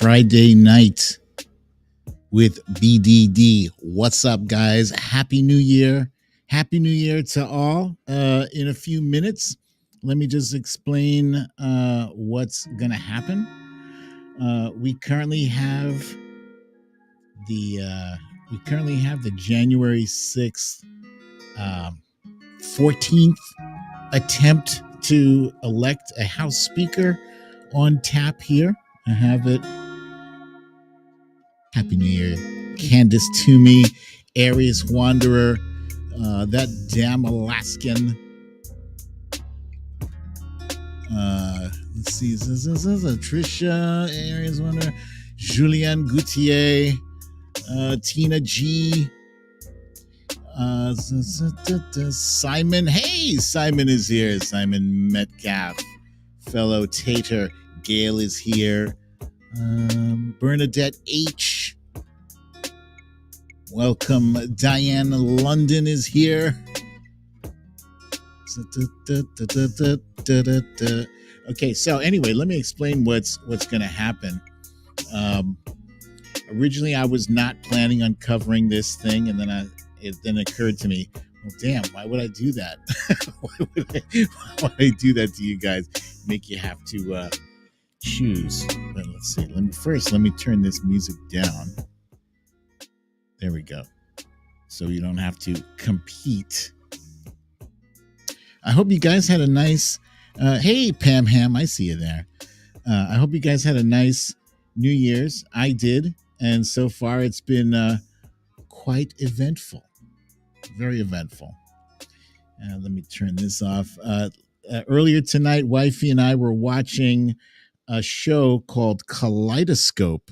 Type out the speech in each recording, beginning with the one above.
Friday night with BDD. What's up, guys? Happy New Year. Happy New Year to all. In a few minutes, let me just explain what's going to happen. We currently have the January 6th, 14th attempt to elect a House Speaker on tap here. I have it. Happy New Year, Candace Toomey, Aries Wanderer, that damn Alaskan. Let's see, Trisha, Aries Wanderer, Julianne Goutier, Tina G, Simon. Hey, Simon is here. Simon Metcalf, fellow Tater. Gail is here. Bernadette H. Welcome. Diane London is here. Okay, so anyway, let me explain what's going to happen. Originally, I was not planning on covering this thing, and then it occurred to me, well, damn, why would I do that? why would I do that to you guys? Make you have to choose. But let's see. Let me turn this music down. There we go. So you don't have to compete. I hope you guys had a nice, hey, Pam Ham, I see you there. I hope you guys had a nice New Year's. I did. And so far it's been quite eventful. Very eventful. Let me turn this off. Earlier tonight, Wifey and I were watching a show called Kaleidoscope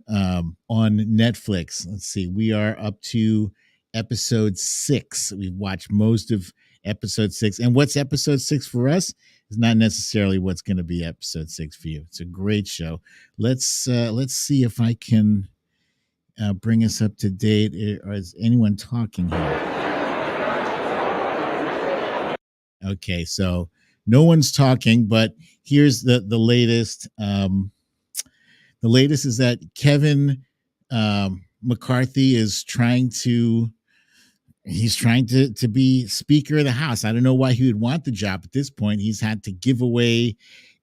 on Netflix. Let's see. We are up to episode 6. We've watched most of episode 6. And what's episode 6 for us is not necessarily what's going to be episode 6 for you. It's a great show. Let's see if I can bring us up to date. Or is anyone talking here? Okay, so no one's talking, but here's the latest. The latest is that Kevin McCarthy is trying to be Speaker of the House. I don't know why he would want the job at this point. He's had to give away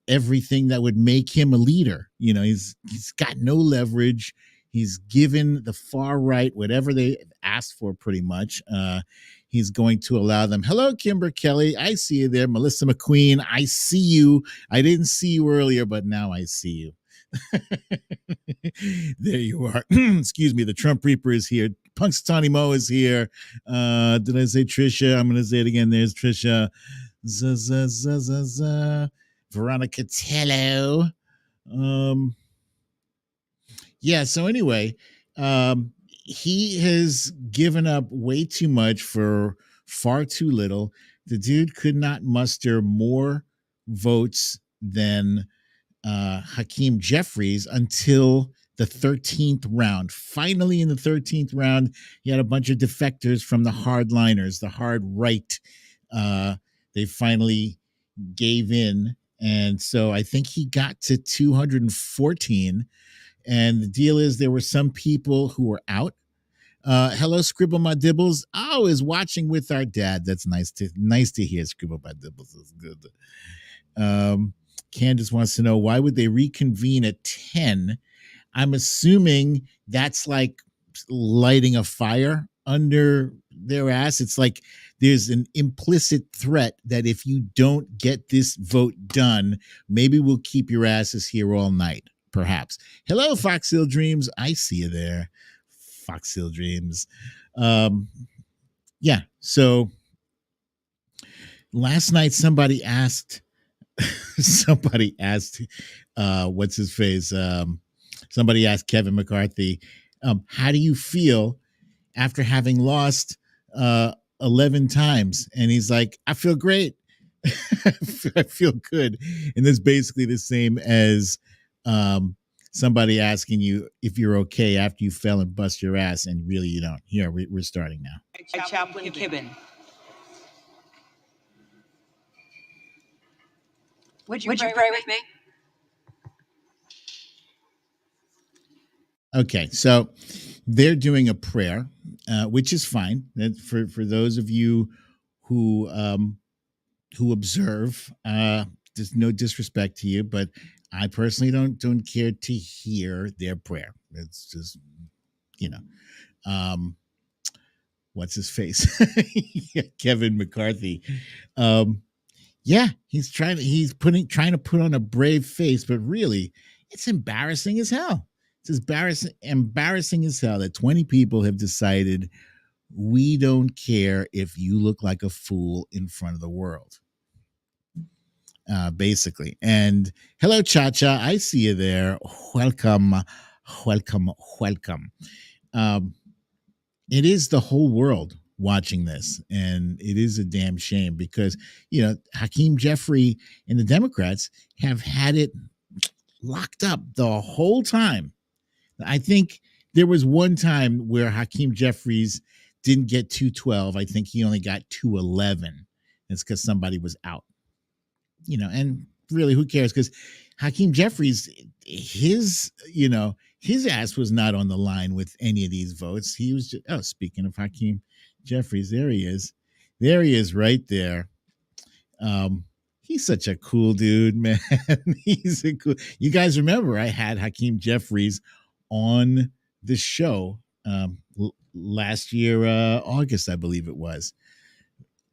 everything that would make him a leader. You know, he's got no leverage. He's given the far right whatever they asked for, pretty much. He's going to allow them. Hello, Kimber Kelly. I see you there. Melissa McQueen. I see you. I didn't see you earlier, but now I see you. There you are. Excuse me. The Trump Reaper is here. Punxsutawney Mo is here. Did I say Trisha? I'm going to say it again. There's Trisha. Veronica Tello. Yeah. So anyway, he has given up way too much for far too little. The dude could not muster more votes than Hakeem Jeffries until the 13th round. Finally, in the 13th round, he had a bunch of defectors from the hardliners, the hard right. They finally gave in. And so I think he got to 214. And the deal is there were some people who were out. Hello, Scribble My Dibbles. Oh, is watching with our dad. That's nice to hear. Scribble My Dibbles is good. Candace wants to know, why would they reconvene at 10? I'm assuming that's like lighting a fire under their ass. It's like there's an implicit threat that if you don't get this vote done, maybe we'll keep your asses here all night, perhaps. Hello, Foxhill Dreams. I see you there. Foxhill Dreams. Yeah, so last night somebody asked what's his face? Somebody asked Kevin McCarthy, how do you feel after having lost 11 times? And he's like, I feel great. I feel good. And that's basically the same as somebody asking you if you're okay after you fell and bust your ass, and really you don't. Here, we're starting now. Chaplain Kibben. Would you pray with me? Okay, so they're doing a prayer, which is fine. That for those of you who observe. There's no disrespect to you, but I personally don't care to hear their prayer. It's just you know, um, what's his face, Kevin McCarthy. Um, yeah, trying to put on a brave face, but really, it's embarrassing as hell. It's embarrassing as hell that 20 people have decided we don't care if you look like a fool in front of the world. Basically. And hello, Cha Cha. I see you there. Welcome, welcome, welcome. Um, it is the whole world watching this, and it is a damn shame because Hakeem Jeffrey and the Democrats have had it locked up the whole time. I think there was one time where Hakeem Jeffries didn't get 212. I think he only got 211. It's because somebody was out. And really, who cares? Because Hakeem Jeffries, his ass was not on the line with any of these votes. He was just, speaking of Hakeem Jeffries, there he is. There he is right there. He's such a cool dude, man. He's a cool. You guys remember I had Hakeem Jeffries on the show last year, August, I believe it was.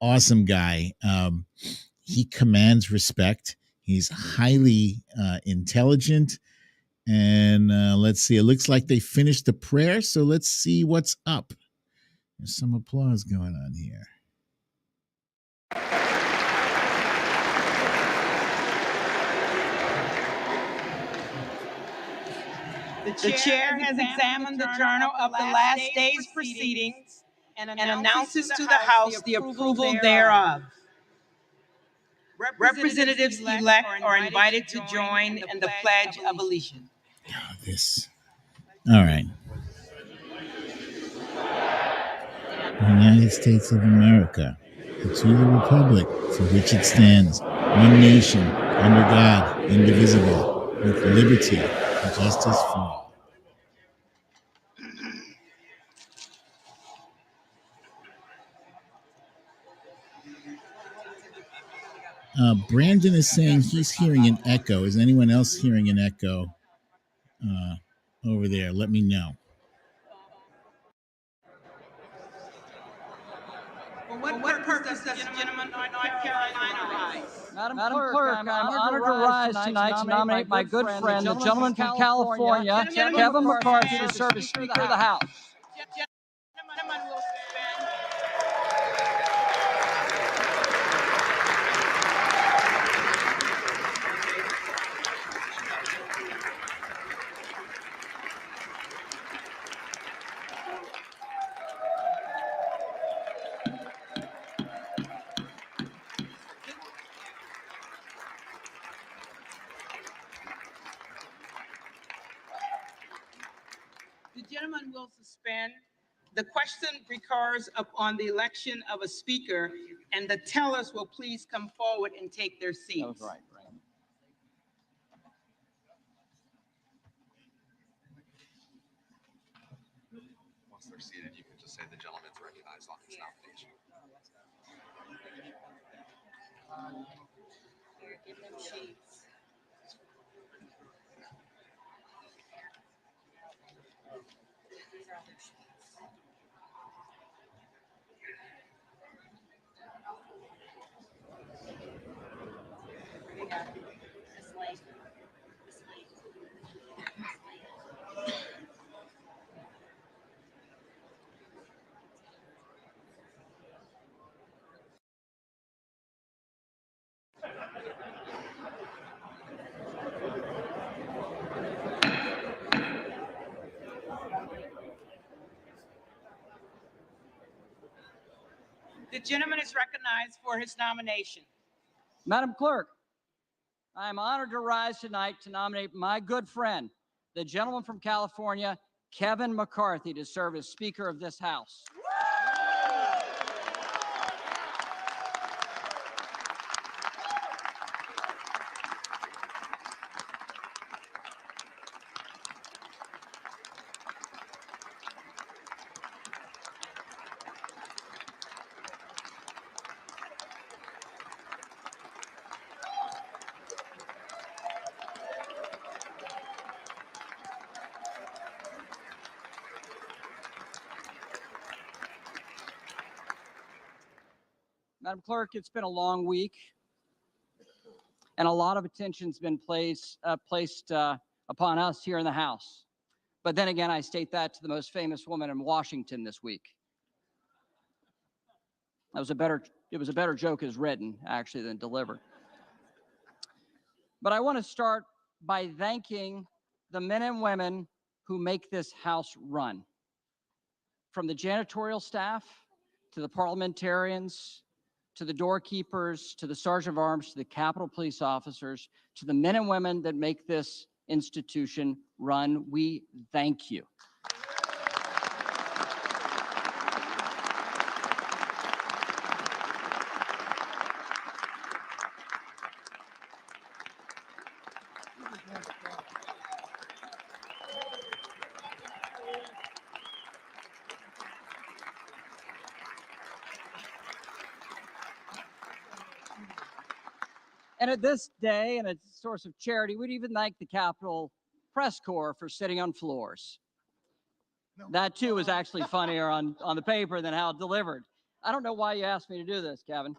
Awesome guy. He commands respect. He's highly intelligent. And let's see. It looks like they finished the prayer. So let's see what's up. There's some applause going on here. The chair has examined the journal of the last day's proceedings and announces to the House the approval thereof. Representatives elect are invited to join in the Pledge of Allegiance. Oh, this. All right. The United States of America, and to the republic for which it stands, one nation, under God, indivisible, with liberty and justice for all. Brandon is saying he's hearing an echo. Is anyone else hearing an echo over there? Let me know. For what purpose does the gentleman of North Carolina rise? Madam Clerk, I'm honored to rise tonight to nominate my good friend, the gentleman from California, Kevin McCarthy, to serve as Speaker of the House. Gentleman will suspend. The gentleman will suspend. The question recurs upon the election of a speaker, and the tellers will please come forward and take their seats. That was right, Brandon. Once they're seated, you can just say the gentleman's recognized on his nomination. Give them sheets. The gentleman is recognized for his nomination. Madam Clerk, I am honored to rise tonight to nominate my good friend, the gentleman from California, Kevin McCarthy, to serve as Speaker of this House. Madam Clerk, it's been a long week, and a lot of attention's been placed upon us here in the House. But then again, I state that to the most famous woman in Washington this week. It was a better joke as written, actually, than delivered. But I want to start by thanking the men and women who make this House run. From the janitorial staff, to the parliamentarians, to the doorkeepers, to the sergeant of arms, to the Capitol Police officers, to the men and women that make this institution run, we thank you. And at this day, and a source of charity, we'd even thank the Capitol Press Corps for sitting on floors. That too was actually funnier on the paper than how it delivered. I don't know why you asked me to do this, Kevin.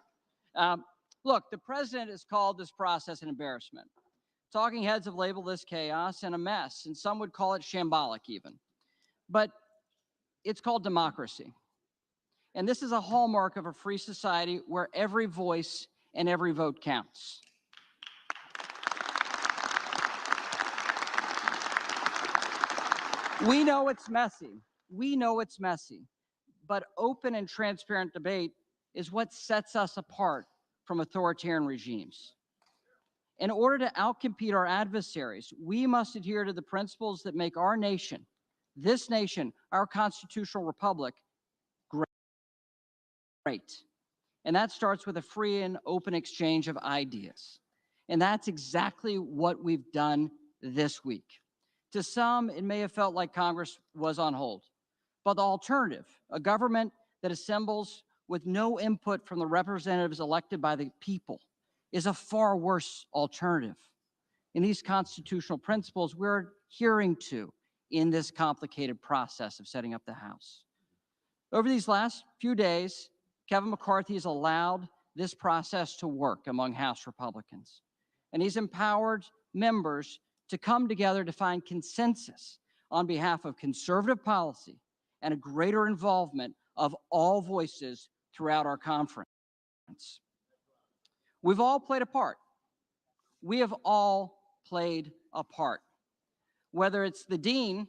Look, the president has called this process an embarrassment. Talking heads have labeled this chaos and a mess, and some would call it shambolic even. But it's called democracy. And this is a hallmark of a free society where every voice and every vote counts. We know it's messy. We know it's messy. But open and transparent debate is what sets us apart from authoritarian regimes. In order to outcompete our adversaries, we must adhere to the principles that make our nation, this nation, our constitutional republic, great. And that starts with a free and open exchange of ideas. And that's exactly what we've done this week. To some, it may have felt like Congress was on hold. But the alternative, a government that assembles with no input from the representatives elected by the people, is a far worse alternative. And these constitutional principles we're adhering to in this complicated process of setting up the House. Over these last few days, Kevin McCarthy has allowed this process to work among House Republicans. And he's empowered members to come together to find consensus on behalf of conservative policy and a greater involvement of all voices throughout our conference. We've all played a part. We have all played a part. Whether it's the dean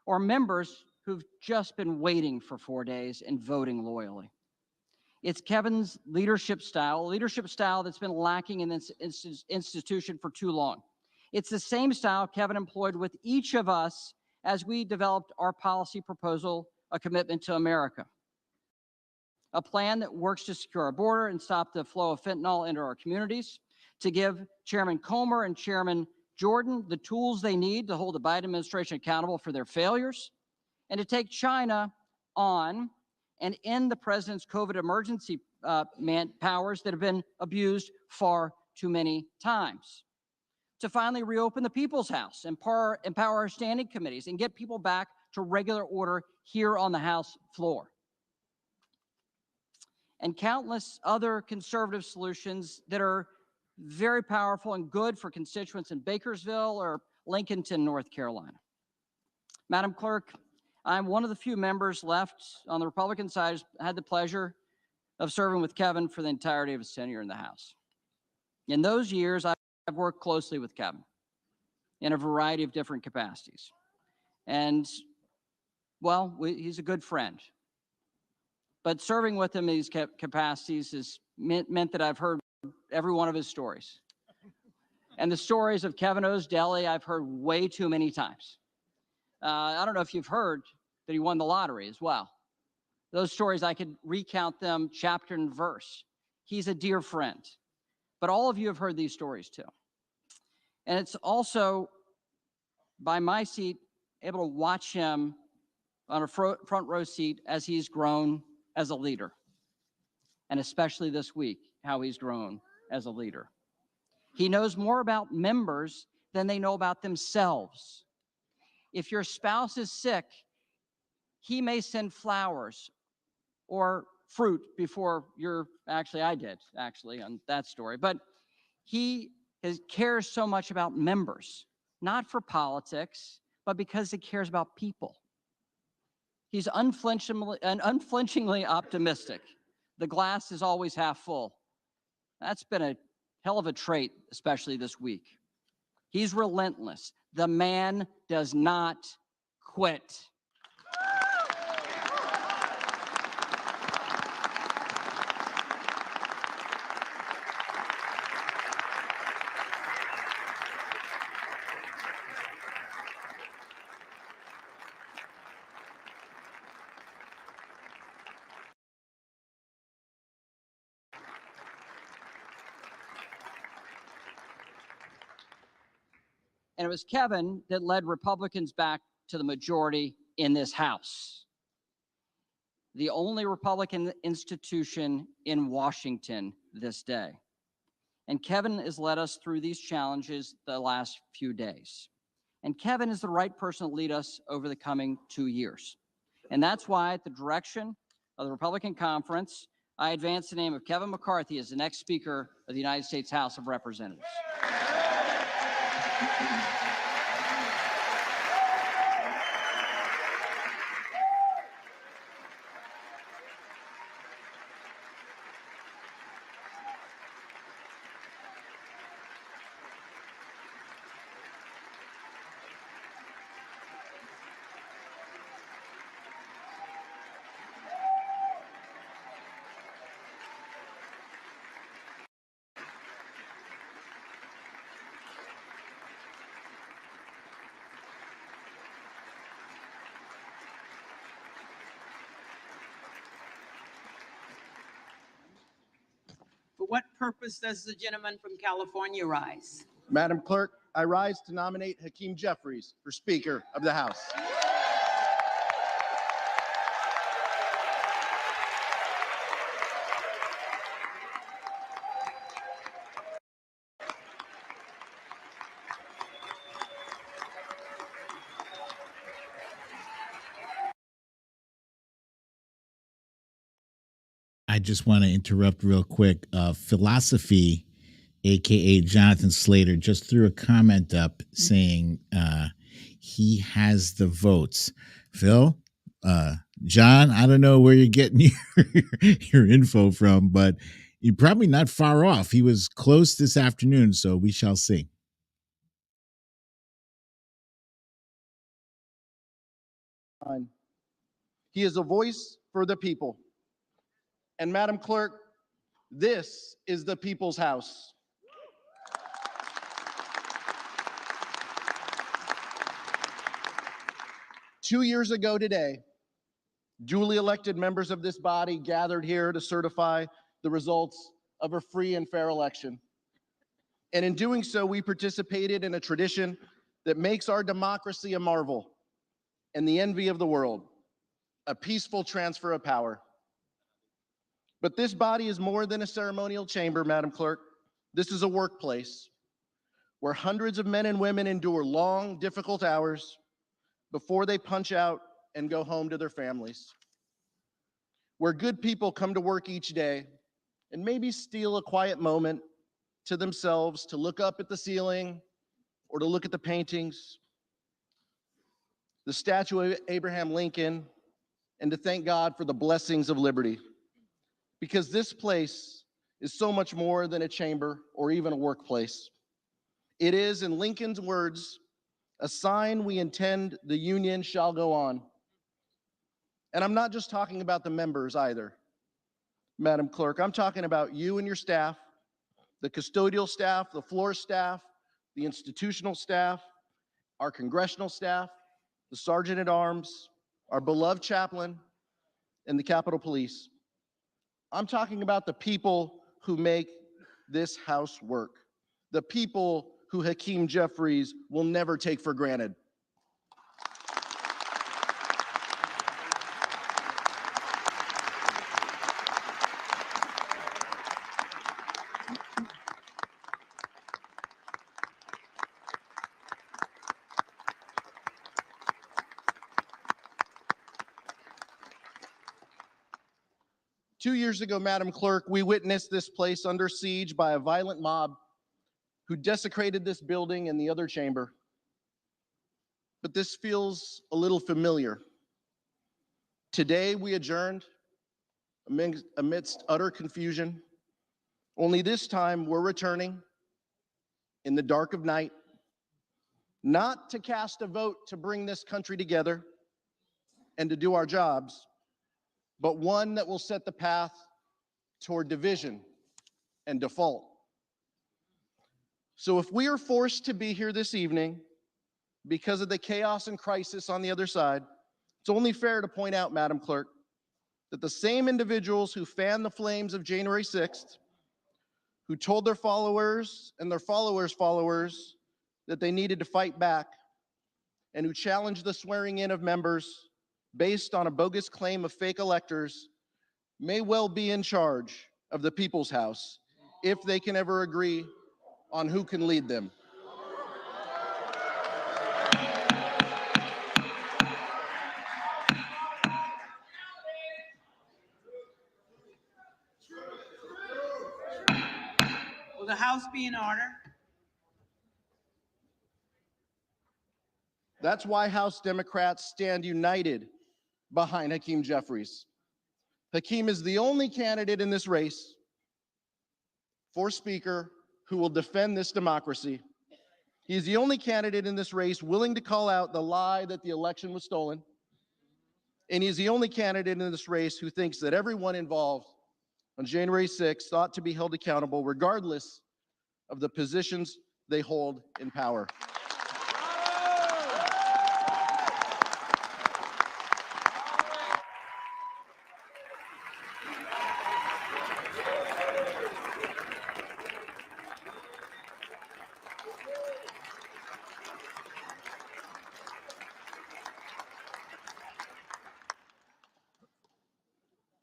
or members who've just been waiting for 4 days and voting loyally. It's Kevin's leadership style that's been lacking in this institution for too long. It's the same style Kevin employed with each of us as we developed our policy proposal, A Commitment to America. A plan that works to secure our border and stop the flow of fentanyl into our communities, to give Chairman Comer and Chairman Jordan the tools they need to hold the Biden administration accountable for their failures, and to take China on and end the president's COVID emergency powers that have been abused far too many times. To finally reopen the People's House, empower our standing committees, and get people back to regular order here on the House floor. And countless other conservative solutions that are very powerful and good for constituents in Bakersville or Lincolnton, North Carolina. Madam Clerk, I'm one of the few members left on the Republican side who's had the pleasure of serving with Kevin for the entirety of his tenure in the House. In those years, I've worked closely with Kevin in a variety of different capacities. And, well, he's a good friend. But serving with him in these capacities has meant that I've heard every one of his stories. And the stories of Kevin O's Deli, I've heard way too many times. I don't know if you've heard that he won the lottery as well. Those stories, I could recount them chapter and verse. He's a dear friend. But all of you have heard these stories too. And it's also, by my seat, able to watch him on a front row seat as he's grown as a leader. And especially this week, how he's grown as a leader. He knows more about members than they know about themselves. If your spouse is sick, he may send flowers or fruit before I did actually on that story. But he cares so much about members, not for politics, but because he cares about people. He's unflinchingly optimistic. The glass is always half full. That's been a hell of a trait, especially this week. He's relentless. The man does not quit. And it was Kevin that led Republicans back to the majority in this House. The only Republican institution in Washington this day. And Kevin has led us through these challenges the last few days. And Kevin is the right person to lead us over the coming 2 years. And that's why, at the direction of the Republican Conference, I advance the name of Kevin McCarthy as the next Speaker of the United States House of Representatives. For what purpose does the gentleman from California rise? Madam Clerk, I rise to nominate Hakeem Jeffries for Speaker of the House. I just want to interrupt real quick. Philosophy, aka Jonathan Slater, just threw a comment up saying he has the votes. Phil, John, I don't know where you're getting your info from, but you're probably not far off. He was close this afternoon, so we shall see. He is a voice for the people. And Madam Clerk, this is the people's house. Two years ago today, duly elected members of this body gathered here to certify the results of a free and fair election. And in doing so, we participated in a tradition that makes our democracy a marvel and the envy of the world, a peaceful transfer of power. But this body is more than a ceremonial chamber, Madam Clerk. This is a workplace where hundreds of men and women endure long, difficult hours before they punch out and go home to their families. Where good people come to work each day and maybe steal a quiet moment to themselves to look up at the ceiling or to look at the paintings, the statue of Abraham Lincoln, and to thank God for the blessings of liberty. Because this place is so much more than a chamber or even a workplace. It is, in Lincoln's words, a sign we intend the union shall go on. And I'm not just talking about the members either, Madam Clerk. I'm talking about you and your staff, the custodial staff, the floor staff, the institutional staff, our congressional staff, the sergeant at arms, our beloved chaplain, and the Capitol Police. I'm talking about the people who make this house work, the people who Hakeem Jeffries will never take for granted. 2 years ago, Madam Clerk, we witnessed this place under siege by a violent mob who desecrated this building and the other chamber. But this feels a little familiar. Today, we adjourned amidst utter confusion. Only this time, we're returning in the dark of night, not to cast a vote to bring this country together and to do our jobs, but one that will set the path toward division and default. So if we are forced to be here this evening because of the chaos and crisis on the other side, it's only fair to point out, Madam Clerk, that the same individuals who fanned the flames of January 6th, who told their followers and their followers' followers that they needed to fight back, and who challenged the swearing in of members based on a bogus claim of fake electors, may well be in charge of the People's House if they can ever agree on who can lead them. Will the House be in order? That's why House Democrats stand united behind Hakeem Jeffries. Hakeem is the only candidate in this race for Speaker who will defend this democracy. He is the only candidate in this race willing to call out the lie that the election was stolen. And he's the only candidate in this race who thinks that everyone involved on January 6th ought to be held accountable regardless of the positions they hold in power.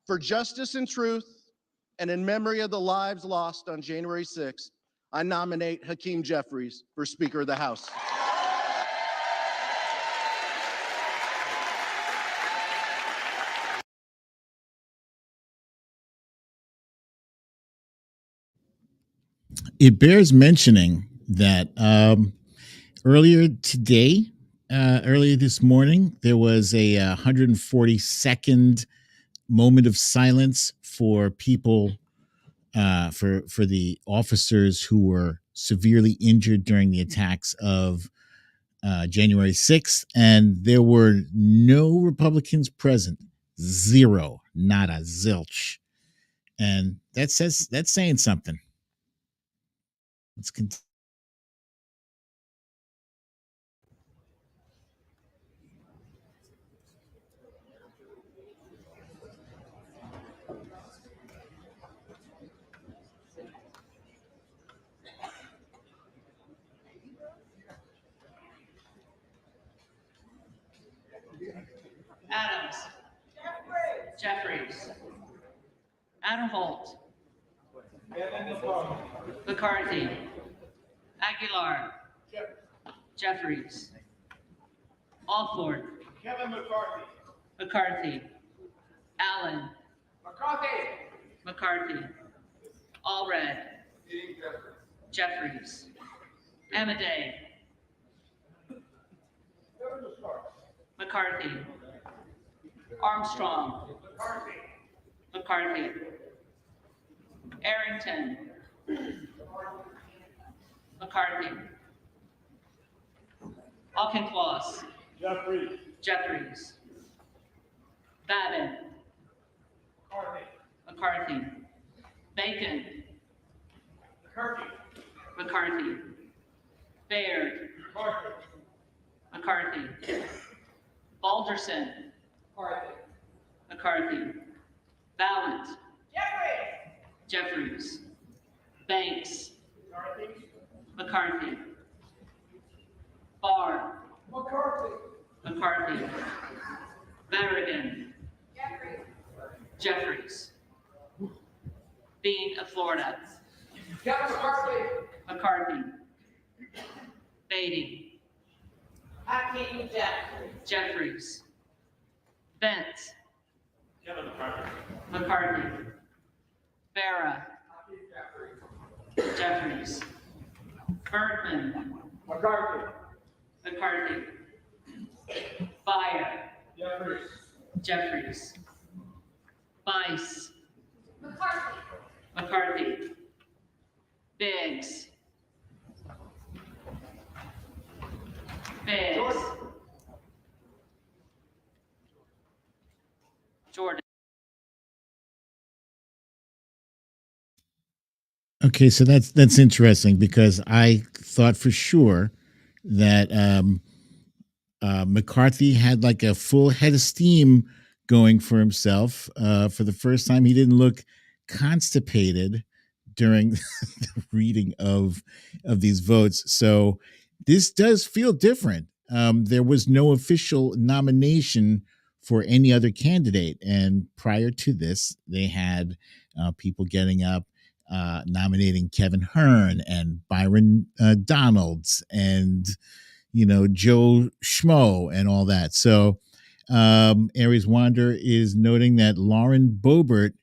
For justice and truth, and in memory of the lives lost on January 6th, I nominate Hakeem Jeffries for Speaker of the House. It bears mentioning that earlier today, earlier this morning, there was a 140-second moment of silence for people, for the officers who were severely injured during the attacks of January 6th, and there were no Republicans present. Zero, nada, zilch. And that's saying something. Let's continue. Adams. Jeffries. Adam Holt. McCarthy. Aguilar. Jeffries. Alford. Kevin McCarthy. McCarthy. Allen. McCarthy. McCarthy. Allred. Jeffries. Amaday. McCarthy. Armstrong. McCarthy. Arrington. McCarthy. Auchincloss. Jeffries. Jeffries. Babin. McCarthy. Bacon. McCarthy. McCarthy. Baird. McCarthy. Balderson. McCarthy. Ballant. Jeffries. Banks. McCarthy. Barr. McCarthy. Berrigan. Jeffries. Bean of Florida. Kevin McCarthy. McCarthy. Beatty. Hakeem Jeffries. Jeffries. Bent. McCarthy. Farah. Jeffries. Bergman. McCarthy. McCarthy. Byer. Jeffries. Jeffries. Bice. McCarthy. McCarthy. Biggs. Biggs. Jordan. Okay, so that's interesting because I thought for sure that McCarthy had like a full head of steam going for himself. For the first time, he didn't look constipated during the reading of these votes. So this does feel different. There was no official nomination for any other candidate, and prior to this, they had people getting up. Nominating Kevin Hearn and Byron Donalds and Joe Schmo and all that. So Aries Wander is noting that Lauren Boebert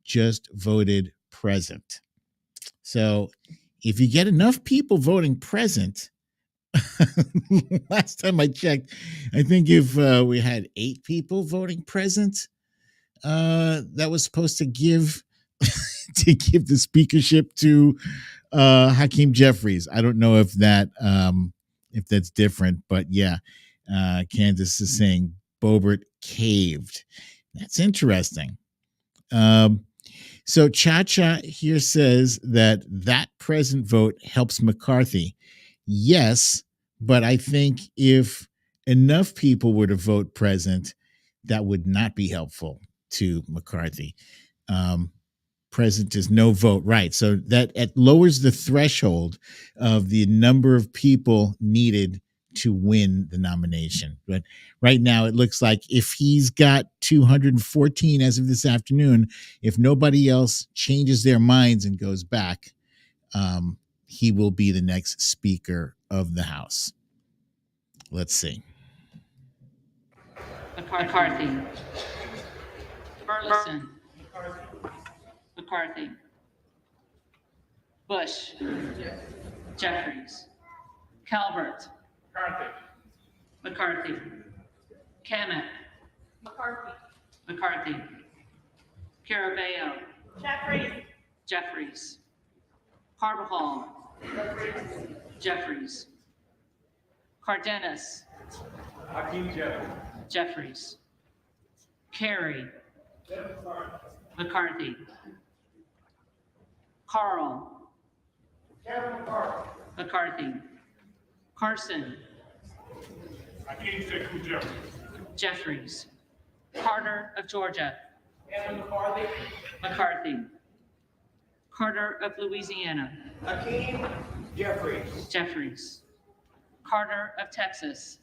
just voted present. So if you get enough people voting present, last time I checked, I think if we had 8 people voting present, that was supposed to give the speakership to Hakeem Jeffries. I don't know if that's different, but yeah, Candace is saying Boebert caved. That's interesting. So Cha here says that present vote helps McCarthy. Yes, but I think if enough people were to vote present, that would not be helpful to McCarthy. Present is no vote, right? So that it lowers the threshold of the number of people needed to win the nomination. But right now, it looks like if he's got 214 as of this afternoon, if nobody else changes their minds and goes back, he will be the next Speaker of the House. Let's see. McCarthy. Burleson. McCarthy. Bush. Jeffries. Calvert. McCarthy. Kamek. McCarthy. McCarthy. Caraballo. Jeffries. Jeffries. Carbajal. Jeffries. Cardenas. Hakeem Jeffries. Jeffries. Carey. McCarthy. Carl. Kevin McCarthy. McCarthy. Carson. Hakeem Jeffries. Jeffries. Carter of Georgia. Kevin McCarthy. McCarthy. Carter of Louisiana. Hakeem Jeffries. Jeffries. Carter of Texas.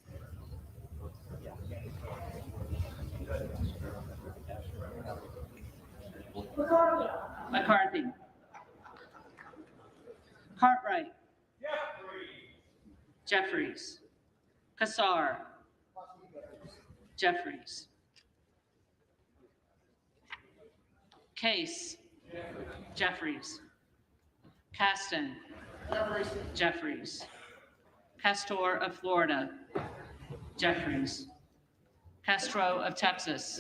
McCarthy. Cartwright. Jeffries. Kassar. Jeffries. Case. Jeffries. Caston. Jeffries. Castor of Florida. Jeffries. Castro of Texas.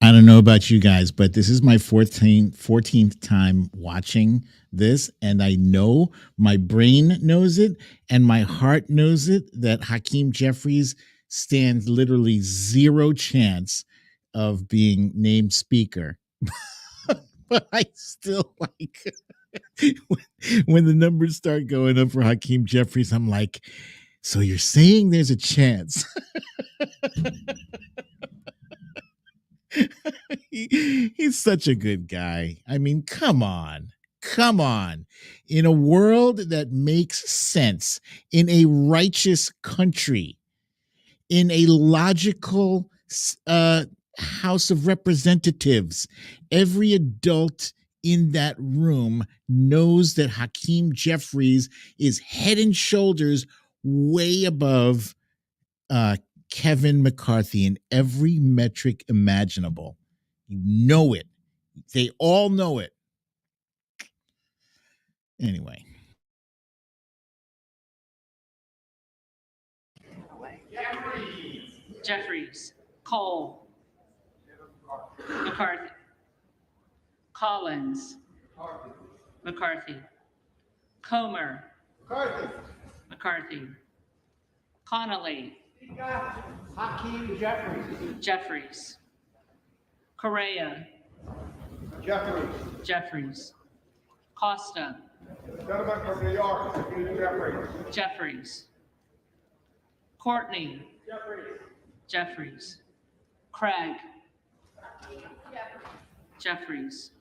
I don't know about you guys, but this is my 14th time watching this, and I know my brain knows it and my heart knows it that Hakeem Jeffries stands literally zero chance of being named speaker. But I still like when the numbers start going up for Hakeem Jeffries, I'm like, so you're saying there's a chance? He's such a good guy. I mean, come on. In a world that makes sense, in a righteous country, in a logical House of Representatives, every adult in that room knows that Hakeem Jeffries is head and shoulders way above Kevin McCarthy in every metric imaginable. You know it. They all know it. Anyway. Jeffries, Cole, McCarthy, Collins, McCarthy, Comer, McCarthy, Connolly, Hakeem Jeffries. Jeffries, Correa, Jeffries. Jeffries, Costa, Gentleman from New York, Hakeem Jeffries. Jeffries, Courtney, Jeffries, Craig, Jeffries,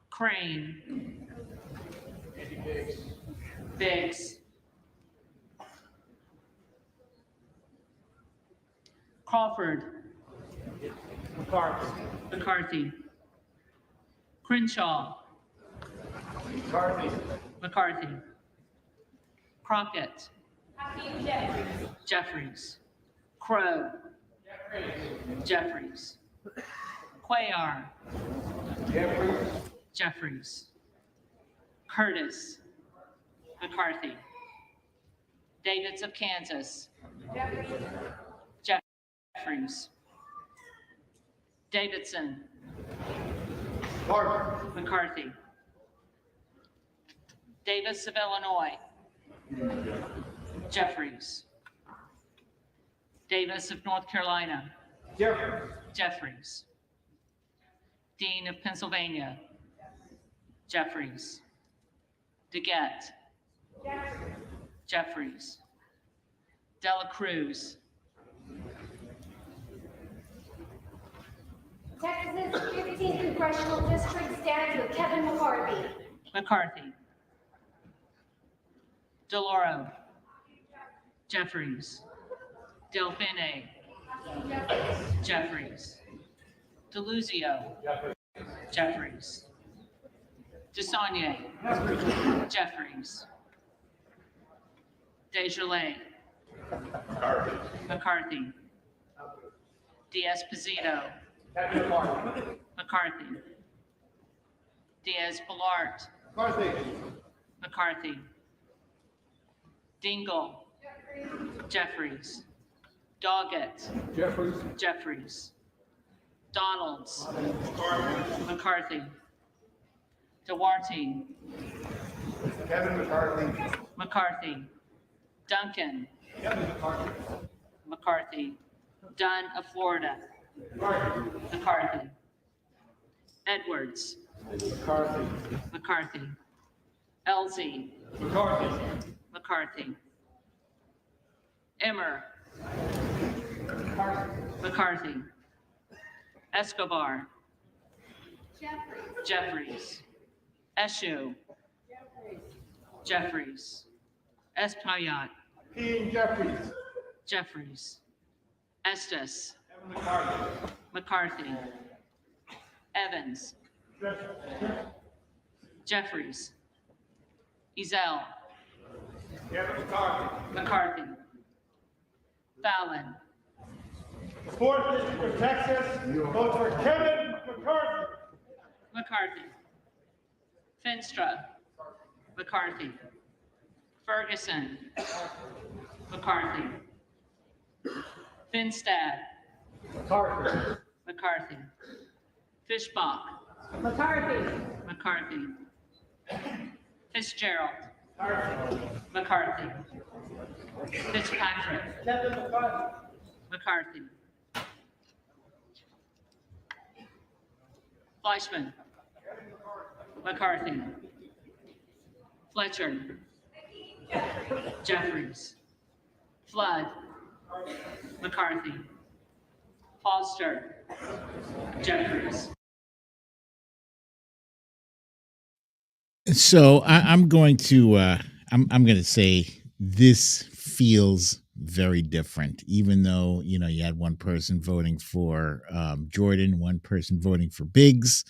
Crane, Biggs, Crawford, McCarthy, Crenshaw, McCarthy, Crockett, Hakeem Jeffries. Jeffries, Crow, Jeffries, Cuellar, Jeffries, Curtis, McCarthy, Davids of Kansas, Jeffries, Davidson, McCarthy, Davis of Illinois, Jeffries, Davis of North Carolina, Jeffries, Dean of Pennsylvania, Jeffries, DeGette, Jeffries, Dela Cruz, Texas 15th Congressional District stands with Kevin McCarthy. McCarthy, DeLauro, Jeffries, Delphine, Jeffries, DeLuzio, Jeffries, DeSaulnier, Jeffries, Desjardins, McCarthy, Diaz-Pizito, McCarthy, Diaz-Balart, McCarthy, Dingle, Jeffries, Doggett, Jeffries, Donalds, McCarthy, Duarte, Kevin McCarthy. McCarthy, Duncan, McCarthy, Dunn of Florida, McCarthy, Edwards, McCarthy, Elsie, McCarthy, Emmer, McCarthy, Escobar, Jeffries, Eshu, Jeffries, Espaillat, Jeffries. Jeffries, Estes, McCarthy, Evans, Jeffries, Ezell, Kevin McCarthy. McCarthy, Fallon, Fourth District of Texas, vote for Kevin McCarthy. McCarthy, Finstra, McCarthy, Ferguson, McCarthy, Finstad, McCarthy, Fishbach, McCarthy, Fitzgerald, McCarthy, Fitzpatrick, McCarthy, Fleischman, McCarthy, Fletcher, Jeffries, Flood, McCarthy, Foster, Jeffries. So I'm going to I'm going to say this feels very different, even though you had one person voting for Jordan, one person voting for Biggs,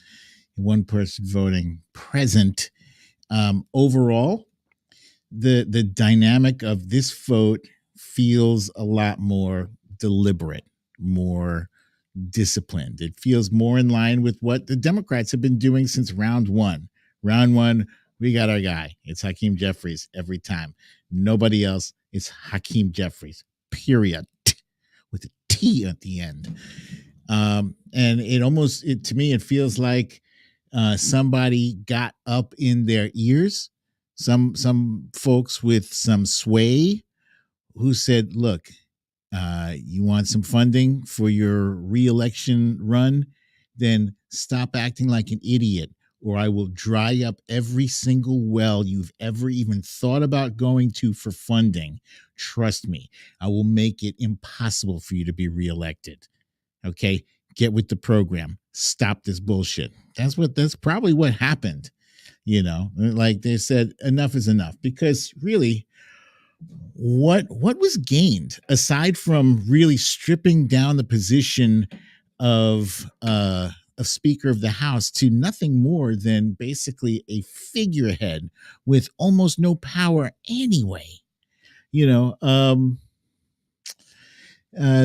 one person voting present. Overall, the dynamic of this vote feels a lot more deliberate, more disciplined. It feels more in line with what the Democrats have been doing since round one. Round one, we got our guy. It's Hakeem Jeffries every time. Nobody else. It's Hakeem Jeffries, period, with a T at the end. And to me, it feels like somebody got up in their ears, some folks with some sway who said, look, you want some funding for your reelection run? Then stop acting like an idiot, or I will dry up every single well you've ever even thought about going to for funding. Trust me, I will make it impossible for you to be reelected. Okay, get with the program. Stop this bullshit. That's probably what happened. Like they said, enough is enough, because really, what was gained aside from really stripping down the position of Speaker of the House to nothing more than basically a figurehead with almost no power anyway.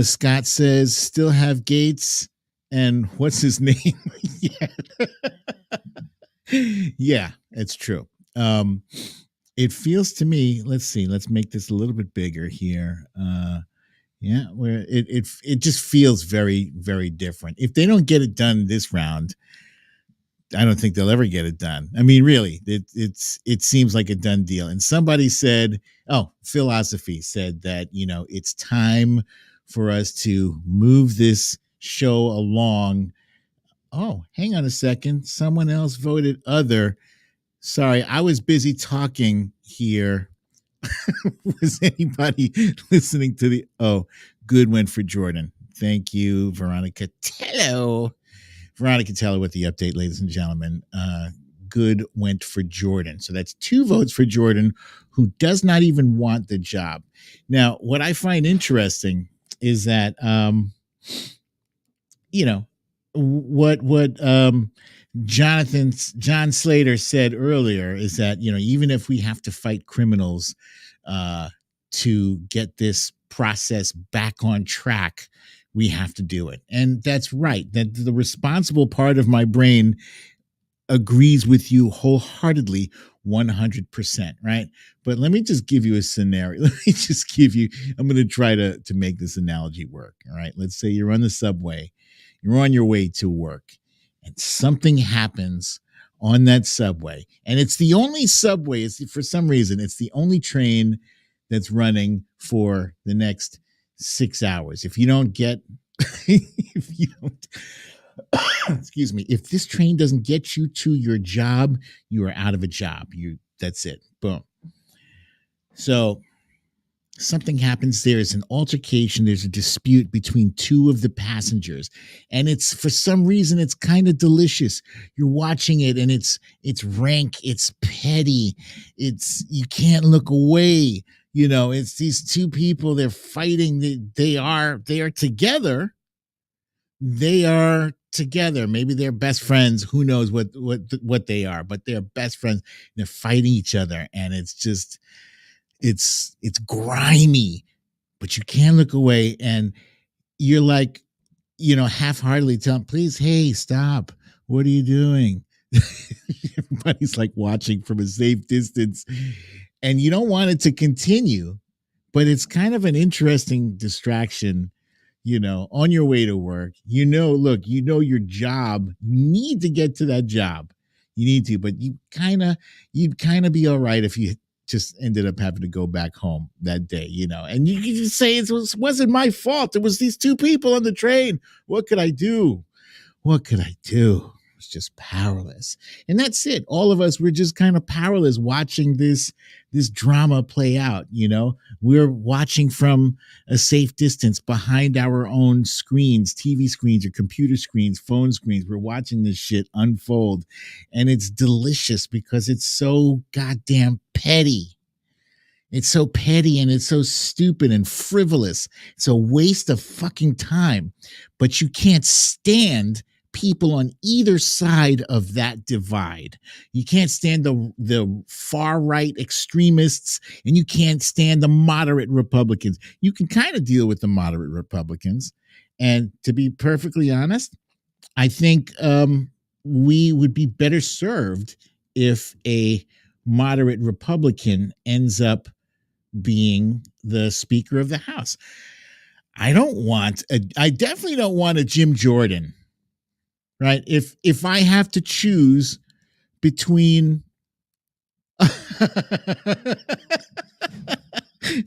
Scott says still have Gates and what's his name? Yeah, it's true. It feels to me, let's make this a little bit bigger here. Where it just feels very, very different. If they don't get it done this round, I don't think they'll ever get it done. I mean, really, it seems like a done deal. And somebody said, Philosophy said that, it's time for us to move this show along. Oh, hang on a second. Someone else voted other. Sorry, I was busy talking here. Was anybody listening to the good win for Jordan? Thank you, Veronica Tello. Veronica Tello with the update, ladies and gentlemen. Good went for Jordan. So that's 2 votes for Jordan, who does not even want the job. Now, what I find interesting is that what John Slater said earlier is that, even if we have to fight criminals to get this process back on track, we have to do it. And that's right. That the responsible part of my brain agrees with you wholeheartedly, 100%, right? But let me just give you a scenario. I'm going to try to make this analogy work. All right. Let's say you're on the subway, you're on your way to work, and something happens on that subway. And it's the only subway, for some reason, it's the only train that's running for the next 6 hours. If you don't excuse me, if this train doesn't get you to your job, you are out of a job. That's it. Boom. So something happens. There's an altercation. There's a dispute between 2 of the passengers. And it's, for some reason, it's kind of delicious. You're watching it and it's rank. It's petty. You can't look away. It's these 2 people. They're fighting. They are together. They are together. Maybe they're best friends. Who knows what they are, but they're best friends. They're fighting each other. And it's just, it's grimy, but you can't look away. And you're like, half-heartedly tell them, please, hey, stop. What are you doing? Everybody's like watching from a safe distance. And you don't want it to continue, but it's kind of an interesting distraction, on your way to work. Look, your job. You need to get to that job. You need to, but you'd kind of be all right if you just ended up having to go back home that day, and you just say it wasn't my fault. It was these 2 people on the train. What could I do? I was just powerless. And that's it. All of us, we're just kind of powerless watching this drama play out. We're watching from a safe distance behind our own screens, TV screens or computer screens, phone screens. We're watching this shit unfold, and it's delicious because it's so goddamn petty. It's so petty and it's so stupid and frivolous. It's a waste of fucking time, but you can't stand people on either side of that divide. You can't stand the far right extremists, and you can't stand the moderate Republicans. You can kind of deal with the moderate Republicans. And to be perfectly honest, I think we would be better served if a moderate Republican ends up being the Speaker of the House. I definitely don't want a Jim Jordan, right? If I have to choose between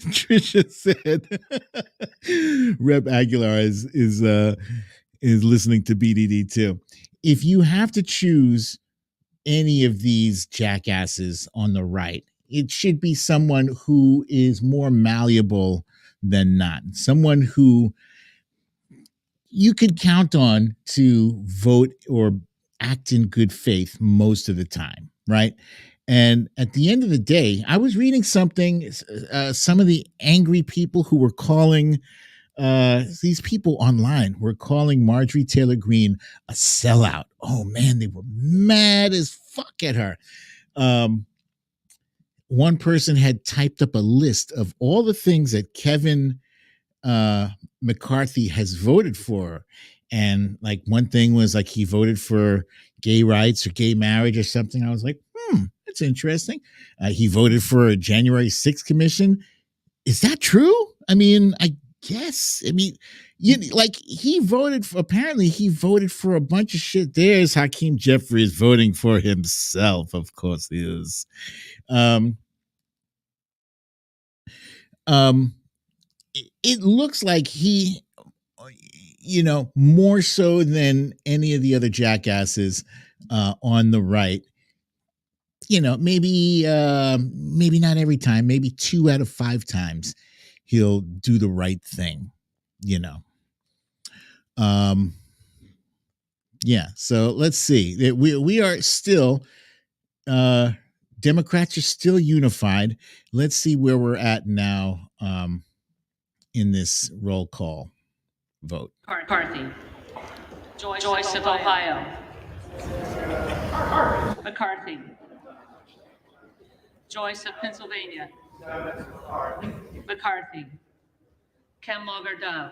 Trisha said Rep Aguilar is listening to BDD too. If you have to choose any of these jackasses on the right, it should be someone who is more malleable than not. Someone who you could count on to vote or act in good faith most of the time, right? And at the end of the day, I was reading something, some of the angry people who were calling, these people online were calling Marjorie Taylor Greene a sellout. Oh man, they were mad as fuck at her. One person had typed up a list of all the things that Kevin McCarthy has voted for. And like one thing was like he voted for gay rights or gay marriage or something. I was like, that's interesting. He voted for a January 6th commission. Is that true? I mean, I guess. I mean, like he voted for, apparently he voted for a bunch of shit. There's Hakeem Jeffries voting for himself. Of course he is. It looks like he, more so than any of the other jackasses on the right, maybe not every time, maybe 2 out of 5 times he'll do the right thing, yeah. So let's see. We are still Democrats are still unified. Let's see where we're at now in this roll call vote. McCarthy. Joyce of Ohio. McCarthy. Joyce of Pennsylvania. McCarthy. Kem Logger Dove.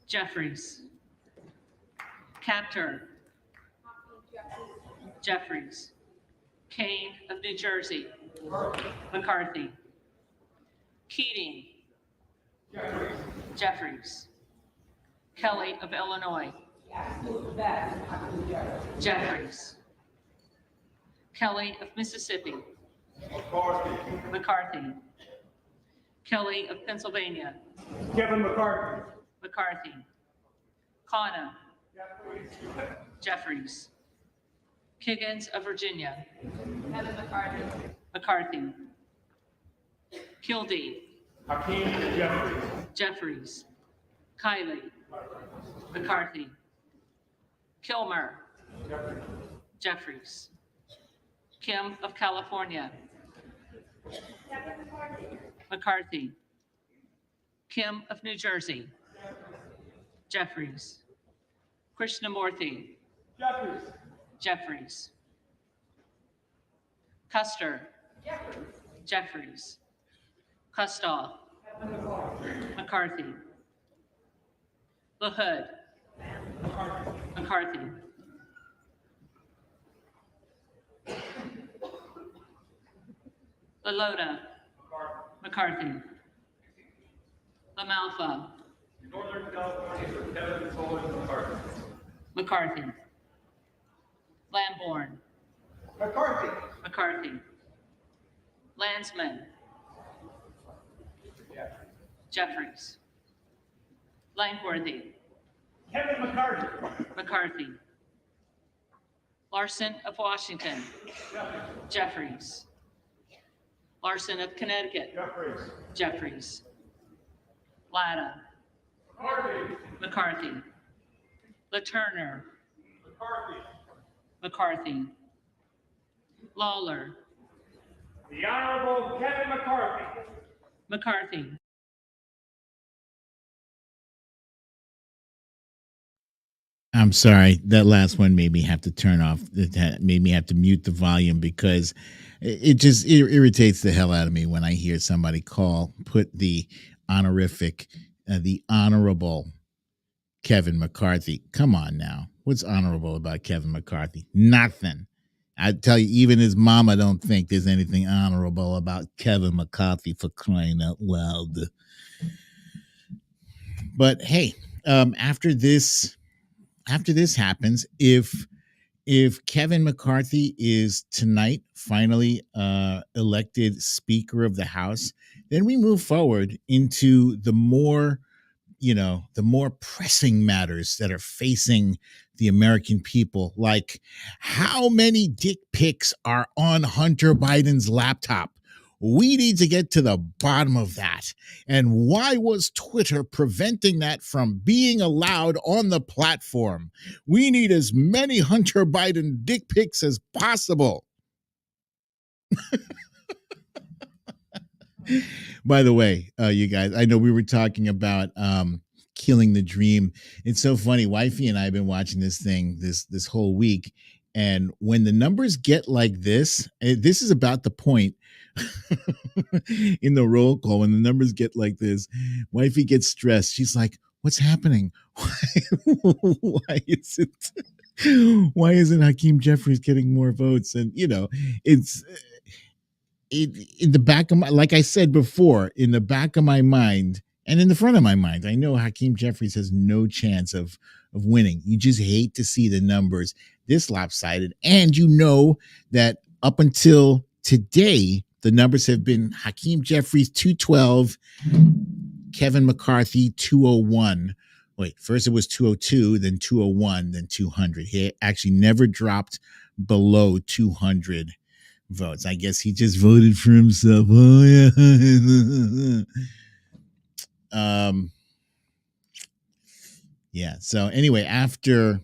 Jeffries. Capter. Jeffries. Kane of New Jersey. McCarthy. Keating. Jeffries. Kelly of Illinois. Jeffries. Kelly of Mississippi. McCarthy. Kelly of Pennsylvania. Kevin McCarthy. McCarthy. Kana. Jeffries. Kiggins of Virginia. McCarthy. Kildee. Hakeem Jeffries. Jeffries. Kiley. McCarthy. Kilmer. Jeffries. Kim of California. McCarthy. Kim of New Jersey. Jeffries. Krishnamurthy. Jeffries. Jeffries. Custer. Jeffries. Kustoff. McCarthy. LaHood. McCarthy. LaLota. McCarthy. LaMalfa. Northern California for Kevin McCarthy. McCarthy. Lamborn. McCarthy. McCarthy. Landsman. Jeffries. Langworthy. Kevin McCarthy. McCarthy. Larson of Washington. Jeffries. Larson of Connecticut. Jeffries. Jeffries. Latta. McCarthy. McCarthy. LaTurner. McCarthy. McCarthy. Lawler. The Honorable Kevin McCarthy. McCarthy. I'm sorry. That last one made me have to turn off. That made me have to mute the volume because it just irritates the hell out of me when I hear somebody put the honorific, the honorable Kevin McCarthy. Come on now. What's honorable about Kevin McCarthy? Nothing. I tell you, even his mama don't think there's anything honorable about Kevin McCarthy, for crying out loud. But hey, after this happens, if Kevin McCarthy is tonight finally elected Speaker of the House, then we move forward into the more pressing matters that are facing the American people, like how many dick pics are on Hunter Biden's laptop. We need to get to the bottom of that. And why was Twitter preventing that from being allowed on the platform? We need as many Hunter Biden dick pics as possible. By the way, you guys, I know we were talking about killing the dream. It's so funny. Wifey and I have been watching this thing this whole week, and when the numbers get like this is about the point in the roll call. When the numbers get like this, Wifey gets stressed. She's like, "What's happening? Why is it? Why isn't Hakeem Jeffries getting more votes?" And it's in the back of my, like I said before, in the back of my mind and in the front of my mind, I know Hakeem Jeffries has no chance of winning. You just hate to see the numbers this lopsided. And you know that up until today, the numbers have been Hakeem Jeffries 212, Kevin McCarthy 201. Wait, first it was 202, then 201, then 200. He actually never dropped below 200 votes. I guess he just voted for himself. Oh yeah. Yeah. So anyway, after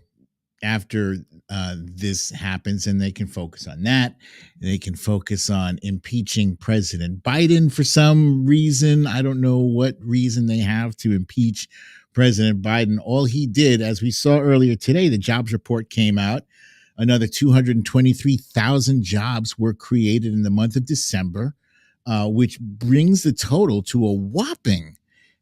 this happens, and they can focus on that, they can focus on impeaching President Biden for some reason. I don't know what reason they have to impeach President Biden. All he did, as we saw earlier today, the jobs report came out. Another 223,000 jobs were created in the month of December, which brings the total to a whopping,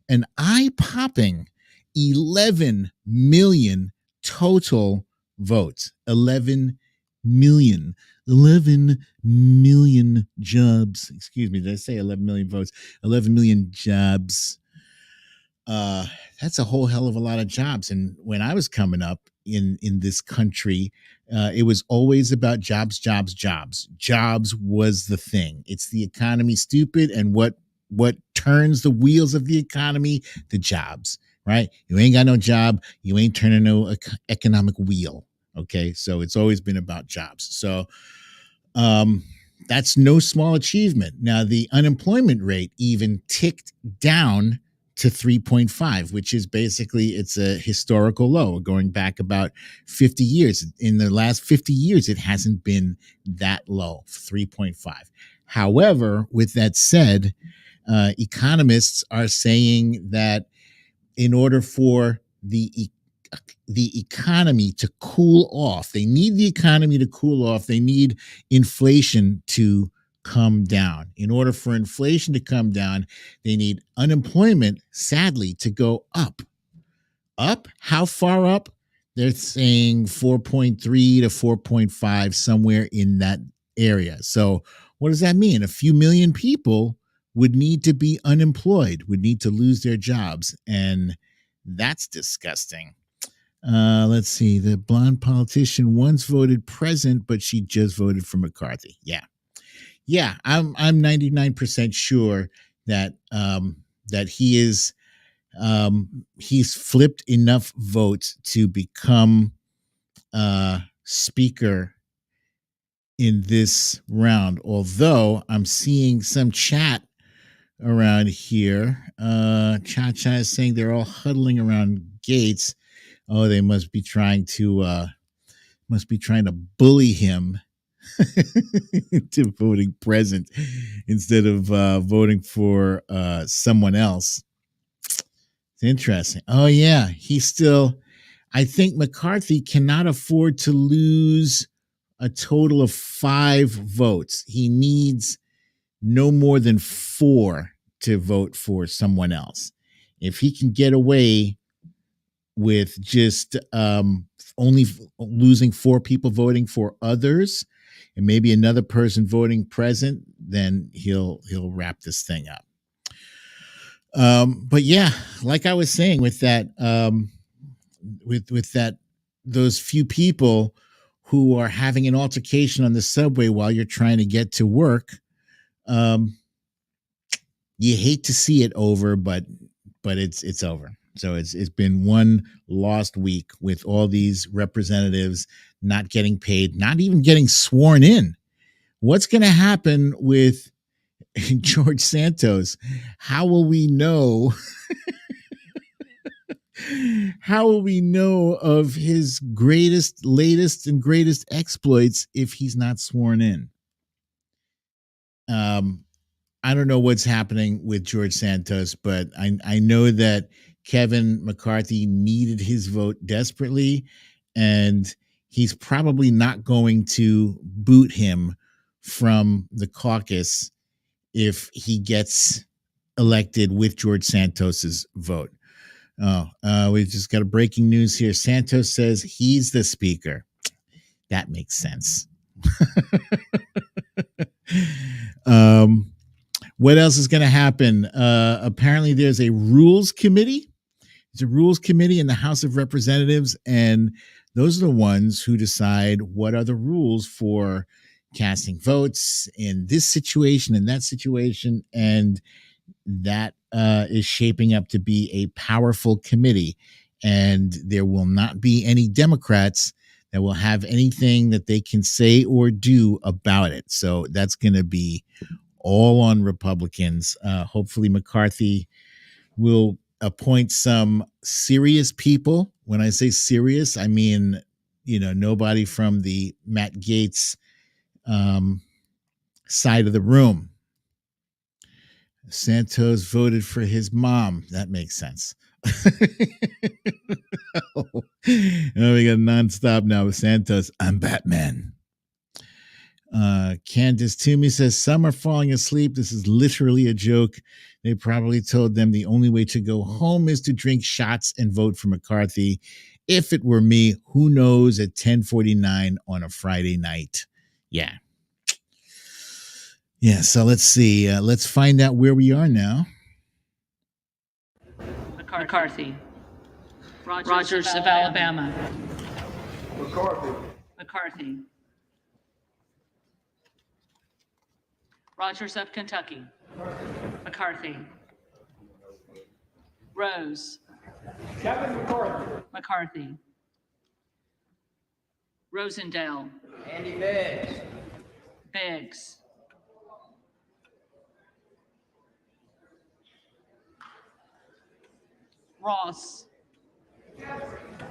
an eye-popping 11 million total votes. 11 million. 11 million jobs. Excuse me, did I say 11 million votes? 11 million jobs. That's a whole hell of a lot of jobs. And when I was coming up in this country, it was always about jobs. Jobs was the thing. It's the economy, stupid, and what turns the wheels of the economy? The jobs, right? You ain't got no job, you ain't turning no economic wheel. Okay, so it's always been about jobs. So that's no small achievement. Now, the unemployment rate even ticked down to 3.5, which is basically, it's a historical low going back about 50 years. In the last 50 years, it hasn't been that low, 3.5. However, with that said, economists are saying that in order for the economy to cool off, they need the economy to cool off, they need inflation to come down. In order for inflation to come down, they need unemployment, sadly, to go up. Up? How far up? They're saying 4.3 to 4.5, somewhere in that area. So what does that mean? A few million people would need to be unemployed, would need to lose their jobs. And that's disgusting. Let's see. The blonde politician once voted president, but she just voted for McCarthy. Yeah, I'm 99% sure that that he is he's flipped enough votes to become speaker in this round. Although I'm seeing some chat around here. Cha is saying they're all huddling around Gates. Oh, they must be trying to bully him to voting present instead of voting for someone else. It's interesting. Oh yeah, he's still. I think McCarthy cannot afford to lose a total of 5 votes. He needs no more than 4 to vote for someone else. If he can get away with just only losing 4 people voting for others and maybe another person voting present, then he'll wrap this thing up. But yeah, like I was saying, with that with that those few people who are having an altercation on the subway while you're trying to get to work, you hate to see it over, but it's over. So it's been one lost week with all these representatives not getting paid, not even getting sworn in. What's going to happen with George Santos? How will we know? How will we know of his latest and greatest exploits if he's not sworn in? I don't know what's happening with George Santos, but I know that Kevin McCarthy needed his vote desperately, and he's probably not going to boot him from the caucus if he gets elected with George Santos's vote. We just got a breaking news here. Santos says he's the speaker. That makes sense. What else is going to happen? Apparently, there's a rules committee. There's a rules committee in the House of Representatives, and those are the ones who decide what are the rules for casting votes in this situation and that situation, and that is shaping up to be a powerful committee, and there will not be any Democrats that will have anything that they can say or do about it. So that's going to be all on Republicans. Hopefully McCarthy will appoint some serious people. When I say serious, I mean, nobody from the Matt Gaetz side of the room. Santos voted for his mom. That makes sense. Oh, we got nonstop now with Santos. I'm Batman. Candace Toomey says, some are falling asleep. This is literally a joke. They probably told them the only way to go home is to drink shots and vote for McCarthy. If it were me, who knows, at 10:49 on a Friday night. Yeah. Yeah, so let's see. Let's find out where we are now. McCarthy. Rogers of Alabama. McCarthy. Rogers of Kentucky. McCarthy. Rose. Kevin McCarthy. McCarthy. Rosendale. Andy Biggs. Biggs. Ross.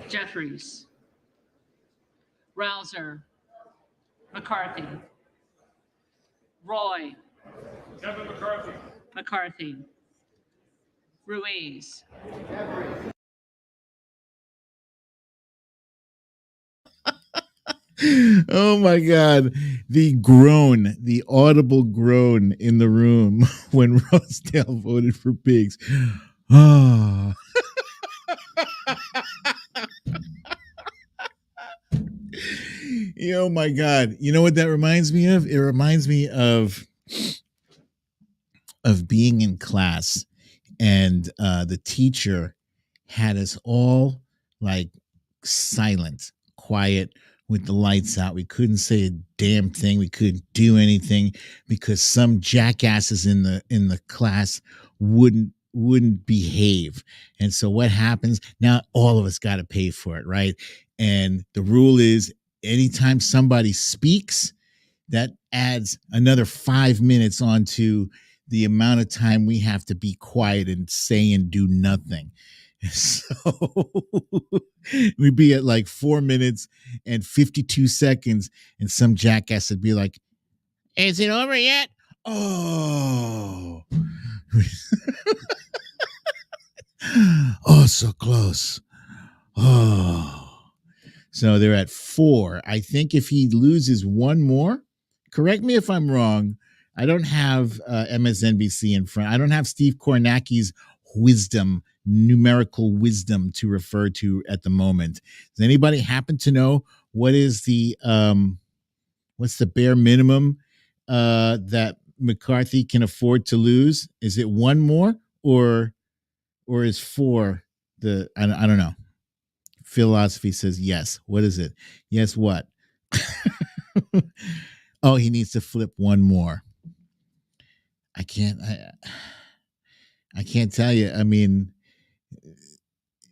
Jeffries. Rouser. McCarthy. Roy. Kevin McCarthy. McCarthy. Ruiz. Oh my God. The audible groan in the room when Rosedale voted for Biggs. Oh. Oh my God. You know what that reminds me of? It reminds me of being in class, and the teacher had us all like silent, quiet, with the lights out. We couldn't say a damn thing. We couldn't do anything because some jackasses in the class wouldn't behave. And so what happens now? All of us got to pay for it, right? And the rule is, anytime somebody speaks, that adds another 5 minutes onto the amount of time we have to be quiet and say and do nothing. So we'd be at like 4 minutes and 52 seconds, and some jackass would be like, is it over yet? Oh. Oh, so close. Oh, so they're at 4. I think if he loses one more, correct me if I'm wrong. I don't have MSNBC in front. I don't have Steve Kornacki's wisdom, numerical wisdom to refer to at the moment. Does anybody happen to know what is the what's the bare minimum that McCarthy can afford to lose? Is it one more or is 4 the I don't know. Philosophy says yes. What is it? Yes, what? Oh, he needs to flip one more. I can't tell you. I mean,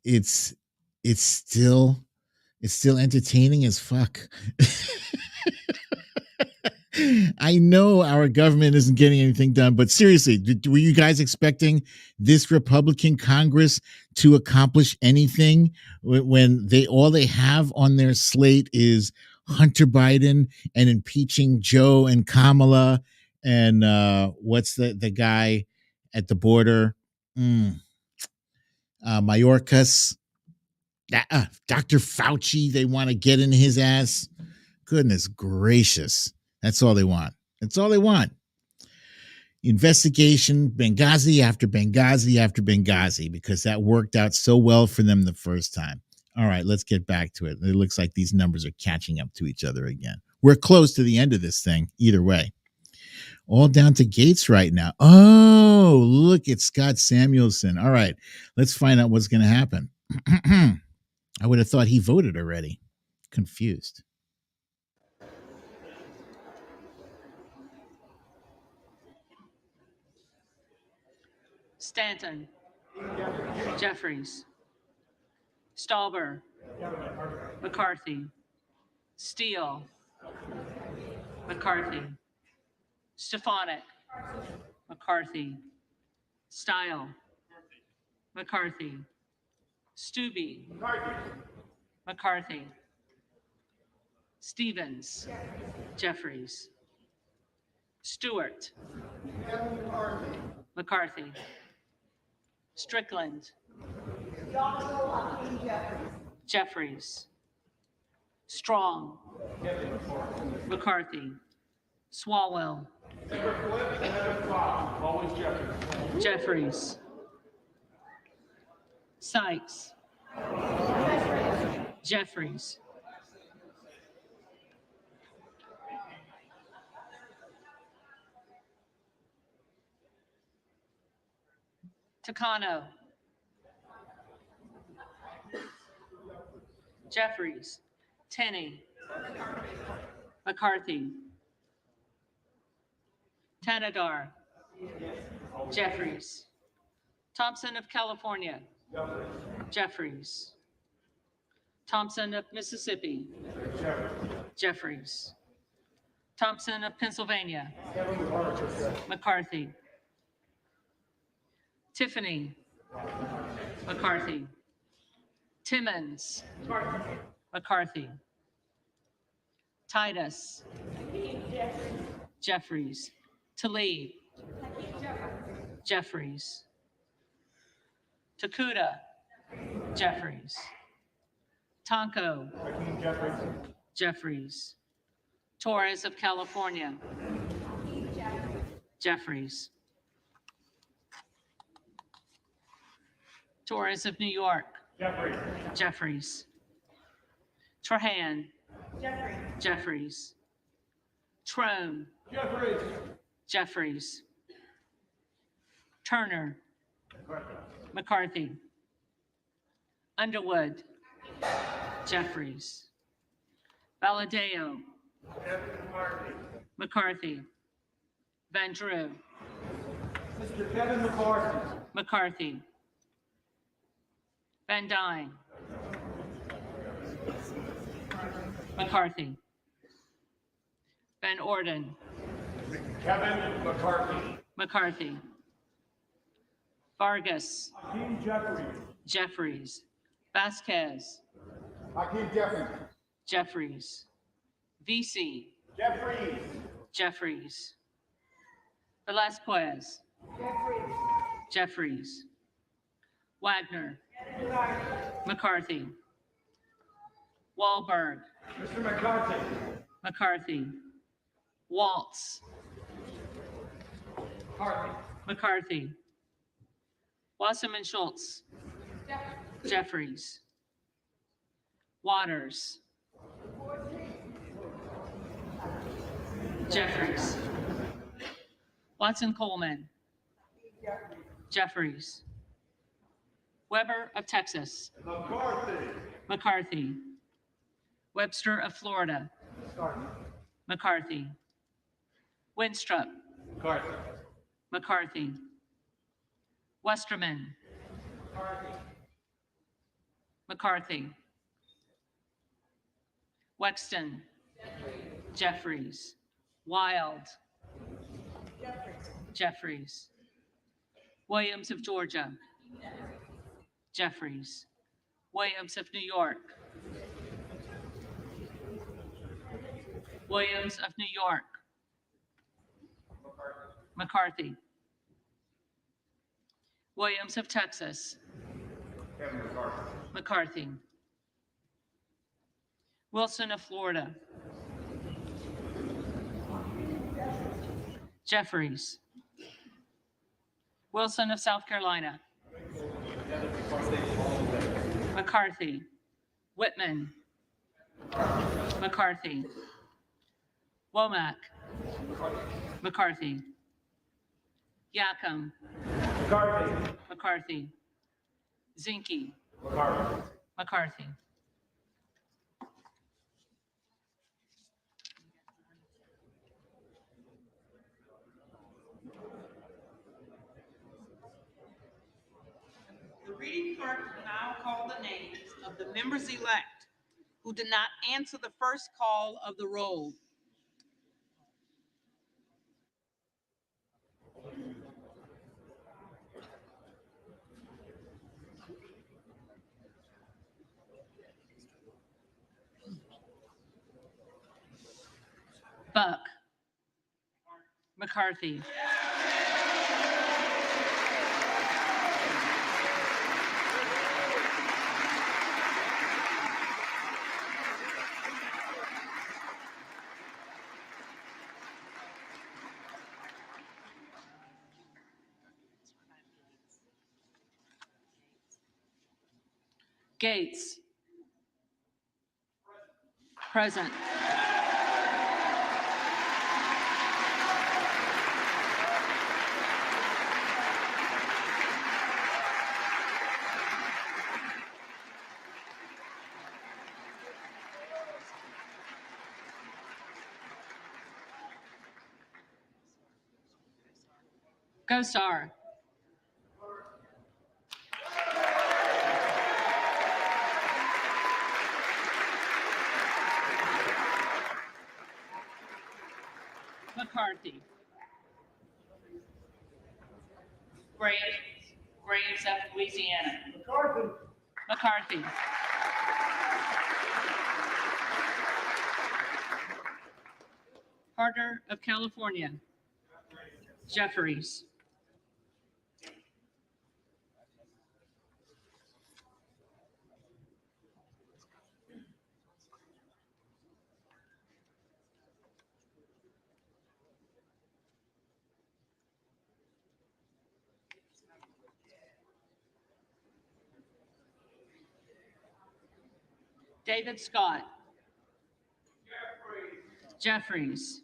it's it's still entertaining as fuck. I know our government isn't getting anything done, but seriously, were you guys expecting this Republican Congress to accomplish anything when they have on their slate is Hunter Biden and impeaching Joe and Kamala and what's the guy at the border, Mayorkas, Dr. Fauci? They want to get in his ass. Goodness gracious. That's all they want. That's all they want. Investigation, Benghazi after Benghazi after Benghazi, because that worked out so well for them the first time. All right, let's get back to it. It looks like these numbers are catching up to each other again. We're close to the end of this thing, either way. All down to Gates right now. Oh, look, it's Scott Samuelson. All right, let's find out what's going to happen. I would have thought he voted already. Confused. Stanton. Jeffries. Stauber. McCarthy. Steele. McCarthy. Stefanik. McCarthy. Style. McCarthy. Stubbe. McCarthy. Stevens. Jeffries. Stewart. McCarthy. Strickland. Jeffries. Strong. McCarthy. Swalwell. Jeffries. Sykes. Jeffries. Takano. Jeffries. Tenney. McCarthy. Tanadar. Jeffries. Thompson of California. Jeffries. Thompson of Mississippi. Jeffries. Thompson of Pennsylvania. McCarthy. Tiffany. McCarthy. Timmons. McCarthy. Titus. Jeffries. Tlaib. Jeffries. Takuda. Jeffries. Tonko. Jeffries. Torres of California. Jeffries. Torres of New York. Jeffries. Trahan. Jeffries. Trone. Jeffries. Turner. McCarthy. Underwood. Jeffries. Valadeo. McCarthy. Van Drew. Mr. Kevin McCarthy. McCarthy. Van Dyne. McCarthy. Van Orden. Kevin McCarthy. McCarthy. Vargas. Hakeem Jeffries. Jeffries. Vasquez. Hakeem Jeffries. Jeffries. VC. Jeffries. Jeffries. Velasquez. Jeffries. Wagner. McCarthy. Wahlberg, Mr. McCarthy. McCarthy, Waltz, McCarthy. McCarthy, Wasserman Schultz, Jeffries, Waters, Jeffries, Watson Coleman, Jeffries, Weber of Texas, McCarthy. McCarthy, Webster of Florida, McCarthy, Winstrup, McCarthy. McCarthy, Westerman, McCarthy, Wexton, Jeffries, Wild, Jeffries, Williams of Georgia, Jeffries, Williams of New York, Williams of New York, McCarthy, Williams of Texas, McCarthy, Wilson of Florida, Jeffries, Wilson of South Carolina, McCarthy, Whitman, McCarthy, Womack, McCarthy, Yackham, McCarthy. McCarthy, Zinke, McCarthy. McCarthy. The reading clerk will now call the names of the members-elect who did not answer the first call of the roll. Buck, McCarthy, Gates, present. Gosar, McCarthy, Graves of Louisiana, McCarthy. McCarthy, Harder of California, Jeffries, David Scott, Jeffries,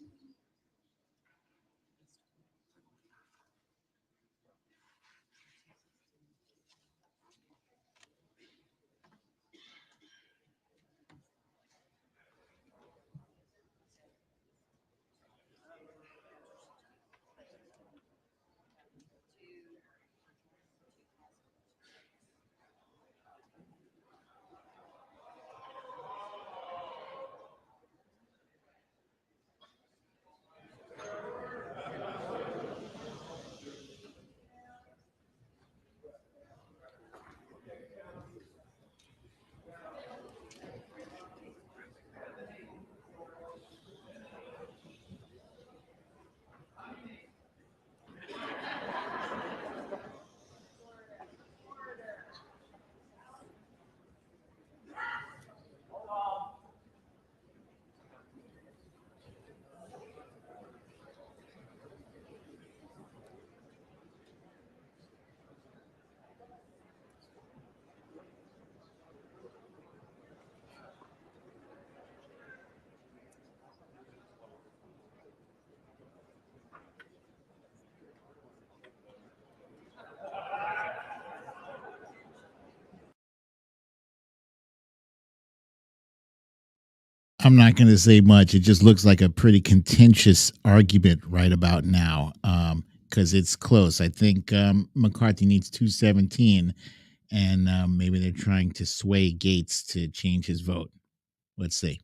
I'm not going to say much. It just looks like a pretty contentious argument right about now, because it's close. I think McCarthy needs 217, and maybe they're trying to sway Gates to change his vote. Let's see.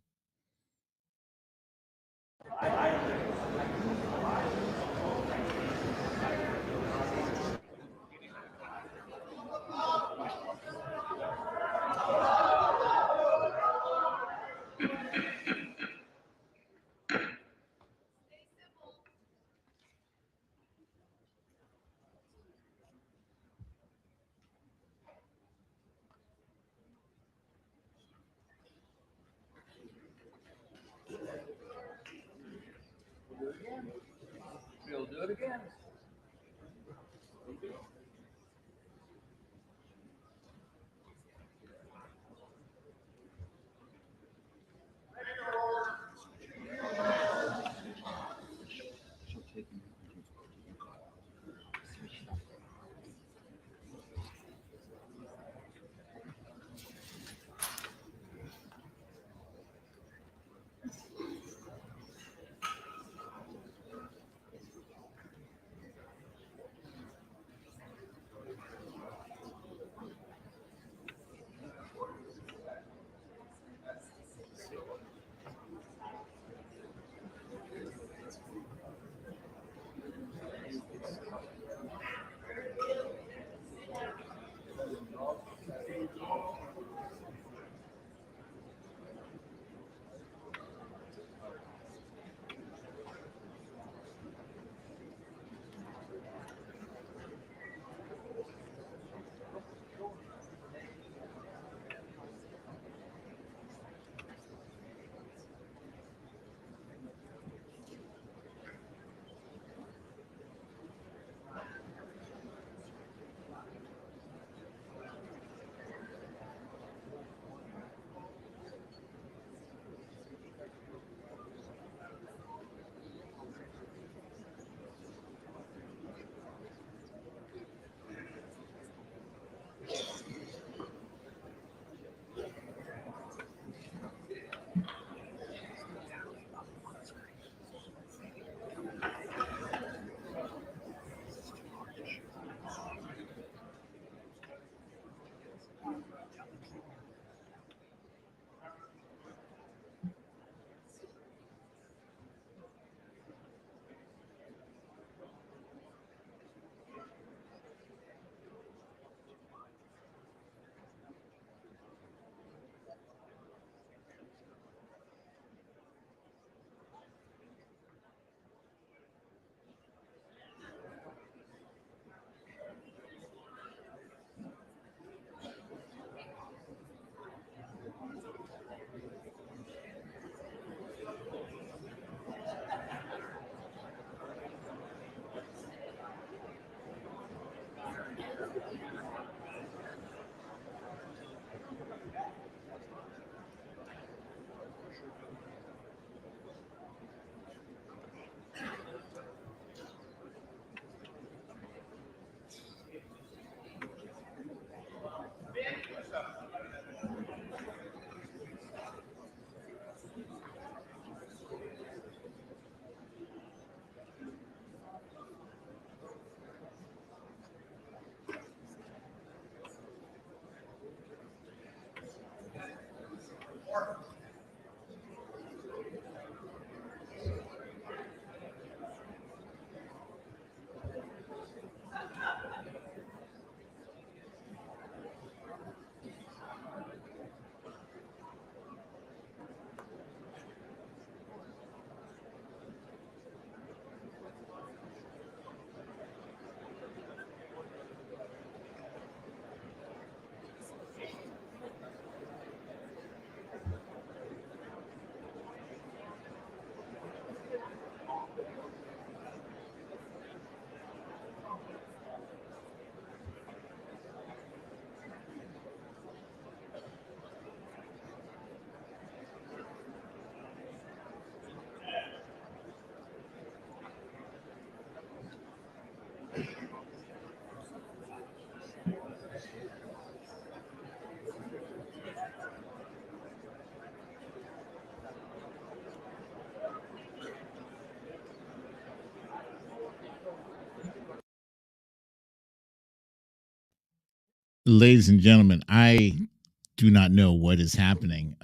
ladies and gentlemen, I do not know what is happening.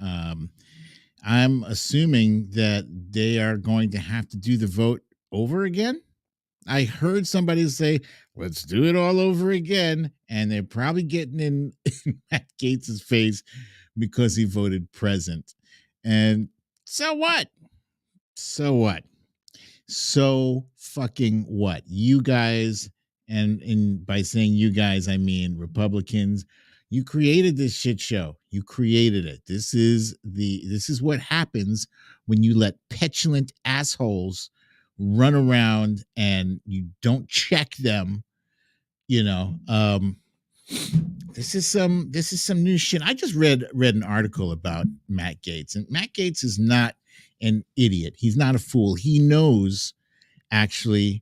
I'm assuming that they are going to have to do the vote over again. I heard somebody say, let's do it all over again. And they're probably getting in Matt Gates's face because he voted present. And so what? So what? So fucking what? You guys, and by saying you guys, I mean Republicans, you created this shit show. You created it. This is what happens when you let petulant assholes run around and you don't check them, you know. This is some new shit. I just read an article about Matt Gaetz, and Matt Gaetz is not an idiot. He's not a fool. He knows actually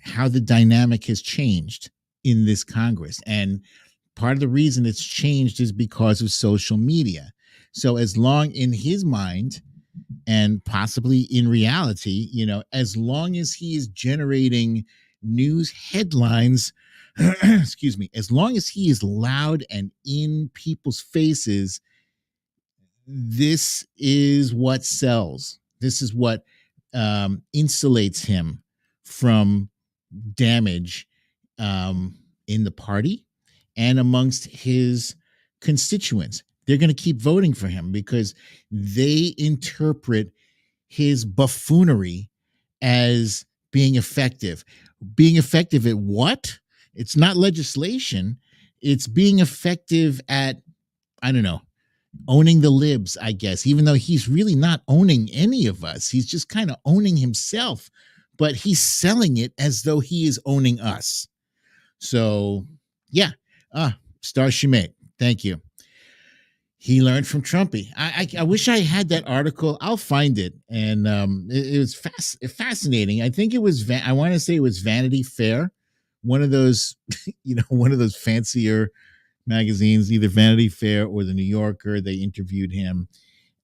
how the dynamic has changed in this Congress. And part of the reason it's changed is because of social media. So as long in his mind and possibly in reality, as long as he is generating news headlines, excuse me, as long as he is loud and in people's faces, this is what sells. This is what insulates him from damage in the party and amongst his constituents. They're going to keep voting for him because they interpret his buffoonery as being effective. Being effective at what? It's not legislation. It's being effective at, I don't know, owning the libs, I guess, even though he's really not owning any of us. He's just kind of owning himself, but he's selling it as though he is owning us. So, yeah. Star Shimei, thank you. He learned from Trumpy. I wish I had that article. I'll find it. And it was fascinating. I think it was, I want to say it was Vanity Fair, one of those, one of those fancier magazines, either Vanity Fair or the New Yorker. They interviewed him.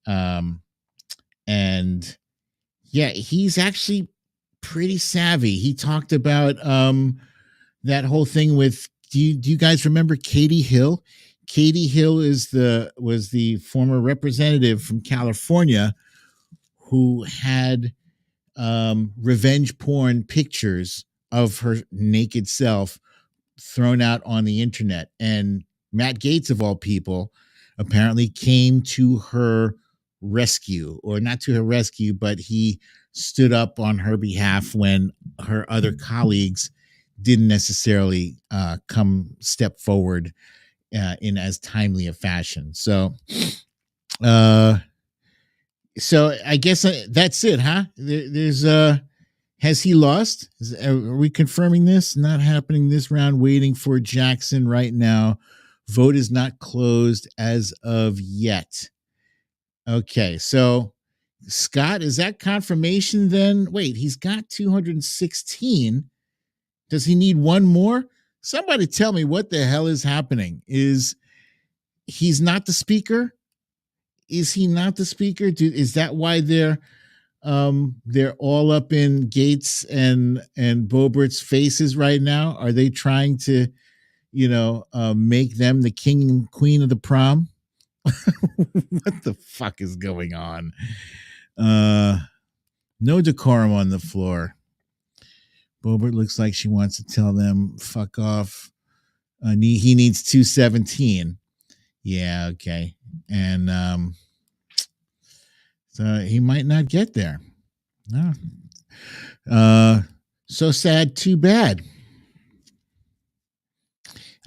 And yeah, he's actually pretty savvy. He talked about that whole thing with, do you guys remember Katie Hill? Katie Hill was the former representative from California who had revenge porn pictures of her naked self thrown out on the internet. And Matt Gaetz, of all people, apparently came to her rescue, or not to her rescue, but he stood up on her behalf when her other colleagues didn't necessarily step forward in as timely a fashion. So I guess that's it, huh? There's has he lost? Are we confirming this? Not happening this round. Waiting for Jackson right now. Vote is not closed as of yet. Okay, so Scott, is that confirmation then? Wait, he's got 216. Does he need one more? Somebody tell me what the hell is happening. Is he's not the speaker? Is he not the speaker? Is that why they're all up in Gaetz and Boebert's faces right now? Are they trying to, make them the king and queen of the prom? What the fuck is going on? No decorum on the floor. Boebert looks like she wants to tell them fuck off. He needs 217. Yeah, okay. And so he might not get there. No. So sad, too bad.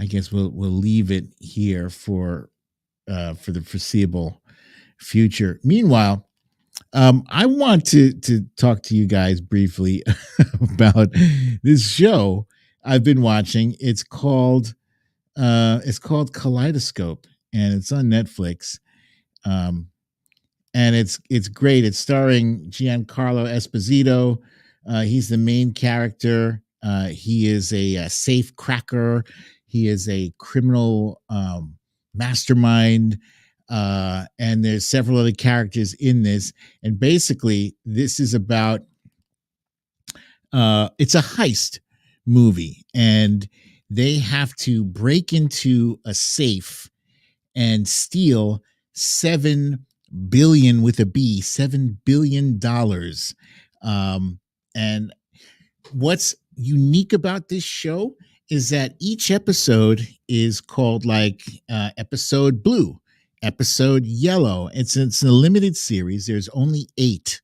I guess we'll leave it here for the foreseeable future. Meanwhile, I want to talk to you guys briefly about this show I've been watching. It's called Kaleidoscope, and it's on Netflix. And it's great. It's starring Giancarlo Esposito. He's the main character. He is a safe cracker. He is a criminal mastermind. And there's several other characters in this. And basically, this is about it's a heist movie. And they have to break into a safe and steal 7 billion with a B, $7 billion. And what's unique about this show is that each episode is called like episode blue, episode yellow. It's a limited series. There's only 8,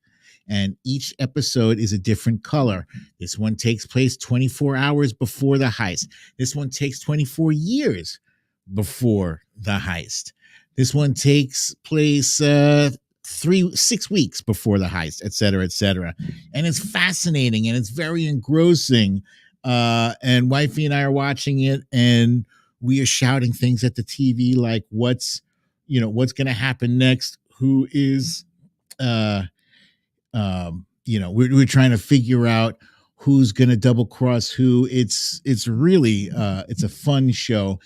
and each episode is a different color. This one takes place 24 hours before the heist. This one takes 24 years before the heist. This one takes place 6 weeks before the heist, et cetera, et cetera. And it's fascinating and it's very engrossing. And wifey and I are watching it, and we are shouting things at the TV like, what's going to happen next? Who is, we're trying to figure out who's going to double cross who. It's really, it's a fun show.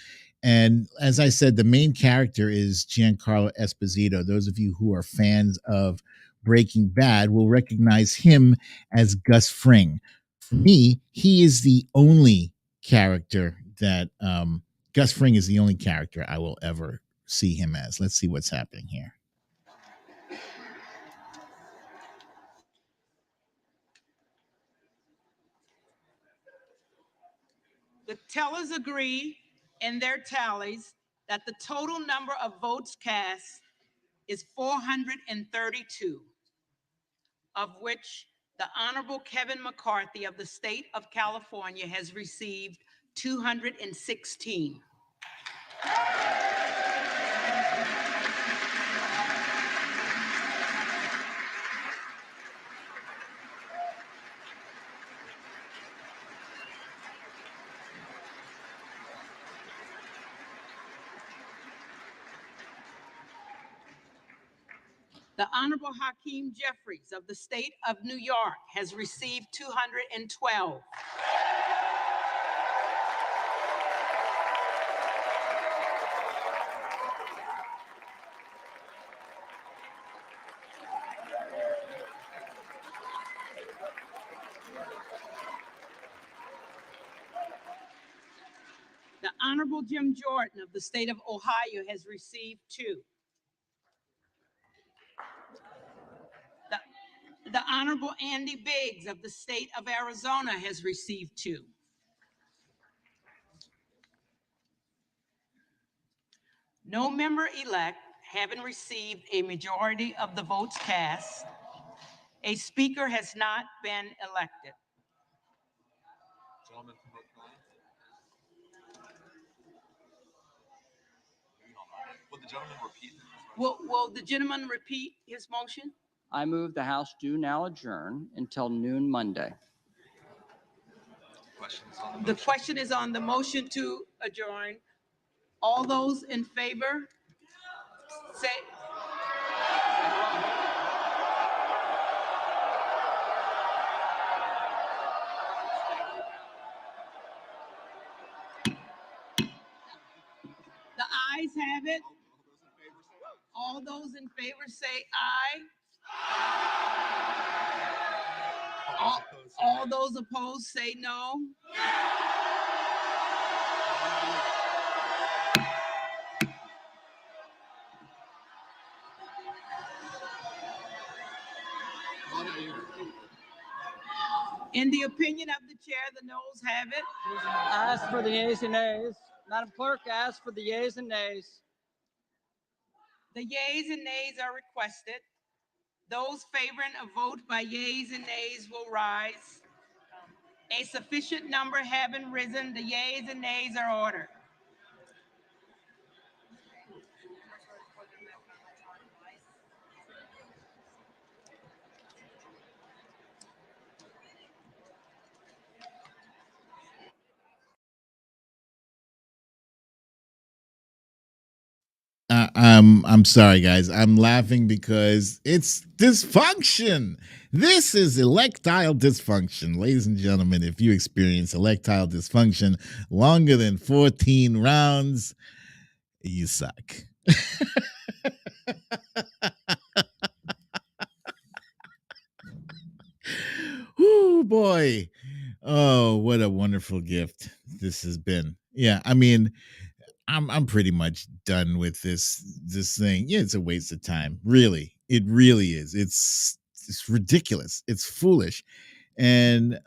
And as I said, the main character is Giancarlo Esposito. Those of you who are fans of Breaking Bad will recognize him as Gus Fring. For me, he is the only character that Gus Fring is the only character I will ever see him as. Let's see what's happening here. The tellers agree in their tallies that the total number of votes cast is 432, of which the Honorable Kevin McCarthy of the state of California has received 216. The Honorable Hakeem Jeffries of the state of New York has received 212. The Honorable Jim Jordan of the state of Ohio has received 2. The Honorable Andy Biggs of the state of Arizona has received 2. No member-elect having received a majority of the votes cast, a speaker has not been elected. Gentlemen from both sides. Will the gentleman repeat his motion? Will the gentleman repeat his motion? I move the House do now adjourn until noon Monday. Questions on the The motion? question is on the motion to adjourn. All those in favor, say. The ayes have it. All those in favor say aye. All those opposed say no. In the opinion of the chair, the noes have it. Ask for the yeas and nays. Madam Clerk, ask for the yeas and nays. The yeas and nays are requested. Those favoring a vote by yeas and nays will rise. A sufficient number having risen, the yeas and nays are ordered. I'm sorry, guys. I'm laughing because it's dysfunction. This is electile dysfunction. Ladies and gentlemen, if you experience electile dysfunction longer than 14 rounds, you suck. Oh boy. Oh, what a wonderful gift this has been. Yeah, I mean, I'm pretty much done with this thing. Yeah, it's a waste of time. Really. It really is. It's ridiculous. It's foolish. And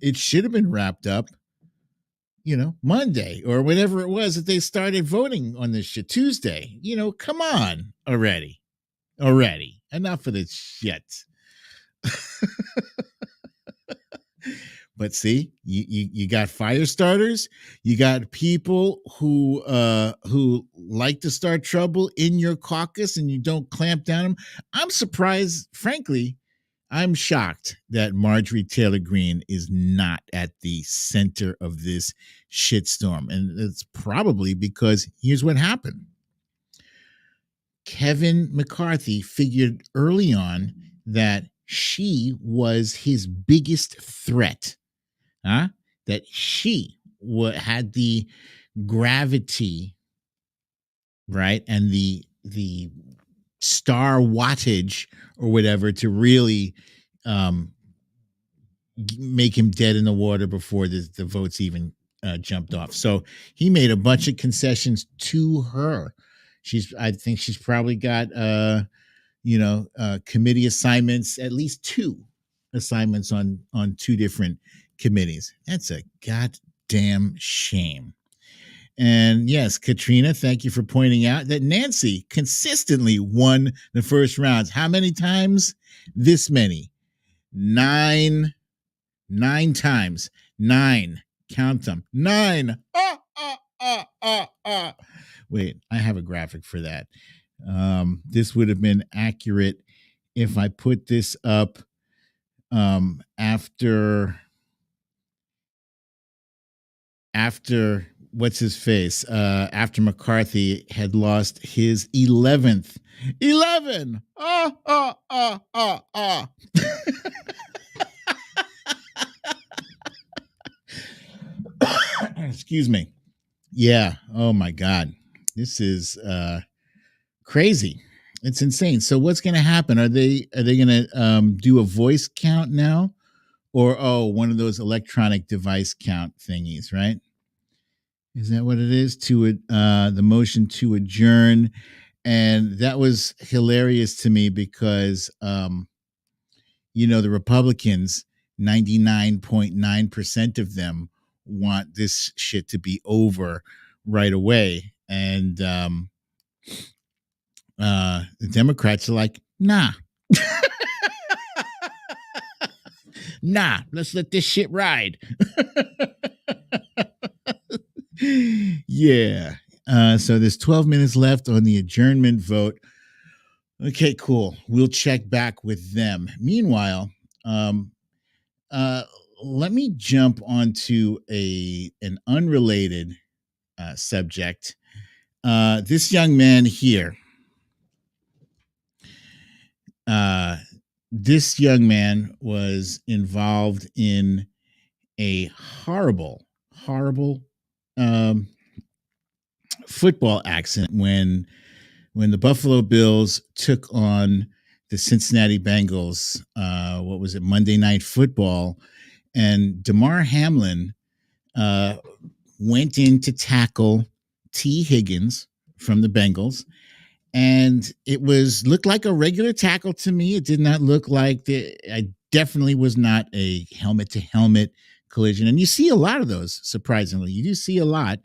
it should have been wrapped up, Monday or whatever it was that they started voting on this shit. Tuesday. Come on already. Already. Enough of this shit. But see, you got fire starters, you got people who like to start trouble in your caucus, and you don't clamp down them. I'm surprised, frankly. I'm shocked that Marjorie Taylor Greene is not at the center of this shitstorm, and it's probably because here's what happened. Kevin McCarthy figured early on that she was his biggest threat. That she had the gravity, right, and the star wattage or whatever to really make him dead in the water before the votes even jumped off. So he made a bunch of concessions to her. I think she's probably got committee assignments, at least 2 assignments on 2 different committees. That's a goddamn shame. And yes, Katrina, thank you for pointing out that Nancy consistently won the first rounds. How many times? This many. 9 times. 9. Count them. 9. Wait, I have a graphic for that. This would have been accurate if I put this up after what's his face, after McCarthy had lost his 11th. 11. Excuse me. Yeah. Oh my God. This is crazy. It's insane. So what's going to happen? Are they going to do a voice count now, or one of those electronic device count thingies? Right? Is that what it is? To the motion to adjourn, and that was hilarious to me because the Republicans, 99.9% of them want this shit to be over right away, and the Democrats are like, nah. Nah, let's let this shit ride. Yeah. So there's 12 minutes left on the adjournment vote. Okay, cool. We'll check back with them. Meanwhile, let me jump onto an unrelated subject. This young man here. This young man was involved in a horrible football accident when the Buffalo Bills took on the Cincinnati Bengals. What was it? Monday Night Football, and Damar Hamlin went in to tackle T. Higgins from the Bengals. And it looked like a regular tackle to me. It did not look like I definitely was not a helmet to helmet collision. And you see a lot of those, surprisingly. You do see a lot.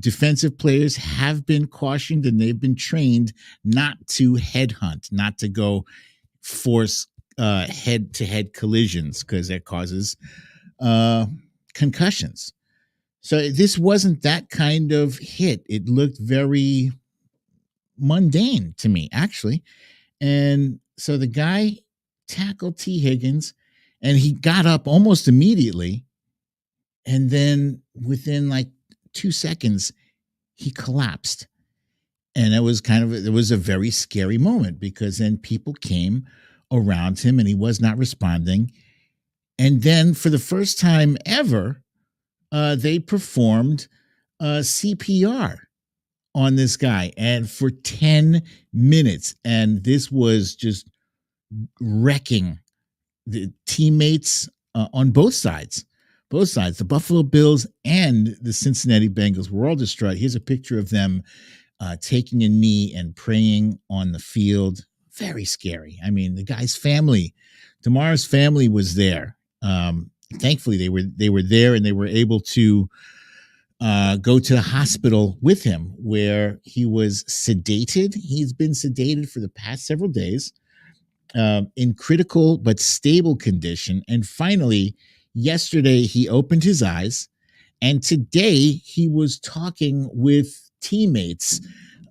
Defensive players have been cautioned and they've been trained not to headhunt, not to go force head to head collisions because that causes concussions. So this wasn't that kind of hit. It looked very mundane to me, actually. And so the guy tackled T. Higgins and he got up almost immediately. And then within like 2 seconds, he collapsed. And it was a very scary moment because then people came around him and he was not responding. And then for the first time ever, they performed CPR on this guy, and for 10 minutes. And this was just wrecking the teammates on both sides. Both sides, the Buffalo Bills and the Cincinnati Bengals were all distraught. Here's a picture of them taking a knee and praying on the field. Very scary. I mean, the guy's family, Damar's family was there. Thankfully, they were there and they were able to go to the hospital with him where he was sedated. He's been sedated for the past several days in critical but stable condition. And finally, yesterday, he opened his eyes. And today, he was talking with teammates.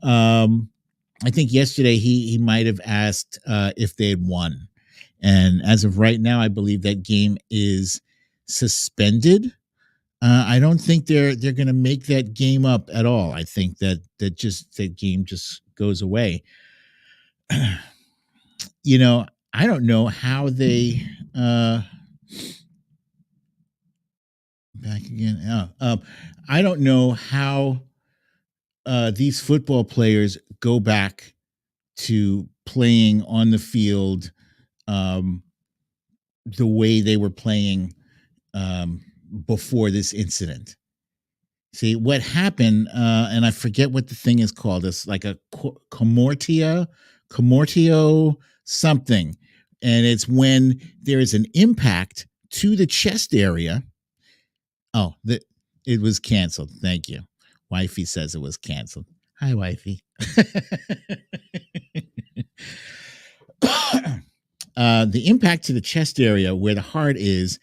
I think yesterday he might have asked if they had won. And as of right now, I believe that game is suspended. I don't think they're going to make that game up at all. I think that game just goes away. You know, I don't know how they back again. I don't know how these football players go back to playing on the field the way they were playing before this incident. See what happened, and I forget what the thing is called. It's like a comortio something, and it's when there is an impact to the chest area. Oh, it was canceled. Thank you. Wifey says it was canceled. Hi, wifey. The impact to the chest area where the heart is,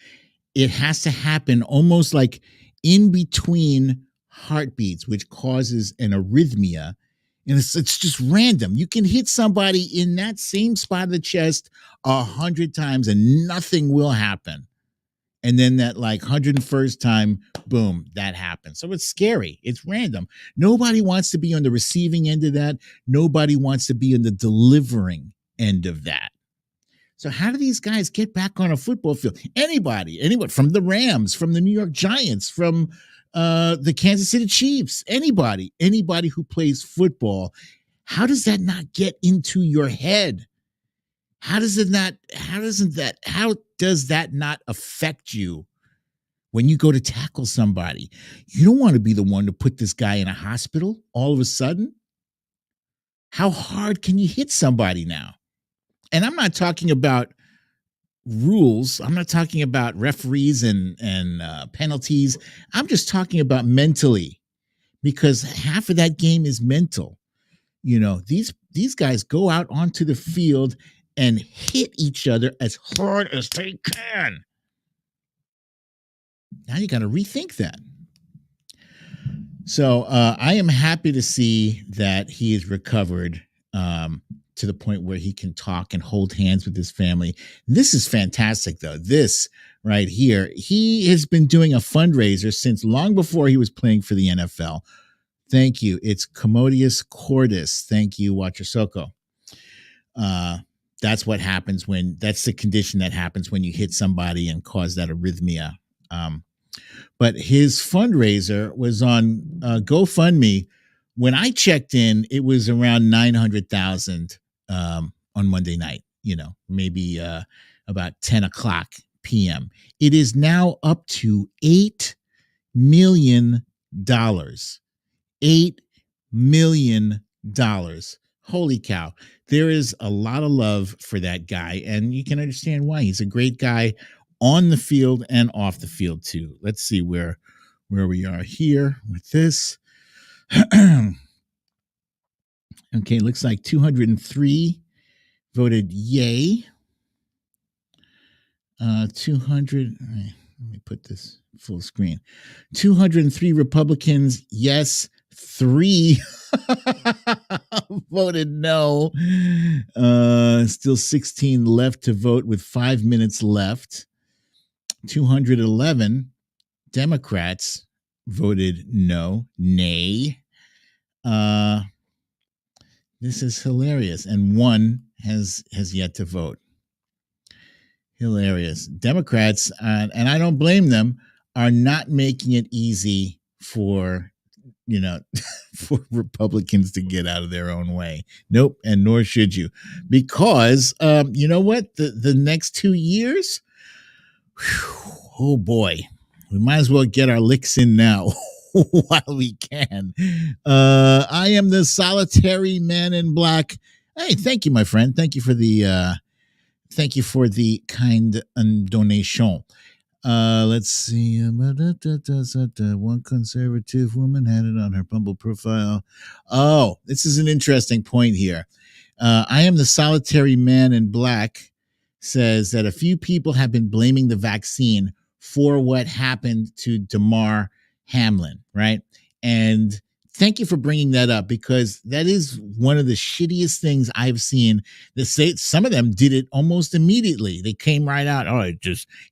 it has to happen almost like in between heartbeats, which causes an arrhythmia. And it's just random. You can hit somebody in that same spot of the chest 100 times and nothing will happen. And then that like 101st time, boom, that happens. So it's scary. It's random. Nobody wants to be on the receiving end of that. Nobody wants to be on the delivering end of that. So how do these guys get back on a football field? Anybody from the Rams, from the New York Giants, from the Kansas City Chiefs, anybody who plays football, how does that not get into your head? How does that not affect you when you go to tackle somebody? You don't want to be the one to put this guy in a hospital all of a sudden. How hard can you hit somebody now? And I'm not talking about rules. I'm not talking about referees and penalties. I'm just talking about mentally, because half of that game is mental. You know, these guys go out onto the field and hit each other as hard as they can. Now you got to rethink that. So I am happy to see that he is recovered to the point where he can talk and hold hands with his family. This is fantastic, though. This right here, he has been doing a fundraiser since long before he was playing for the NFL. Thank you. It's commodious cordis. Thank you, Watcher Soko. That's what happens that's the condition that happens when you hit somebody and cause that arrhythmia. But his fundraiser was on GoFundMe. When I checked in, it was around 900,000 on Monday night, maybe about 10 o'clock p.m. It is now up to $8 million. $8 million. Holy cow. There is a lot of love for that guy, and you can understand why. He's a great guy on the field and off the field, too. Let's see where we are here with this. Okay, looks like 203 voted yay. 200, let me put this full screen. 203 Republicans, yes. 3 voted no. Still 16 left to vote with 5 minutes left. 211 Democrats voted no, nay. This is hilarious. And 1 has yet to vote. Hilarious. Democrats, and I don't blame them, are not making it easy for for Republicans to get out of their own way. Nope, and nor should you. Because you know what? The next 2 years, Oh boy, we might as well get our licks in now while we can. I am the solitary man in black. Hey, thank you, my friend. Thank you for the kind donation. Let's see. One conservative woman had it on her Bumble profile. Oh, this is an interesting point here. I am the solitary man in black says that a few people have been blaming the vaccine for what happened to Damar Hamlin, right? And thank you for bringing that up, because that is one of the shittiest things I've seen. Some of them did it almost immediately. They came right out. Oh,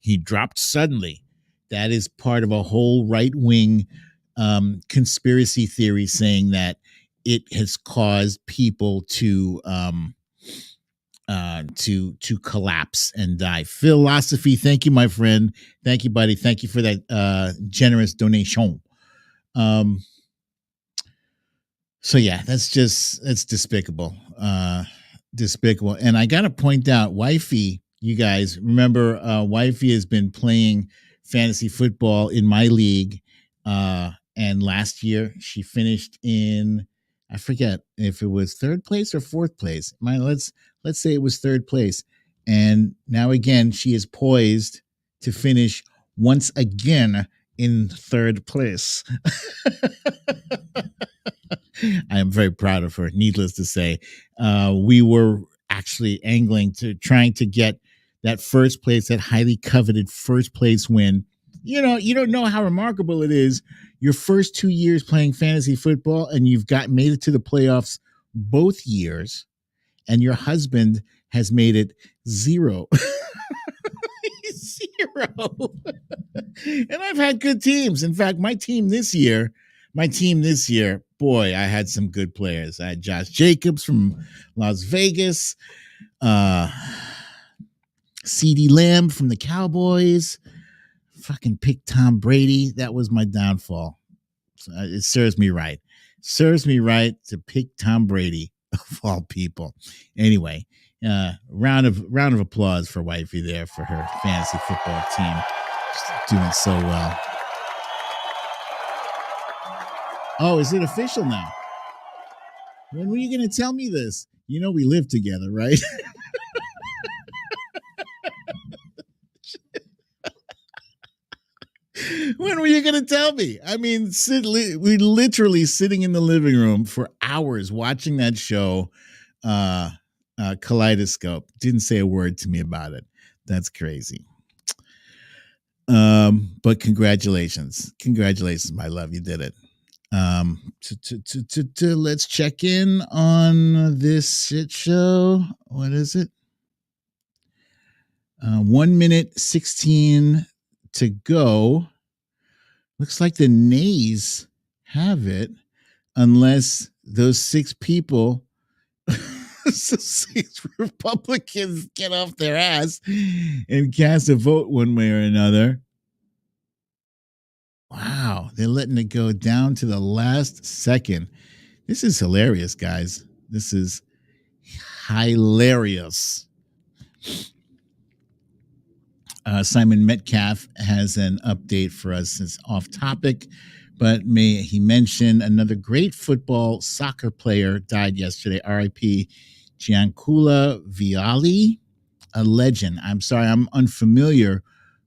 he dropped suddenly. That is part of a whole right-wing conspiracy theory saying that it has caused people to collapse and die. Philosophy, thank you, my friend. Thank you, buddy. Thank you for that generous donation. So yeah, that's despicable. Despicable. And I gotta point out, Wifey, you guys remember Wifey has been playing fantasy football in my league. And last year she finished in, I forget if it was third place or fourth place. Let's say it was third place. And now again, she is poised to finish once again in third place. I am very proud of her. Needless to say, we were actually trying to get that first place, that highly coveted first place win. You know, you don't know how remarkable it is. Your first 2 years playing fantasy football, and you've made it to the playoffs both years, and your husband has made it 0. 0. And I've had good teams. In fact, my team this year, boy, I had some good players. I had Josh Jacobs from Las Vegas, CeeDee Lamb from the Cowboys, fucking picked Tom Brady. That was my downfall. So it serves me right. Serves me right to pick Tom Brady of all people. Anyway, round of applause for Wifey there for her fantasy football team. Just doing so well. Oh, is it official now? When were you going to tell me this? You know we live together, right? When were you going to tell me? I mean, we literally sitting in the living room for hours watching that show, Kaleidoscope. Didn't say a word to me about it. That's crazy. But congratulations, my love, you did it. Let's check in on this shit show. What is it? 1 minute 16 to go. Looks like the nays have it, unless those 6 people, 6 Republicans get off their ass and cast a vote one way or another. Wow, they're letting it go down to the last second. This is hilarious, guys. This is hilarious. Simon Metcalf has an update for us. It's off topic, but he mentioned another great soccer player died yesterday. R.I.P. Gianculo Vialli, a legend. I'm sorry, I'm unfamiliar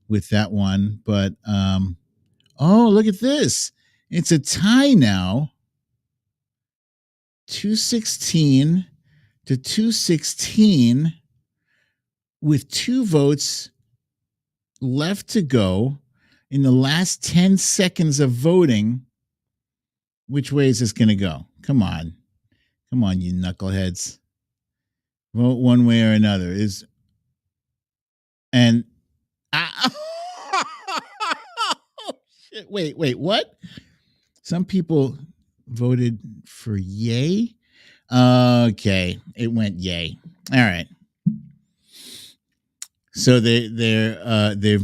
with that one, but oh, look at this. It's a tie now. 216 to 216 with 2 votes left to go in the last 10 seconds of voting. Which way is this going to go? Come on, you knuckleheads. Vote one way or another. Shit, wait, what? Some people voted for yay. Okay, it went yay. All right. So they've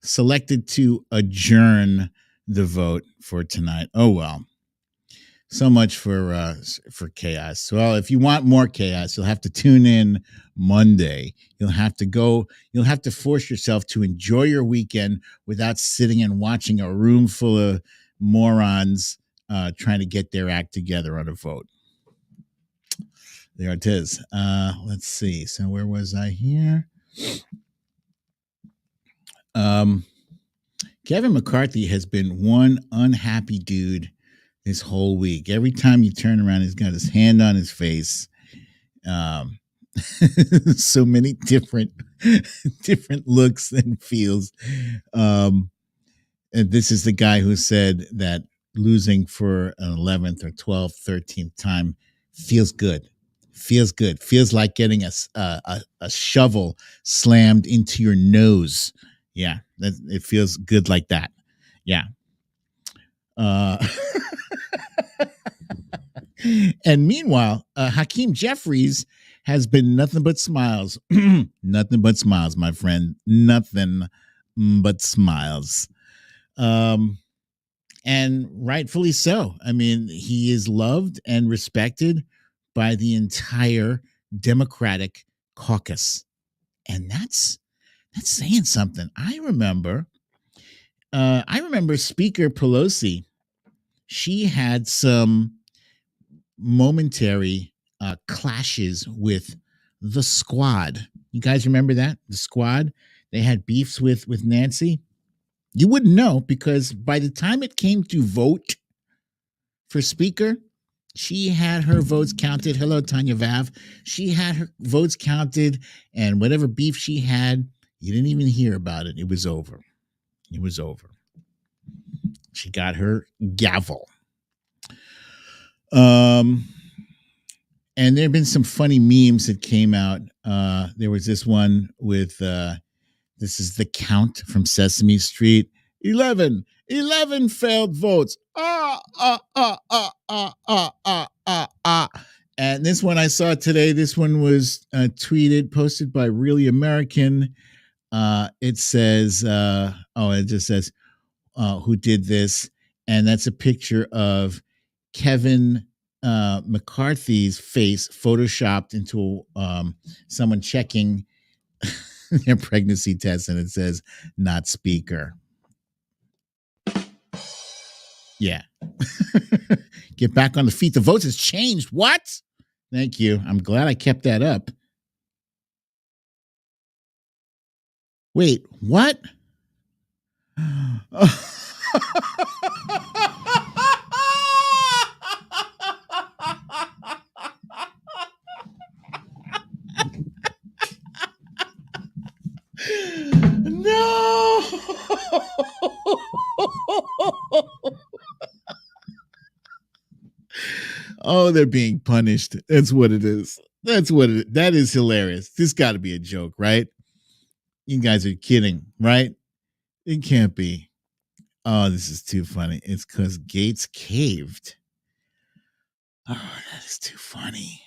selected to adjourn the vote for tonight. Oh well. So much for chaos. Well, if you want more chaos, you'll have to tune in Monday. You'll have to force yourself to enjoy your weekend without sitting and watching a room full of morons trying to get their act together on a vote. There it is. Let's see. So where was I here? Kevin McCarthy has been one unhappy dude this whole week. Every time you turn around, he's got his hand on his face. So many different looks and feels. And this is the guy who said that losing for an 11th or 12th, 13th time feels good. Feels good. Feels like getting a shovel slammed into your nose. Yeah, it feels good like that. Yeah. And meanwhile, Hakeem Jeffries has been nothing but smiles. Nothing but smiles, my friend. Nothing but smiles. And rightfully so. I mean, he is loved and respected by the entire Democratic caucus. And that's saying something. I remember Speaker Pelosi. She had some momentary clashes with the squad. You guys remember that? The squad? They had beefs with Nancy. You wouldn't know because by the time it came to vote for speaker, she had her votes counted. Hello, Tanya Vav. She had her votes counted, and whatever beef she had, you didn't even hear about it. It was over. It was over. She got her gavel. And there have been some funny memes that came out. There was this one with this is the Count from Sesame Street. 11 failed votes. And this one I saw today. This one was posted by Really American. It says, it just says, who did this? And that's a picture of Kevin McCarthy's face photoshopped into someone checking their pregnancy test, and it says not speaker. Yeah. Get back on the feet. The votes has changed. What? Thank you. I'm glad I kept that up. Wait, what? No. Oh, they're being punished. That's what it is. That is hilarious. This got to be a joke, right? You guys are kidding, right? It can't be. Oh, this is too funny. It's because Gates caved. Oh, that is too funny.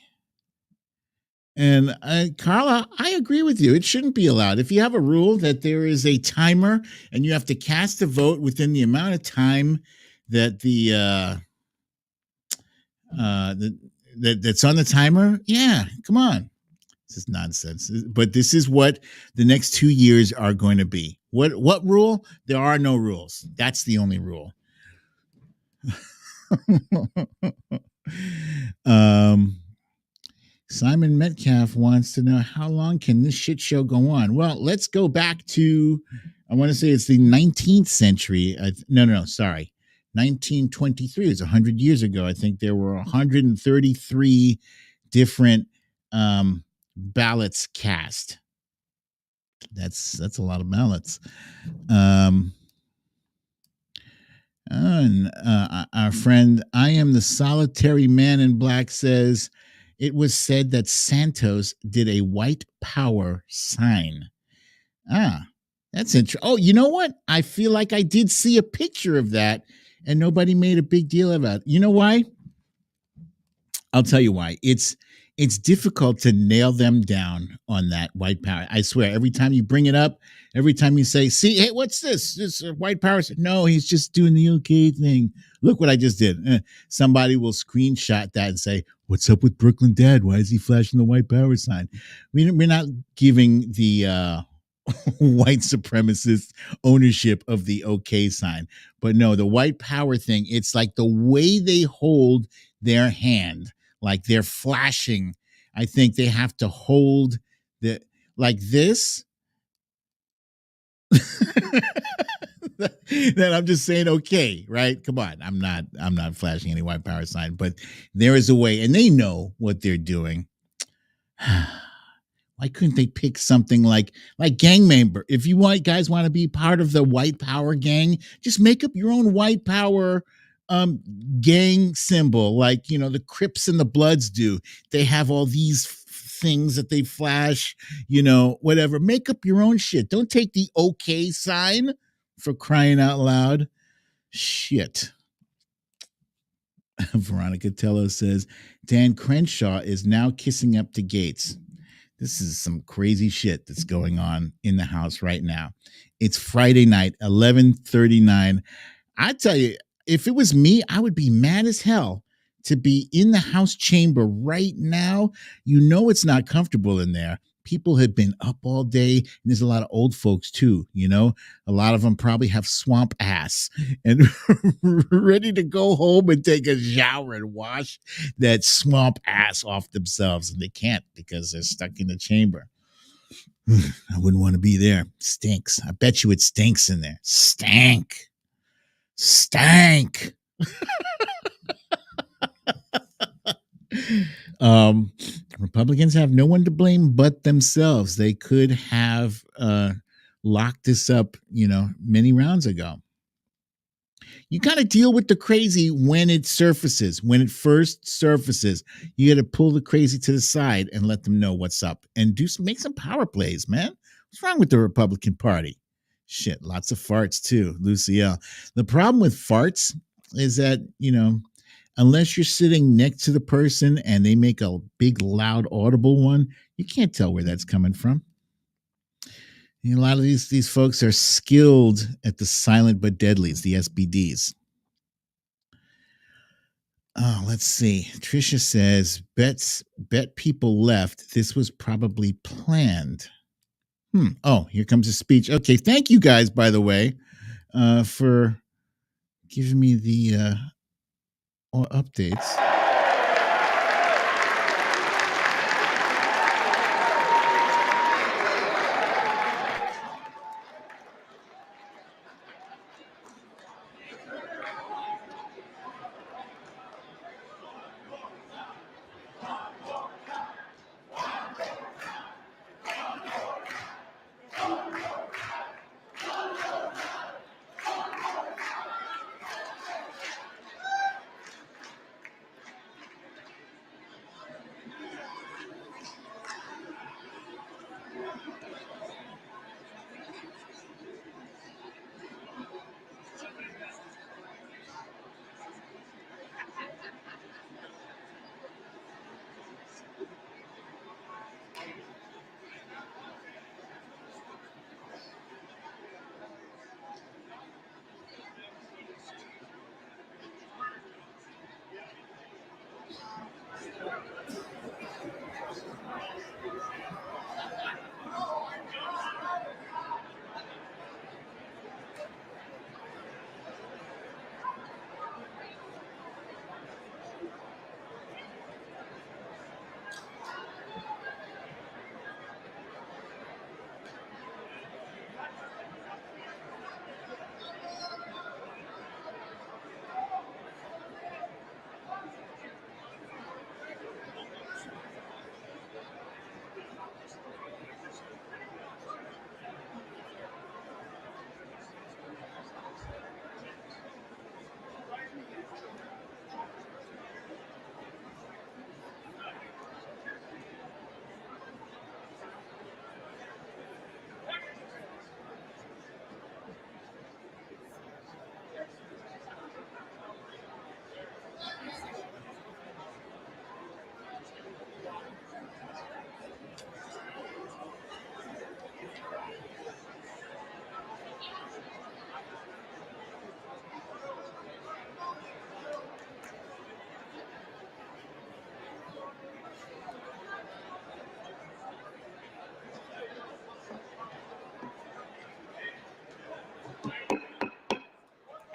And Carla, I agree with you. It shouldn't be allowed. If you have a rule that there is a timer and you have to cast a vote within the amount of time that that's on the timer, yeah, come on. This is nonsense. But this is what the next 2 years are going to be. What rule? There are no rules. That's the only rule. Simon Metcalf wants to know how long can this shit show go on? Well, let's go back to, I want to say it's the 19th century. No, sorry. 1923 is 100 years ago. I think there were 133 different ballots cast. That's a lot of ballots. And our friend, I am the solitary man in black, says it was said that Santos did a white power sign. That's interesting. Oh, you know what? I feel like I did see a picture of that and nobody made a big deal about it. You know why? I'll tell you why. It's difficult to nail them down on that white power. I swear, every time you bring it up, Every time you say, see, hey, what's this? This white power. No, he's just doing the okay thing. Look what I just did. Somebody will screenshot that and say, what's up with Brooklyn Dad? Why is he flashing the white power sign? We're not giving the white supremacist ownership of the okay sign. But no, the white power thing, it's like the way they hold their hand, like they're flashing. I think they have to hold the like this. That I'm just saying, okay, right? Come on. I'm not flashing any white power sign, but there is a way, and they know what they're doing. Why couldn't they pick something like gang member? If you guys want to be part of the white power gang, just make up your own white power gang symbol, like the Crips and the Bloods do. They have all these things that they flash, whatever. Make up your own shit. Don't take the okay sign, for crying out loud. Shit. Veronica Tello says Dan Crenshaw is now kissing up to Gates. This is some crazy shit that's going on in the House right now. It's Friday night, 11:39. I tell you, if it was me, I would be mad as hell to be in the House chamber right now. It's not comfortable in there. People have been up all day, and there's a lot of old folks too. A lot of them probably have swamp ass and ready to go home and take a shower and wash that swamp ass off themselves, and they can't because they're stuck in the chamber. I wouldn't want to be there. Stinks. I bet you it stinks in there. Stank. Republicans have no one to blame but themselves. They could have locked this up, many rounds ago. You got to deal with the crazy when it surfaces. When it first surfaces, you got to pull the crazy to the side and let them know what's up and make some power plays, man. What's wrong with the Republican Party? Shit, lots of farts too, Lucielle. The problem with farts is that, unless you're sitting next to the person and they make a big, loud, audible one, you can't tell where that's coming from. And a lot of these folks are skilled at the silent but deadlies, the SBDs. Oh, let's see. Trisha says, bet people left. This was probably planned. Oh, here comes a speech. Okay, thank you guys, by the way, for giving me the updates.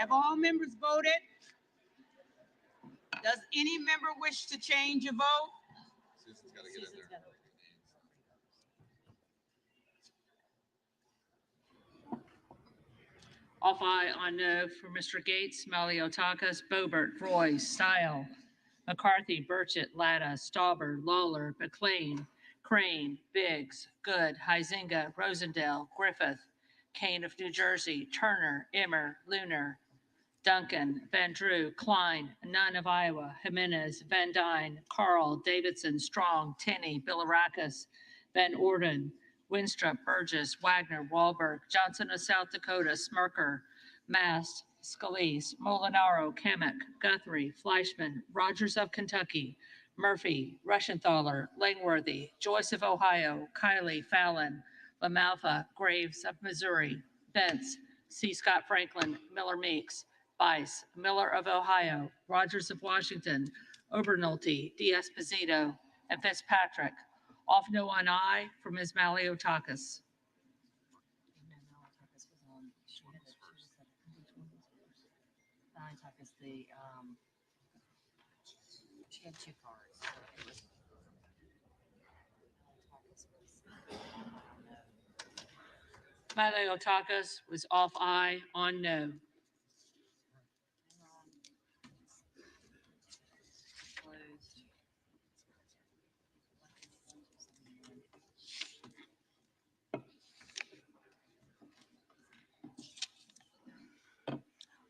Have all members voted? Does any member wish to change a vote? Susan's got to get in there. Off aye on no for Mr. Gates, Maliotakis, Boebert, Roy, Style, McCarthy, Burchett, Latta, Stauber, Lawler, McLean, Crane, Biggs, Good, Huizinga, Rosendale, Griffith, Kane of New Jersey, Turner, Emmer, Lunar, Duncan, Van Drew, Klein, Nunn of Iowa, Jimenez, Van Dyne, Carl, Davidson, Strong, Tenney, Bilirakis, Van Orden, Winstrup, Burgess, Wagner, Wahlberg, Johnson of South Dakota, Smirker, Mast, Scalise, Molinaro, Kamek, Guthrie, Fleischman, Rogers of Kentucky, Murphy, Rushenthaler, Langworthy, Joyce of Ohio, Kiley, Fallon, LaMalfa, Graves of Missouri, Bentz, C. Scott Franklin, Miller Meeks, Bice, Miller of Ohio, Rogers of Washington, Obernolte, D'Esposito, and Fitzpatrick. Off no on aye for Ms. Maliotakis. She had two cards. Maliotakis was off aye on no.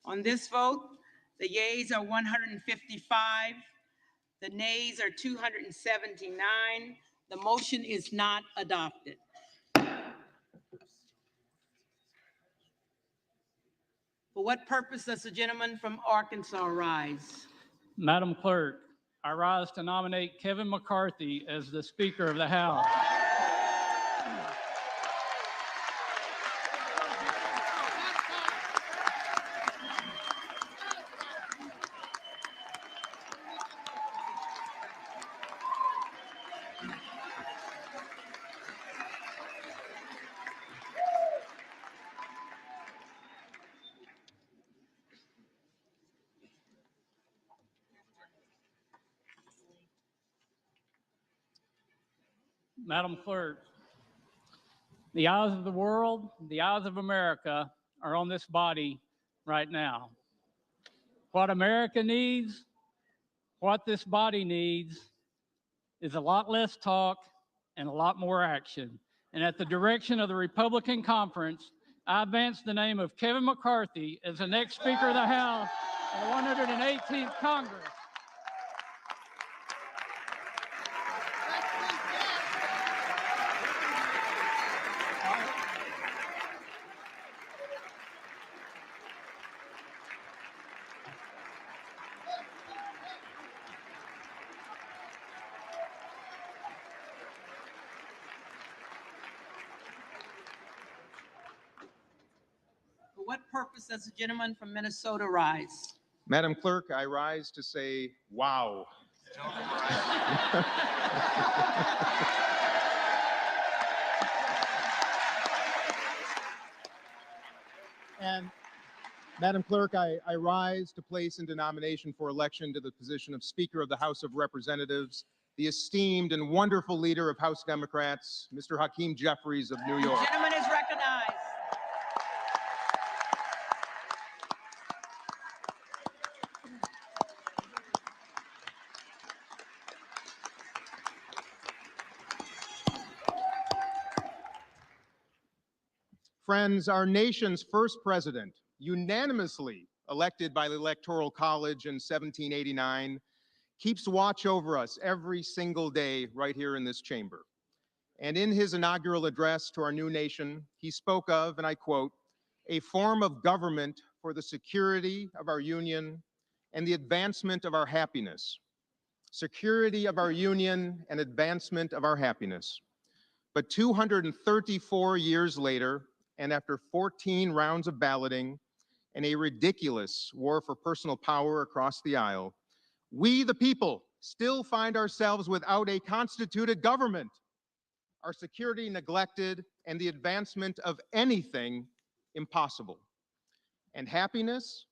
On this vote, the yeas are 155, the nays are 279. The motion is not adopted. For what purpose does the gentleman from Arkansas rise? Madam Clerk, I rise to nominate Kevin McCarthy as the Speaker of the House. Madam Clerk, the eyes of the world, the eyes of America are on this body right now. What America needs, what this body needs, is a lot less talk and a lot more action. And at the direction of the Republican Conference, I advance the name of Kevin McCarthy as the next Speaker of the House of the 118th Congress. For what purpose does the gentleman from Minnesota rise? Madam Clerk, I rise to say, wow. And Madam Clerk, I rise to place into nomination for election to the position of Speaker of the House of Representatives, the esteemed and wonderful leader of House Democrats, Mr. Hakeem Jeffries of New York. The gentleman is recognized. Friends, our nation's first president, unanimously elected by the Electoral College in 1789, keeps watch over us every single day right here in this chamber. And in his inaugural address to our new nation, he spoke of, and I quote, a form of government for the security of our union and the advancement of our happiness. Security of our union and advancement of our happiness. But 234 years later, and after 14 rounds of balloting and a ridiculous war for personal power across the aisle, we, the people, still find ourselves without a constituted government, our security neglected, and the advancement of anything impossible. And happiness?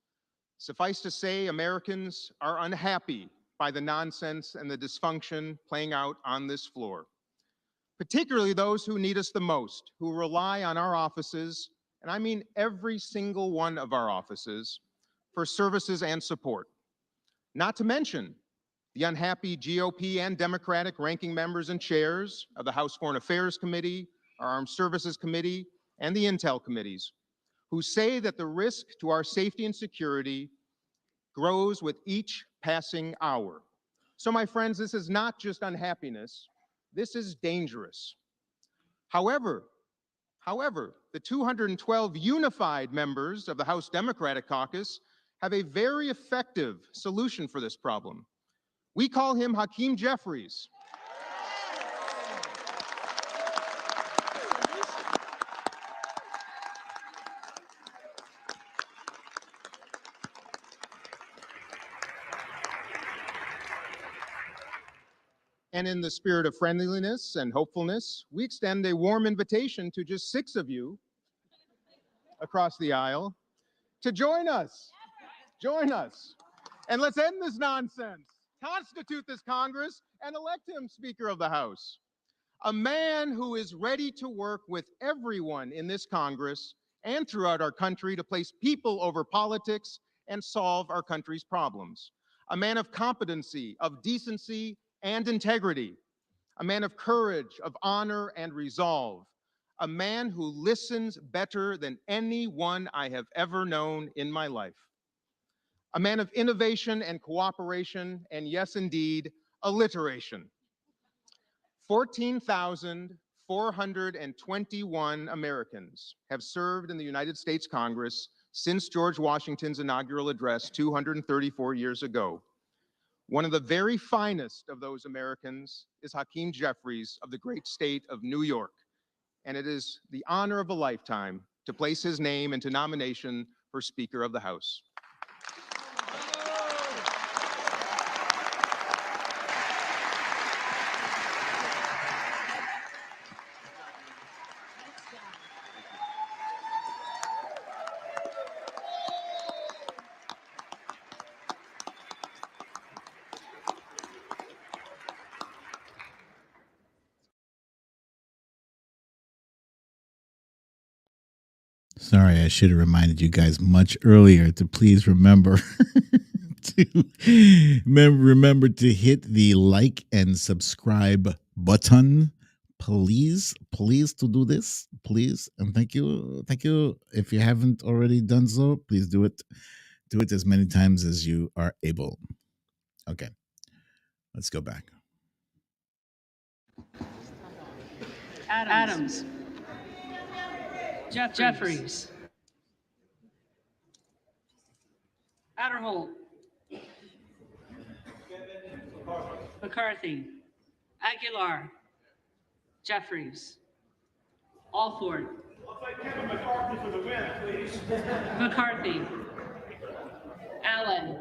Suffice to say, Americans are unhappy by the nonsense and the dysfunction playing out on this floor, particularly those who need us the most, who rely on our offices, and I mean every single one of our offices, for services and support. Not to mention the unhappy GOP and Democratic ranking members and chairs of the House Foreign Affairs Committee, our Armed Services Committee, and the Intel Committees, who say that the risk to our safety and security grows with each passing hour. So, my friends, this is not just unhappiness, this is dangerous. However, the 212 unified members of the House Democratic Caucus have a very effective solution for this problem. We call him Hakeem Jeffries. And in the spirit of friendliness and hopefulness, we extend a warm invitation to just 6 of you across the aisle to join us. Join us. And let's end this nonsense, constitute this Congress, and elect him Speaker of the House. A man who is ready to work with everyone in this Congress and throughout our country to place people over politics and solve our country's problems. A man of competency, of decency, and integrity. A man of courage, of honor, and resolve. A man who listens better than anyone I have ever known in my life. A man of innovation and cooperation, and yes, indeed, alliteration. 14,421 Americans have served in the United States Congress since George Washington's inaugural address 234 years ago. One of the very finest of those Americans is Hakeem Jeffries of the great state of New York, and it is the honor of a lifetime to place his name into nomination for Speaker of the House. Sorry, I should have reminded you guys much earlier to please remember to remember to hit the like and subscribe button. Please to do this, please, and thank you. If you haven't already done so, please do it. Do it as many times as you are able. Okay, let's go back. Adams. Jeffries. Adderholt. McCarthy. Aguilar. Jeffries. Alford. Looks like Kevin McCarthy for the win, please. McCarthy. Allen.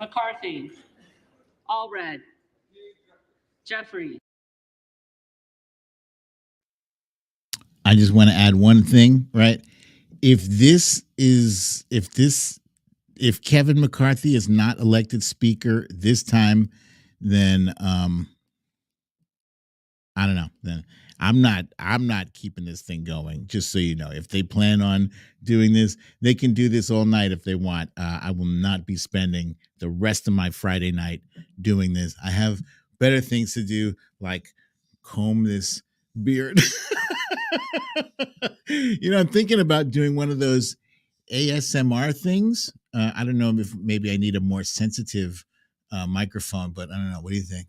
McCarthy. Allred. Jeffries. I just want to add one thing, right? If Kevin McCarthy is not elected speaker this time, then I don't know. Then I'm not keeping this thing going. Just so you know, if they plan on doing this, they can do this all night if they want. I will not be spending the rest of my Friday night doing this. I have better things to do, like comb this beard. I'm thinking about doing one of those ASMR things. I don't know if maybe I need a more sensitive microphone, but I don't know. What do you think?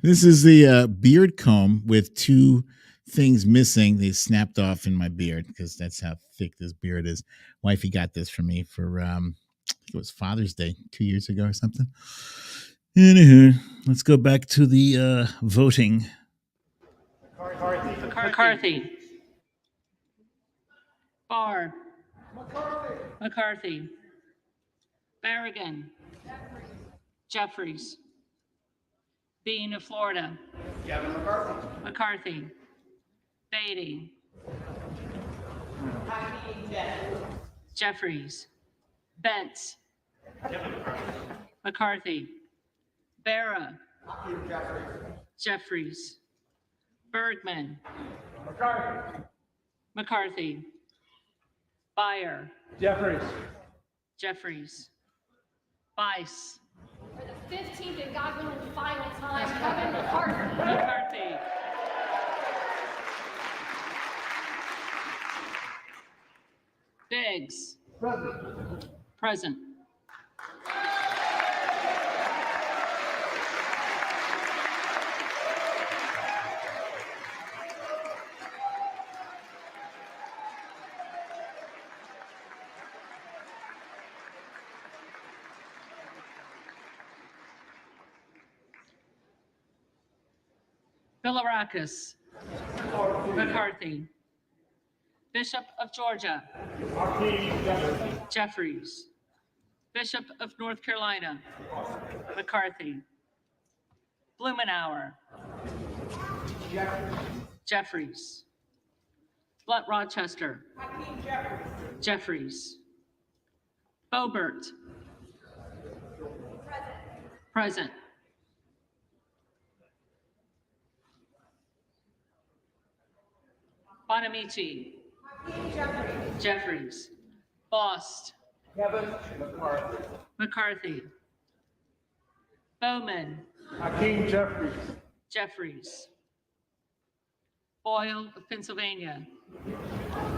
This is the beard comb with 2 things missing. They snapped off in my beard because that's how thick this beard is. Wifey got this for me for I think it was Father's Day 2 years ago or something. Anywho, let's go back to the voting. McCarthy. Barr. McCarthy. Berrigan. Jeffries. Bean of Florida. Kevin McCarthy. McCarthy. Beatty. Jeffries. Bentz. McCarthy. Barra. Jeffries. Bergman. McCarthy. Byer. Jeffries. Jeffries. Bice. For the 15th and God willing final time, Kevin McCarthy. McCarthy. Biggs. Present. Bilirakis. McCarthy. Bishop of Georgia. Jeffries. Bishop of North Carolina. McCarthy. Blumenauer. Jeffries. Blunt Rochester. Jeffries. Boebert. Present. Bonamici. Jeffries. Bost. Kevin McCarthy. McCarthy. Bowman. Hakeem Jeffries. Jeffries. Boyle of Pennsylvania.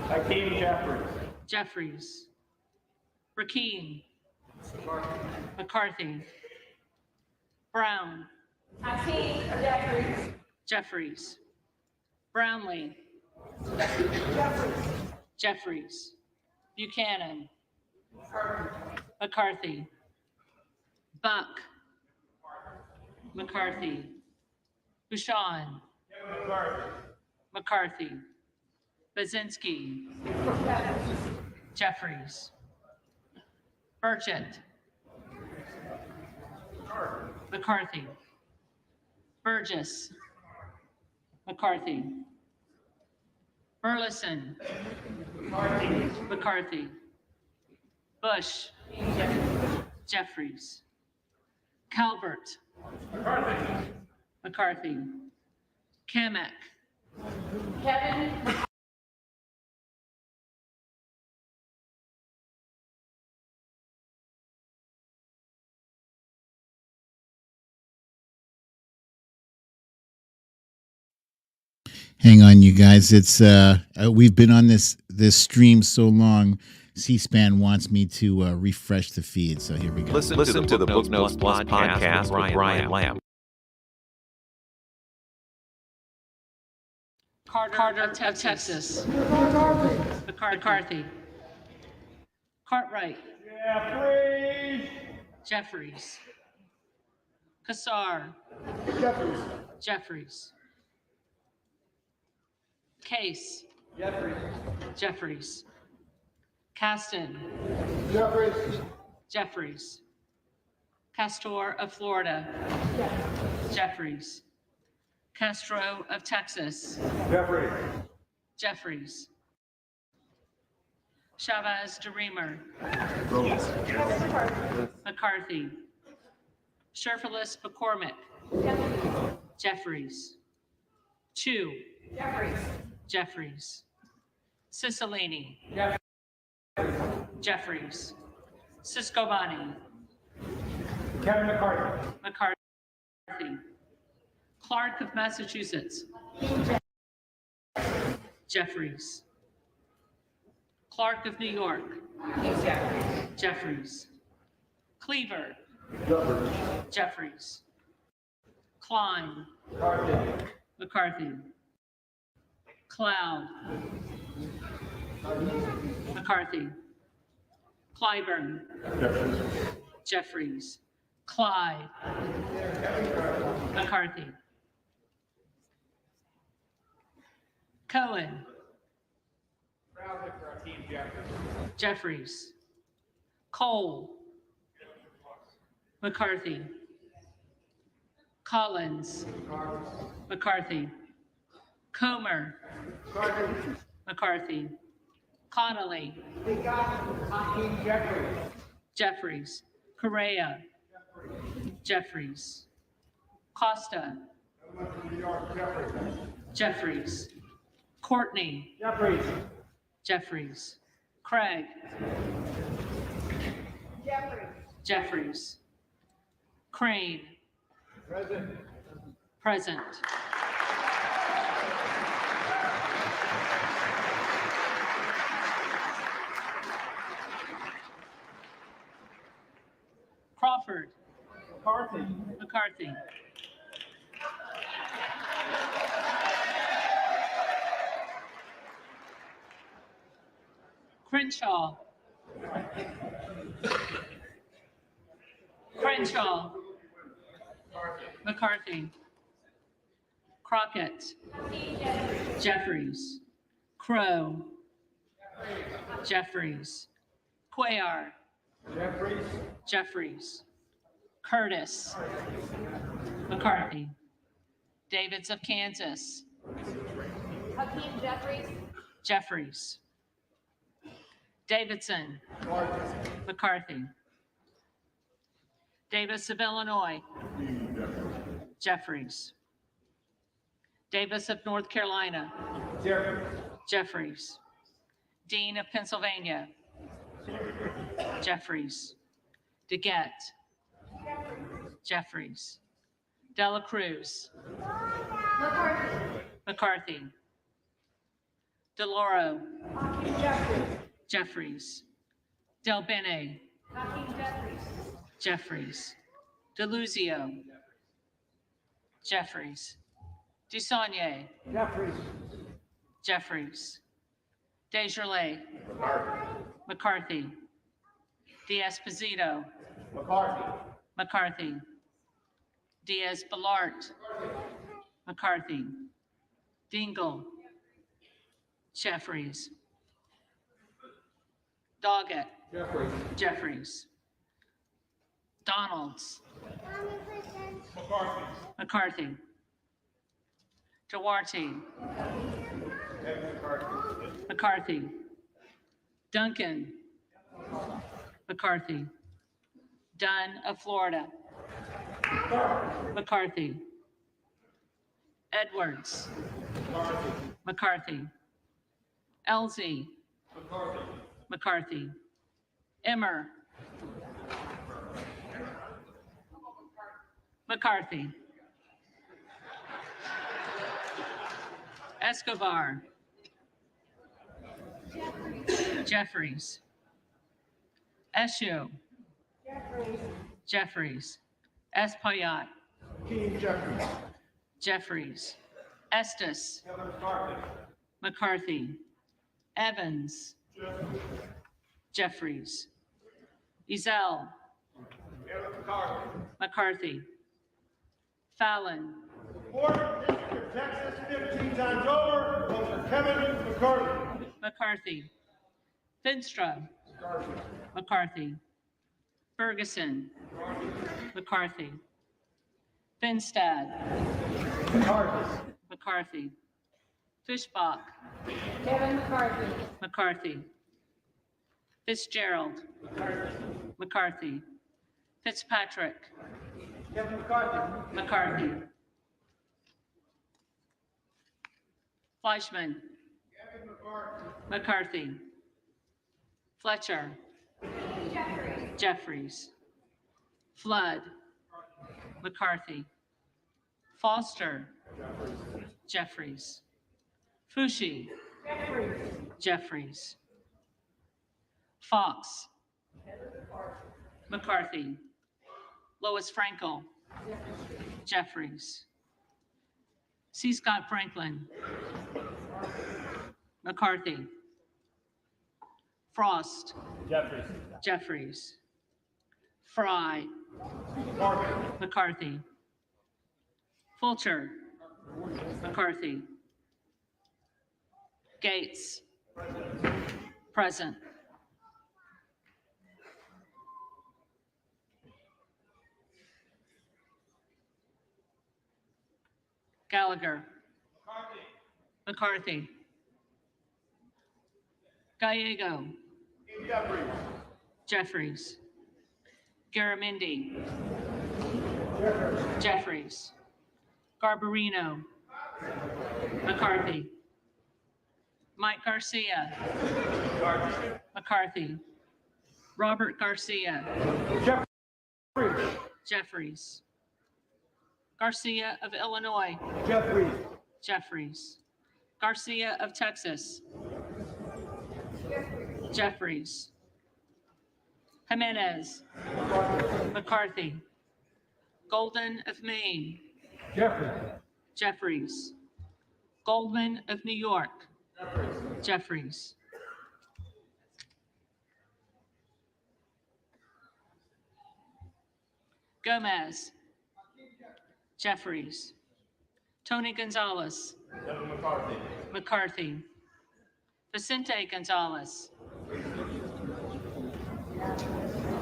Hakeem Jeffries. Jeffries. Rakeen. McCarthy. Brown. Hakeem Jeffries. Jeffries. Brownlee. Jeffries. Buchanan. McCarthy. Buck. McCarthy. Bouchon. McCarthy. Bazinski. Jeffries. Burchett. McCarthy. Burgess. McCarthy. Burleson. McCarthy. Bush. Jeffries. Calvert. McCarthy. Kamek. Kevin Hang on, you guys. It's we've been on this stream so long. C-SPAN wants me to refresh the feed, so here we go. Listen to the Book Notes Plus podcast with Brian Lamb. Carter of Texas. McCarthy. Cartwright. Jeffries. Jeffries. Kassar. Jeffries. Jeffries. Case. Jeffries. Jeffries. Caston. Jeffries. Jeffries. Castor of Florida. Jeffries. Castro of Texas. Jeffries. Jeffries. Chavez DeReamer. McCarthy. Sherfilis McCormick. Jeffries. Chu. Jeffries. Cicilline. Jeffries. Ciscobani. Kevin McCarthy. McCarthy. Clark of Massachusetts. Jeffries. Clark of New York. Jeffries. Cleaver. Jeffries. Klein. McCarthy. Cloud. McCarthy. Clyburn. Jeffries. Clyde. McCarthy. Cohen. Jeffries. Cole. McCarthy. Collins. McCarthy. Comer. McCarthy. Connolly. Jeffries. Correa. Jeffries. Costa. Jeffries. Courtney. Jeffries. Craig. Jeffries. Crane. Present. Crawford. McCarthy. Crenshaw. McCarthy. Crockett. Jeffries. Crow. Jeffries. Cuellar. Jeffries. Curtis. McCarthy. Davids of Kansas. Hakeem Jeffries. Jeffries. Davidson. McCarthy. Davis of Illinois. Jeffries. Davis of North Carolina. Jeffries. Dean of Pennsylvania. Jeffries. DeGette. Jeffries. Dela Cruz. McCarthy. DeLauro. Jeffries. Del Bene. Jeffries. DeLuzio. Jeffries. Dusaunier. Jeffries. Desjardins. McCarthy. D'Esposito. McCarthy. Diaz-Balart. McCarthy. Dingle. Jeffries. Doggett. Jeffries. Donalds. McCarthy. Duarte. McCarthy. Duncan. McCarthy. Dunn of Florida. McCarthy. Edwards. McCarthy. Elsie. McCarthy. Emmer. McCarthy. Escobar. Jeffries. Eshu. Jeffries. Espaillat. Jeffries. Estes. McCarthy. Evans. Jeffries. Ezell. McCarthy. Fallon. Fourth District of Texas, 15 times over, vote for Kevin McCarthy. McCarthy. Finstra. McCarthy. Ferguson. McCarthy. Finstad. McCarthy. Fishbach. Kevin McCarthy. McCarthy. Fitzgerald. McCarthy. Fitzpatrick. Kevin McCarthy. McCarthy. Fleischman. McCarthy. Fletcher. Jeffries. Flood. McCarthy. Foster. Jeffries. Fushi. Jeffries. Fox. McCarthy. Lois Frankel. Jeffries. C. Scott Franklin. McCarthy. Frost. Jeffries. Fry. McCarthy. Fulcher. McCarthy. Gates. Present. Gallagher. McCarthy. Gallego. Jeffries. Garamendi. Jeffries. Garbarino. McCarthy. Mike Garcia. McCarthy. Robert Garcia. Jeffries. Garcia of Illinois. Jeffries. Garcia of Texas. Jeffries. Jimenez. McCarthy. Golden of Maine. Jeffries. Goldman of New York. Jeffries. Gomez. Jeffries. Tony Gonzalez. McCarthy. Vicente Gonzalez.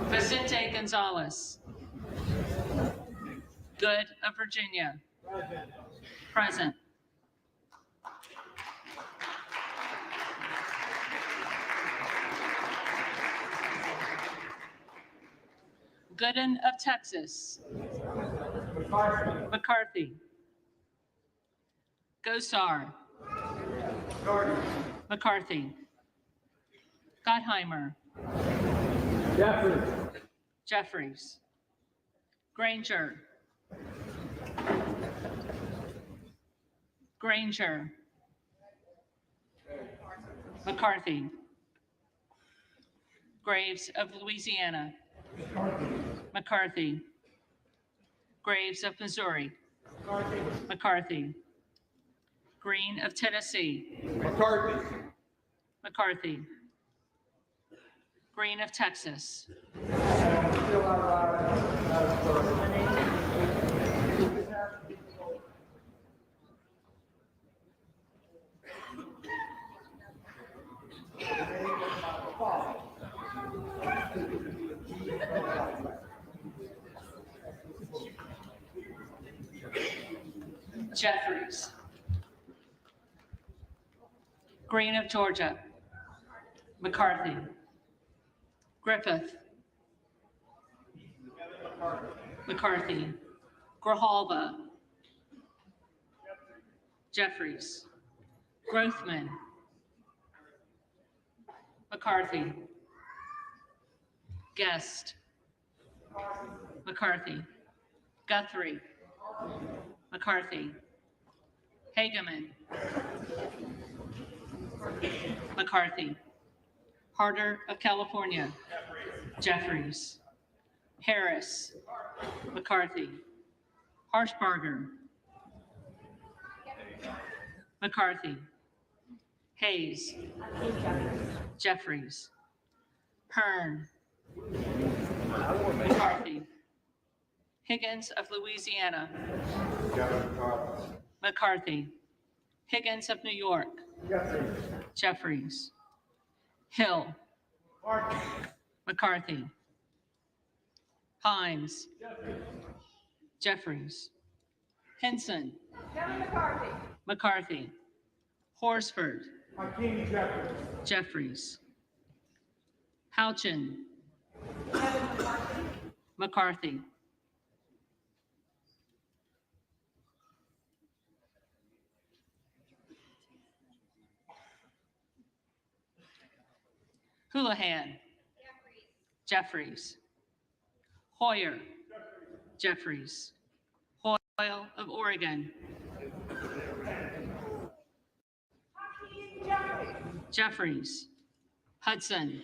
Vicente Gonzalez. Good of Virginia. Present. Gooden of Texas. McCarthy. Gosar. McCarthy. Gottheimer. Jeffries. Granger. Granger. McCarthy. Graves of Louisiana. McCarthy. Graves of Missouri. McCarthy. Green of Tennessee. McCarthy. Green of Texas. Jeffries. Green of Georgia. McCarthy. Griffith. McCarthy. Grijalva. Jeffries. Grothman. McCarthy. Guest. McCarthy. Guthrie. McCarthy. Hageman. McCarthy. Harder of California. Jeffries. Harris. McCarthy. Harshbarger. McCarthy. Hayes. Jeffries. Hearn. McCarthy. Higgins of Louisiana. McCarthy. Higgins of New York. Jeffries. Hill. McCarthy. Hines. Jeffries. Henson. McCarthy. Horsford. Jeffries. Houchin. McCarthy. Houlihan. Jeffries. Hoyer. Jeffries. Hoyle of Oregon. Jeffries. Hudson.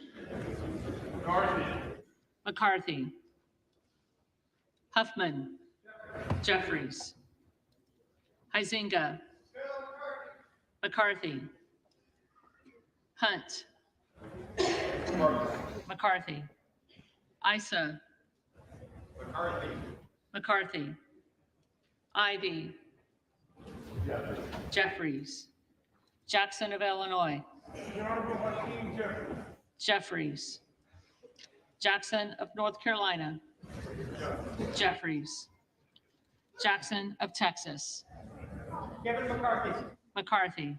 McCarthy. Huffman. Jeffries. Huizinga. McCarthy. Hunt. McCarthy. Isa. McCarthy. Ivy. Jeffries. Jackson of Illinois. Jeffries. Jackson of North Carolina. Jeffries. Jackson of Texas. Kevin McCarthy. McCarthy.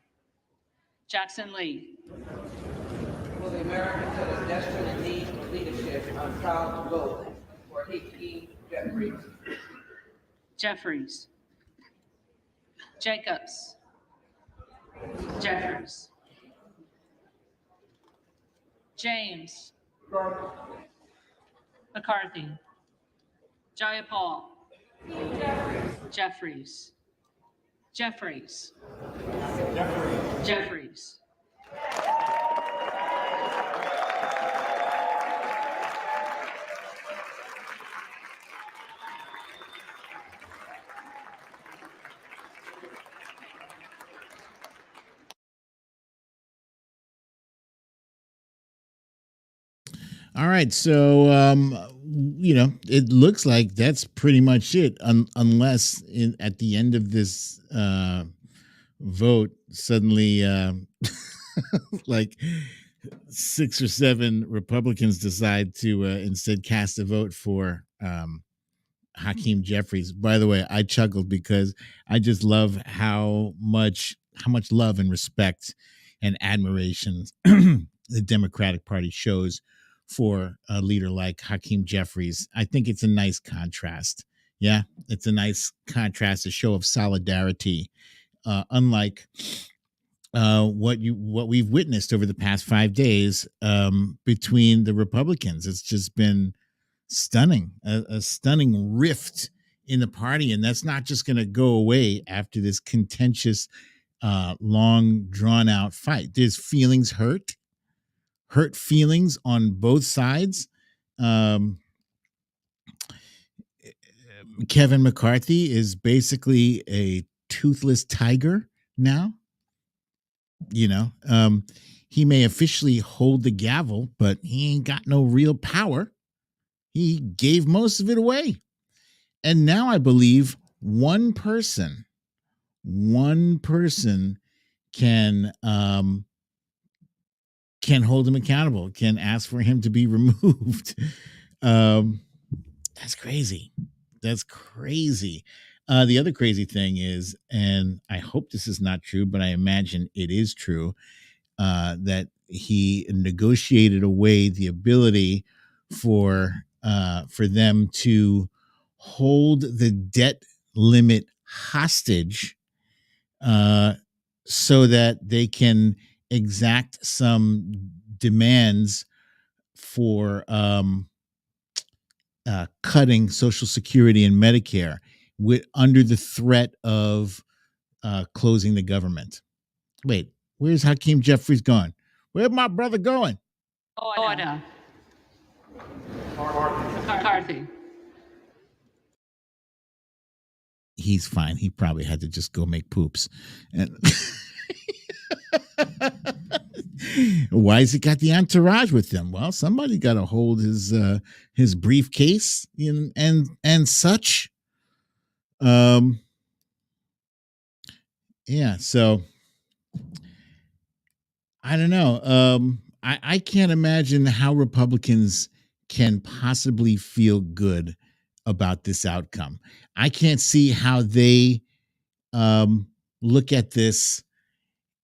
Jackson Lee. For the Americans that are desperate in need of leadership, I'm proud to vote for Hakeem Jeffries. Jeffries. Jacobs. Jeffries. James. McCarthy. Jayapal. Jeffries. Jeffries. Jeffries. All right, so it looks like that's pretty much it, unless at the end of this vote, suddenly, like 6 or 7 Republicans decide to instead cast a vote for Hakeem Jeffries. By the way, I chuckled because I just love how much love and respect and admiration the Democratic Party shows for a leader like Hakeem Jeffries. I think it's a nice contrast. Yeah, it's a nice contrast, a show of solidarity, unlike what we've witnessed over the past 5 days between the Republicans. It's just been stunning, a stunning rift in the party, and that's not just going to go away after this contentious, long, drawn out fight. There's feelings hurt feelings on both sides. Kevin McCarthy is basically a toothless tiger now. He may officially hold the gavel, but he ain't got no real power. He gave most of it away. And now I believe one person can hold him accountable, can ask for him to be removed. That's crazy. That's crazy. The other crazy thing is, and I hope this is not true, but I imagine it is true, that he negotiated away the ability for them to hold the debt limit hostage, so that they can exact some demands for cutting Social Security and Medicare under the threat of closing the government. Wait, where's Hakeem Jeffries gone? Where's my brother going? Order. McCarthy. He's fine. He probably had to just go make poops. And why has he got the entourage with him? Well, somebody got to hold his briefcase and such. Yeah, so I don't know. I can't imagine how Republicans can possibly feel good about this outcome. I can't see how they look at this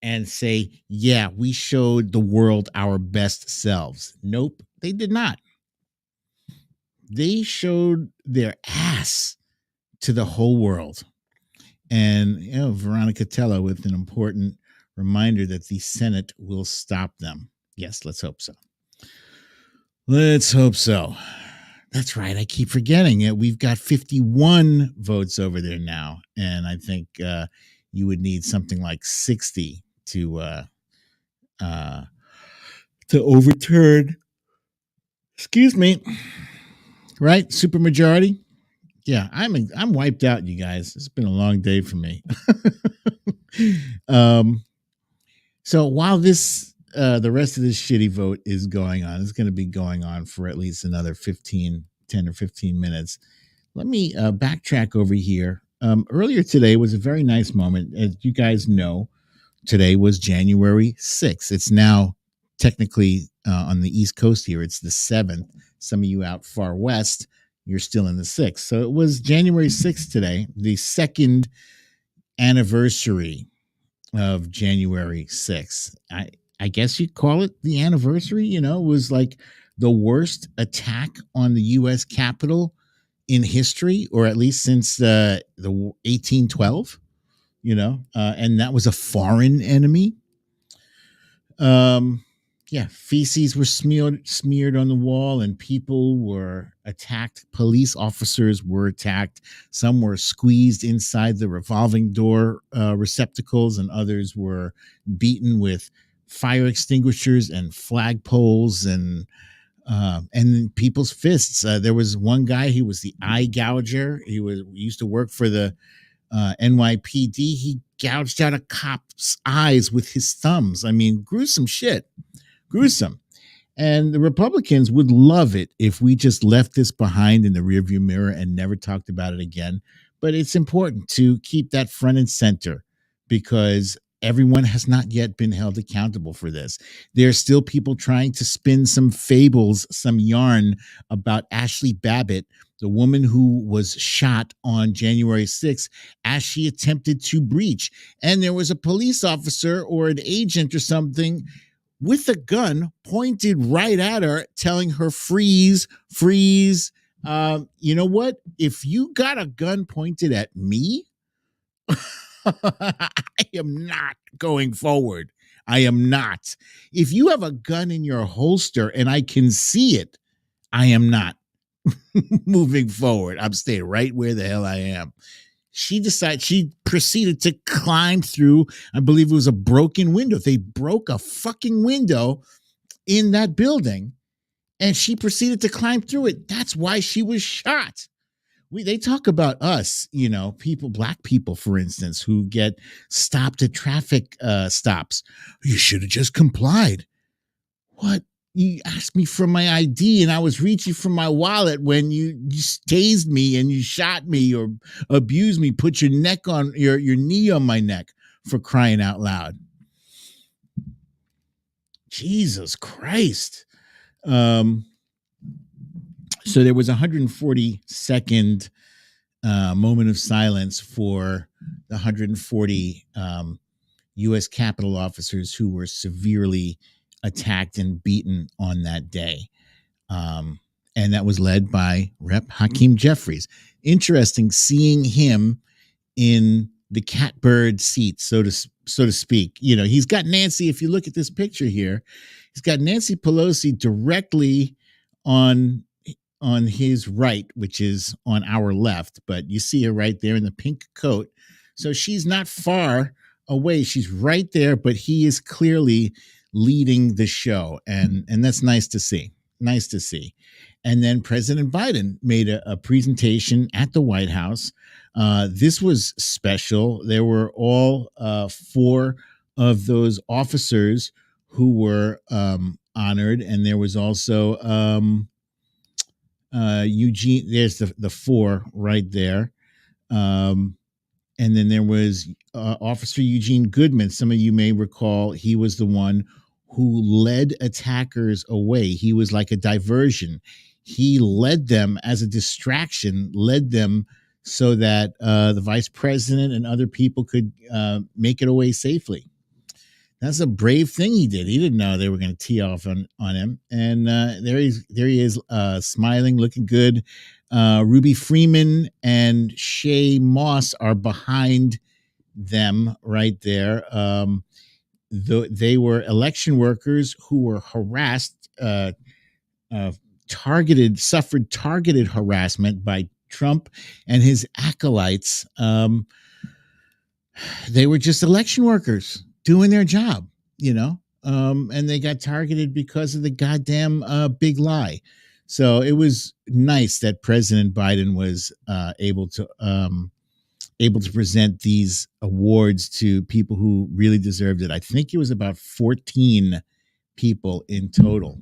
and say, yeah, we showed the world our best selves. Nope, they did not. They showed their ass to the whole world. And, Veronica Tello with an important reminder that the Senate will stop them. Yes, let's hope so. Let's hope so. That's right. I keep forgetting it. We've got 51 votes over there now. And I think you would need something like 60 to overturn. Excuse me. Right? Supermajority. Yeah, I'm wiped out, you guys. It's been a long day for me. So while the rest of this shitty vote is going on, it's going to be going on for at least another 10 or 15 minutes. Let me backtrack over here. Earlier today was a very nice moment. As you guys know, today was January 6th. It's now technically on the East Coast here. It's the 7th. Some of you out far west, you're still in the 6th. So it was January 6th today, the second anniversary of January 6th. I guess you'd call it the anniversary. You know, it was like the worst attack on the U.S. Capitol in history, or at least since the 1812. You know, and that was a foreign enemy. Yeah, feces were smeared on the wall, and people were attacked. Police officers were attacked. Some were squeezed inside the revolving door receptacles, and others were beaten with fire extinguishers and flagpoles and people's fists. There was one guy. He was the eye gouger. He used to work for the NYPD. He gouged out a cop's eyes with his thumbs. I mean, gruesome shit. Gruesome. And the Republicans would love it if we just left this behind in the rearview mirror and never talked about it again. But it's important to keep that front and center because everyone has not yet been held accountable for this. There are still people trying to spin some fables, some yarn about Ashley Babbitt, the woman who was shot on January 6th as she attempted to breach. And there was a police officer or an agent or something with a gun pointed right at her, telling her, freeze, freeze. You know what? If you got a gun pointed at me, I am not going forward. I am not. If you have a gun in your holster and I can see it, I am not moving forward. I'm staying right where the hell I am. She proceeded to climb through, I believe it was a broken window. They broke a fucking window in that building and she proceeded to climb through it. That's why she was shot. They talk about us, you know, people, black people, for instance, who get stopped at traffic stops. You should have just complied. What? You asked me for my ID and I was reaching for my wallet when you tased me and you shot me or abused me, put your neck on your knee on my neck, for crying out loud. Jesus Christ. So there was 140-second moment of silence for the 140 U.S. Capitol officers who were severely attacked and beaten on that day. And that was led by Rep. Hakeem Jeffries. Interesting seeing him in the catbird seat, so to speak. You know, he's got Nancy, if you look at this picture here, he's got Nancy Pelosi directly on his right, which is on our left, but you see her right there in the pink coat. So she's not far away. She's right there, but he is clearly leading the show. And that's nice to see. Nice to see. And then President Biden made a presentation at the White House. This was special. There were all 4 of those officers who were honored. And there was also Eugene. There's the 4 right there. And then there was Officer Eugene Goodman. Some of you may recall he was the one who led attackers away. He was like a diversion. He led them as a distraction, led them so that the vice president and other people could make it away safely. That's a brave thing he did. He didn't know they were going to tee off on him. And there he is, smiling, looking good. Ruby Freeman and Shay Moss are behind them right there. They were election workers who were harassed, suffered targeted harassment by Trump and his acolytes. They were just election workers doing their job, you know, and they got targeted because of the goddamn big lie. So it was nice that President Biden was able to present these awards to people who really deserved it. I think it was about 14 people in total.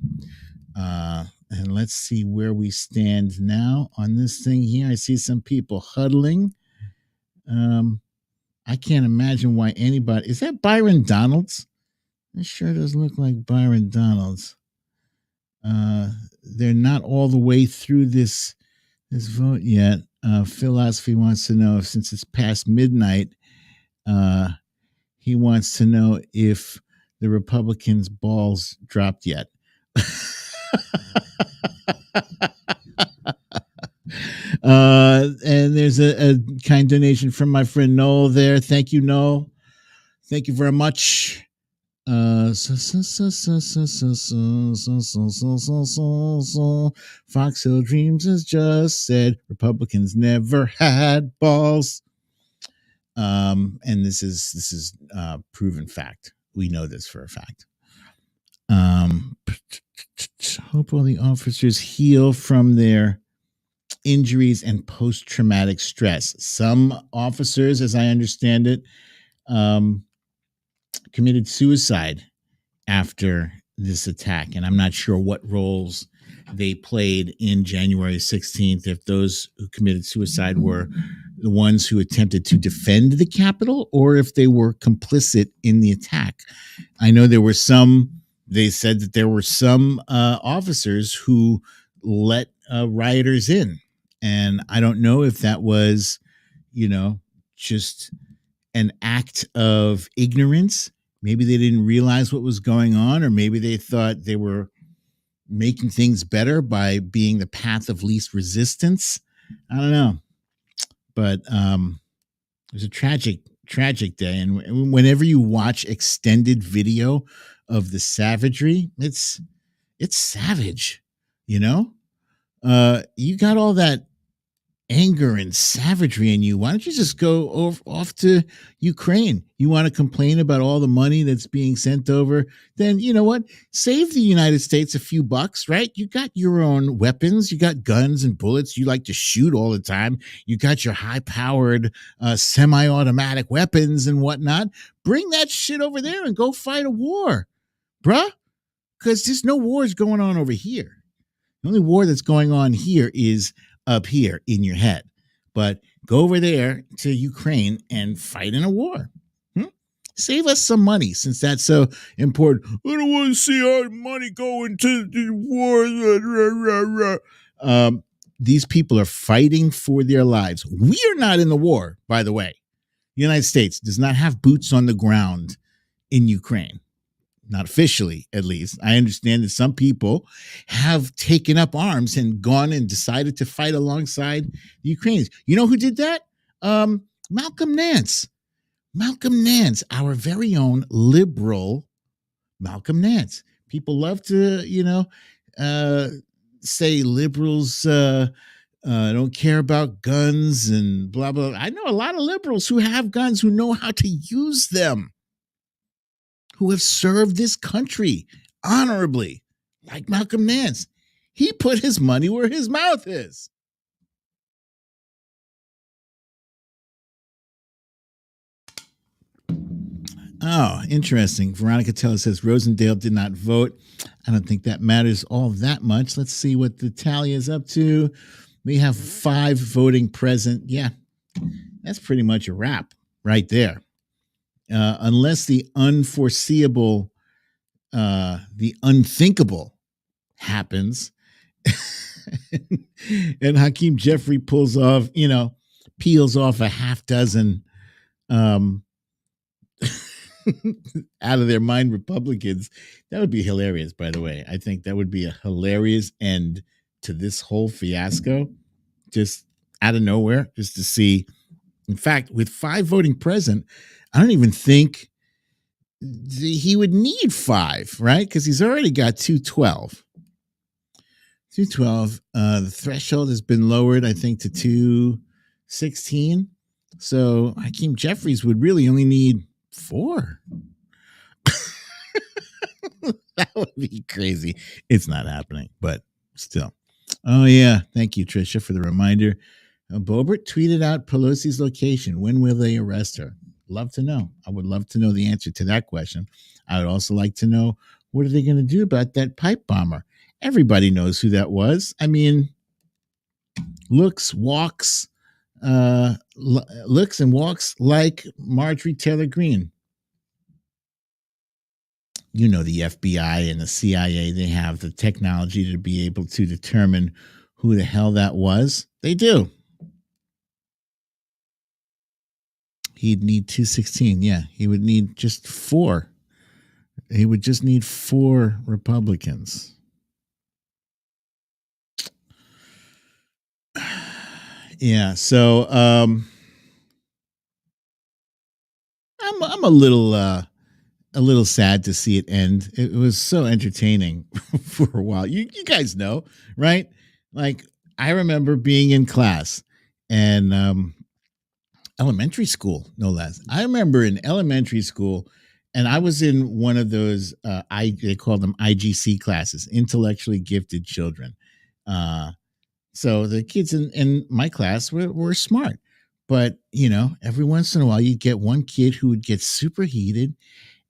And let's see where we stand now on this thing here. I see some people huddling. I can't imagine why anybody... Is that Byron Donalds? It sure does look like Byron Donalds. They're not all the way through this vote yet. Philosophy wants to know if, since it's past midnight, He wants to know if the Republicans' balls dropped yet. And there's a kind donation from my friend Noel there. Thank you, Noel. Thank you very much. Foxhill Dreams has just said Republicans never had balls. And this is proven fact. We know this for a fact. Hope all the officers heal from their injuries and post-traumatic stress. Some officers, as I understand it, committed suicide after this attack, and I'm not sure what roles they played in January 16th, if those who committed suicide were the ones who attempted to defend the Capitol or if they were complicit in the attack. I know there were some, they said that there were some officers who let rioters in, and I don't know if that was, just an act of ignorance. Maybe they didn't realize what was going on, or maybe they thought they were making things better by being the path of least resistance. I don't know. But it was a tragic day. And whenever you watch extended video of the savagery, it's savage, you got all that anger and savagery in you. Why don't you just go off to Ukraine? You want to complain about all the money that's being sent over? Then you know what? Save the United States a few bucks, right? You got your own weapons. You got guns and bullets. You like to shoot all the time. You got your high-powered semi-automatic weapons and whatnot. Bring that shit over there and go fight a war, bruh. Because there's no wars going on over here. The only war that's going on here is up here in your head. But go over there to Ukraine and fight in a war. Save us some money, since that's so important. I don't want to see our money going to the war. These people are fighting for their lives. We are not in the war, by the way. The United States does not have boots on the ground in Ukraine. Not officially, at least. I understand that some people have taken up arms and gone and decided to fight alongside the Ukrainians. You know who did that? Malcolm Nance. Malcolm Nance, our very own liberal Malcolm Nance. People love to, say liberals don't care about guns and blah, blah. I know a lot of liberals who have guns, who know how to use them, who have served this country honorably, like Malcolm Nance. He put his money where his mouth is. Oh, interesting. Veronica Teller says Rosendale did not vote. I don't think that matters all that much. Let's see what the tally is up to. We have 5 voting present. Yeah, that's pretty much a wrap right there. Unless the unforeseeable, the unthinkable happens, and Hakeem Jeffrey peels off a half dozen out of their mind Republicans, that would be hilarious, by the way. I think that would be a hilarious end to this whole fiasco, just out of nowhere, just to see. In fact, with 5 voting present, I don't even think he would need 5, right? Because he's already got 212. 212. The threshold has been lowered, I think, to 216. So Hakeem Jeffries would really only need 4. That would be crazy. It's not happening, but still. Oh, yeah. Thank you, Tricia, for the reminder. Boebert tweeted out Pelosi's location. When will they arrest her? Love to know. I would love to know the answer to that question. I would also like to know, what are they going to do about that pipe bomber? Everybody knows who that was. I mean, looks and walks like Marjorie Taylor Greene. You know, the FBI and the CIA, they have the technology to be able to determine who the hell that was. They do. He'd need 216. Yeah, he would need just 4. He would just need 4 Republicans. Yeah, so I'm a little sad to see it end. It was so entertaining for a while. You guys know, right? Like I remember being in class and elementary school, no less. I remember in elementary school, and I was in one of those they call them IGC classes, intellectually gifted children. So the kids in my class were smart. But, every once in a while you'd get one kid who would get superheated.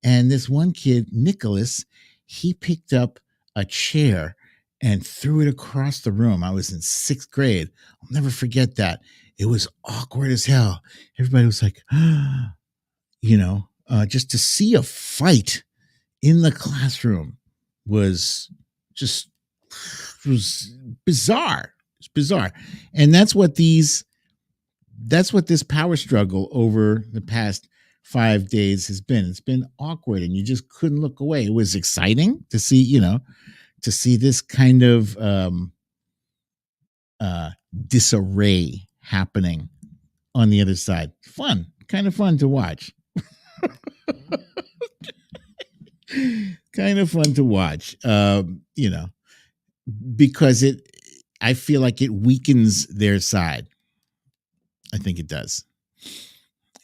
And this one kid, Nicholas, he picked up a chair and threw it across the room. I was in 6th grade. I'll never forget that. It was awkward as hell. Everybody was like, just to see a fight in the classroom was just was bizarre. It's bizarre. And that's what this power struggle over the past 5 days has been. It's been awkward and you just couldn't look away. It was exciting to see, to see this kind of disarray happening on the other side. Fun, kind of fun to watch. Kind of fun to watch. Because I feel like it weakens their side. I think it does.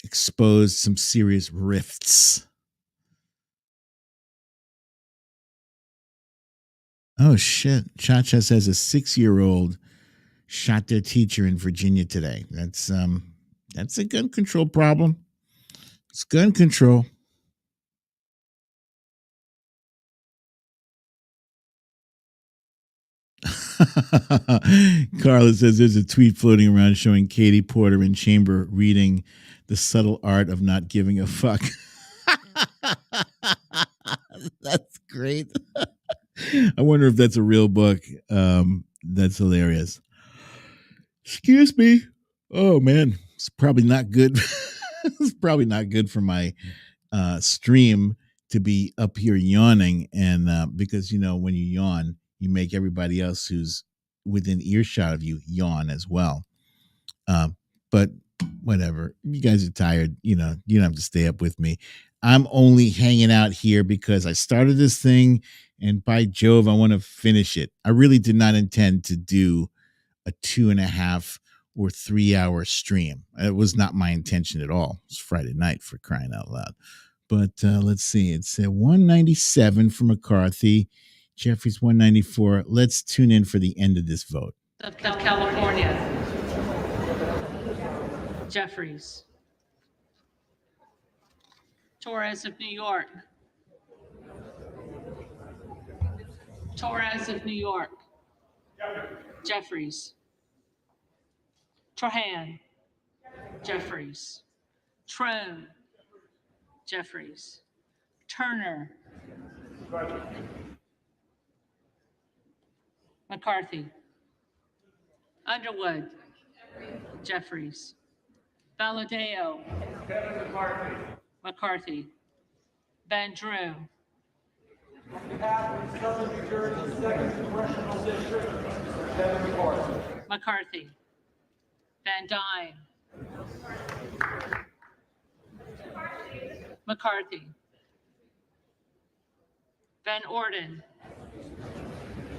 Expose some serious rifts. Oh shit. Cha-Cha says a 6-year-old shot their teacher in Virginia today. That's a gun control problem. It's gun control. Carla says there's a tweet floating around showing Katie Porter in chamber reading The Subtle Art of Not Giving a Fuck. That's great. I wonder if that's a real book. That's hilarious. Excuse me. Oh man, it's probably not good. It's probably not good for my stream to be up here yawning, and because when you yawn, you make everybody else who's within earshot of you yawn as well. But whatever, you guys are tired. You don't have to stay up with me. I'm only hanging out here because I started this thing, and by Jove, I want to finish it. I really did not intend to do a 2.5 or 3 hour stream. It was not my intention at all. It's Friday night, for crying out loud. But let's see. It's 197 for McCarthy. Jeffries 194. Let's tune in for the end of this vote. Of California. Jeffries. Torres of New York. Torres of New York. Jeffries. Trahan. Jeffries. Trone. Jeffries. Turner. McCarthy. Underwood. Jeffries. Valadeo. McCarthy. Van Drew. On behalf of the Southern New Jersey 2nd Congressional District, Kevin McCarthy. McCarthy. Van Dyne. McCarthy. Van Orden.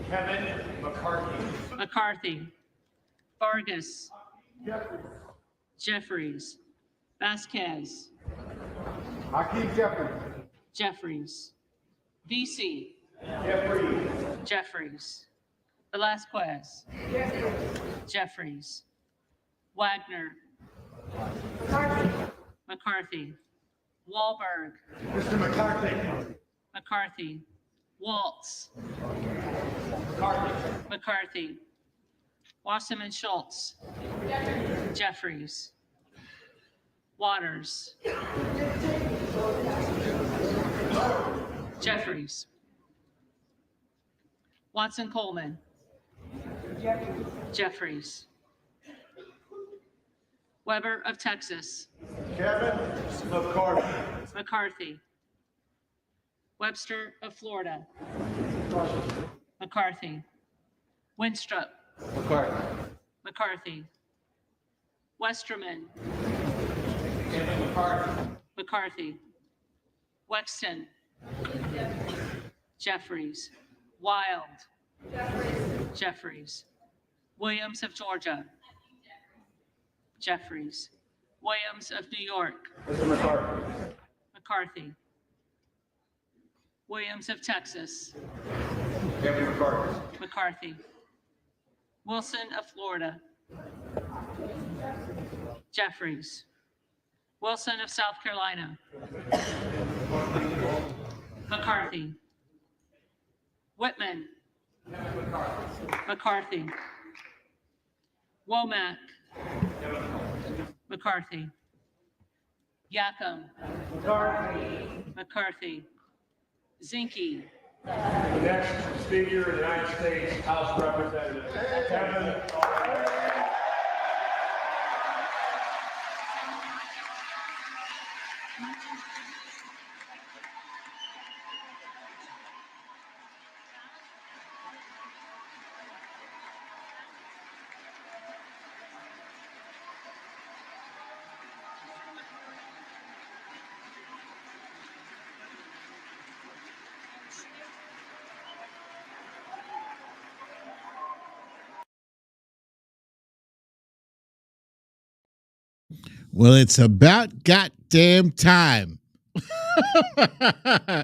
Kevin McCarthy. McCarthy. Vargas. Jeffries. Vasquez. Hakeem Jeffries. Jeffries. VC. Jeffries. Jeffries. Velasquez. Jeffries. Wagner. McCarthy. Wahlberg. Mr. McCarthy. McCarthy. Waltz. McCarthy. Wasserman Schultz. Jeffries. Waters. Jeffries. Watson Coleman. Jeffries. Weber of Texas. Kevin McCarthy. McCarthy. Webster of Florida. McCarthy. Winstrup. McCarthy. McCarthy. Westerman. Kevin McCarthy. McCarthy. Wexton. Jeffries. Wild. Jeffries. Williams of Georgia. Jeffries. Williams of New York. Mr. McCarthy. McCarthy. Williams of Texas. Kevin McCarthy. McCarthy. Wilson of Florida. Jeffries. Wilson of South Carolina. McCarthy. Whitman. McCarthy. Womack. McCarthy. Yackham. McCarthy. Zinke. The next speaker of the United States House of Representatives, Kevin McCarthy. Well, it's about goddamn time.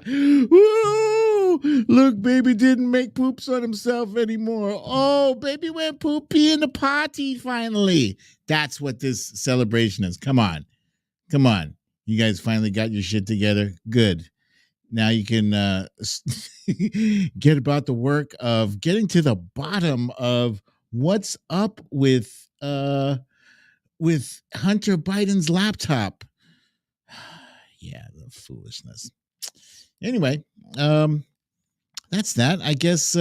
Woo! Look, baby didn't make poops on himself anymore. Oh, baby went poopy in the party finally. That's what this celebration is. Come on. Come on. You guys finally got your shit together. Good. Now you can get about the work of getting to the bottom of what's up with Hunter Biden's laptop. Yeah, the foolishness. Anyway, that's that. I guess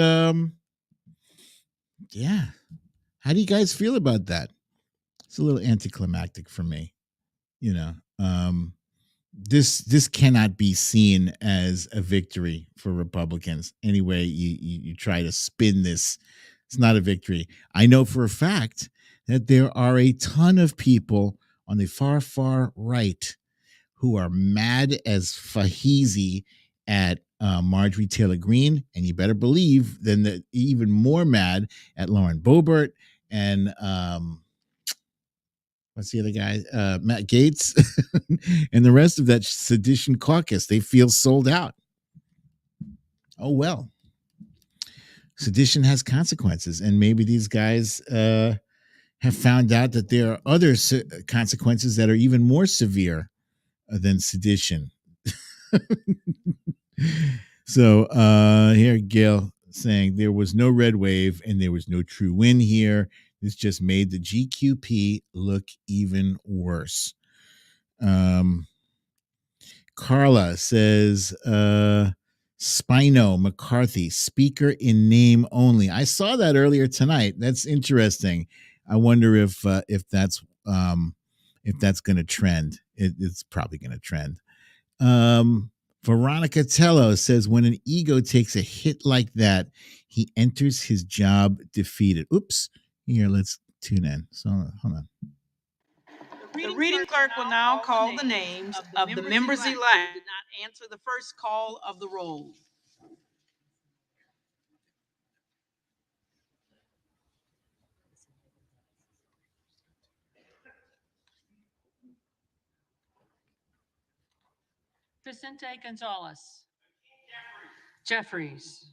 yeah. How do you guys feel about that? It's a little anticlimactic for me. You know, this cannot be seen as a victory for Republicans. Anyway, you try to spin this, it's not a victory. I know for a fact that there are a ton of people on the far right who are mad as faheezy at Marjorie Taylor Greene, and you better believe then that even more mad at Lauren Boebert and what's the other guy? Matt Gaetz and the rest of that sedition caucus. They feel sold out. Oh well, sedition has consequences, and maybe these guys have found out that there are other consequences that are even more severe than sedition. So here Gail saying there was no red wave and there was no true win here. This just made the GQP look even worse. Carla says Spino McCarthy, speaker in name only. I saw that earlier tonight. That's interesting. I wonder if that's going to trend. It's probably going to trend. Veronica Tello says when an ego takes a hit like that, he enters his job defeated. Oops. Here, let's tune in. So hold on. The reading clerk will now call the names of the members elect who did not answer the first call of the roll. Vicente Gonzalez. Jeffries.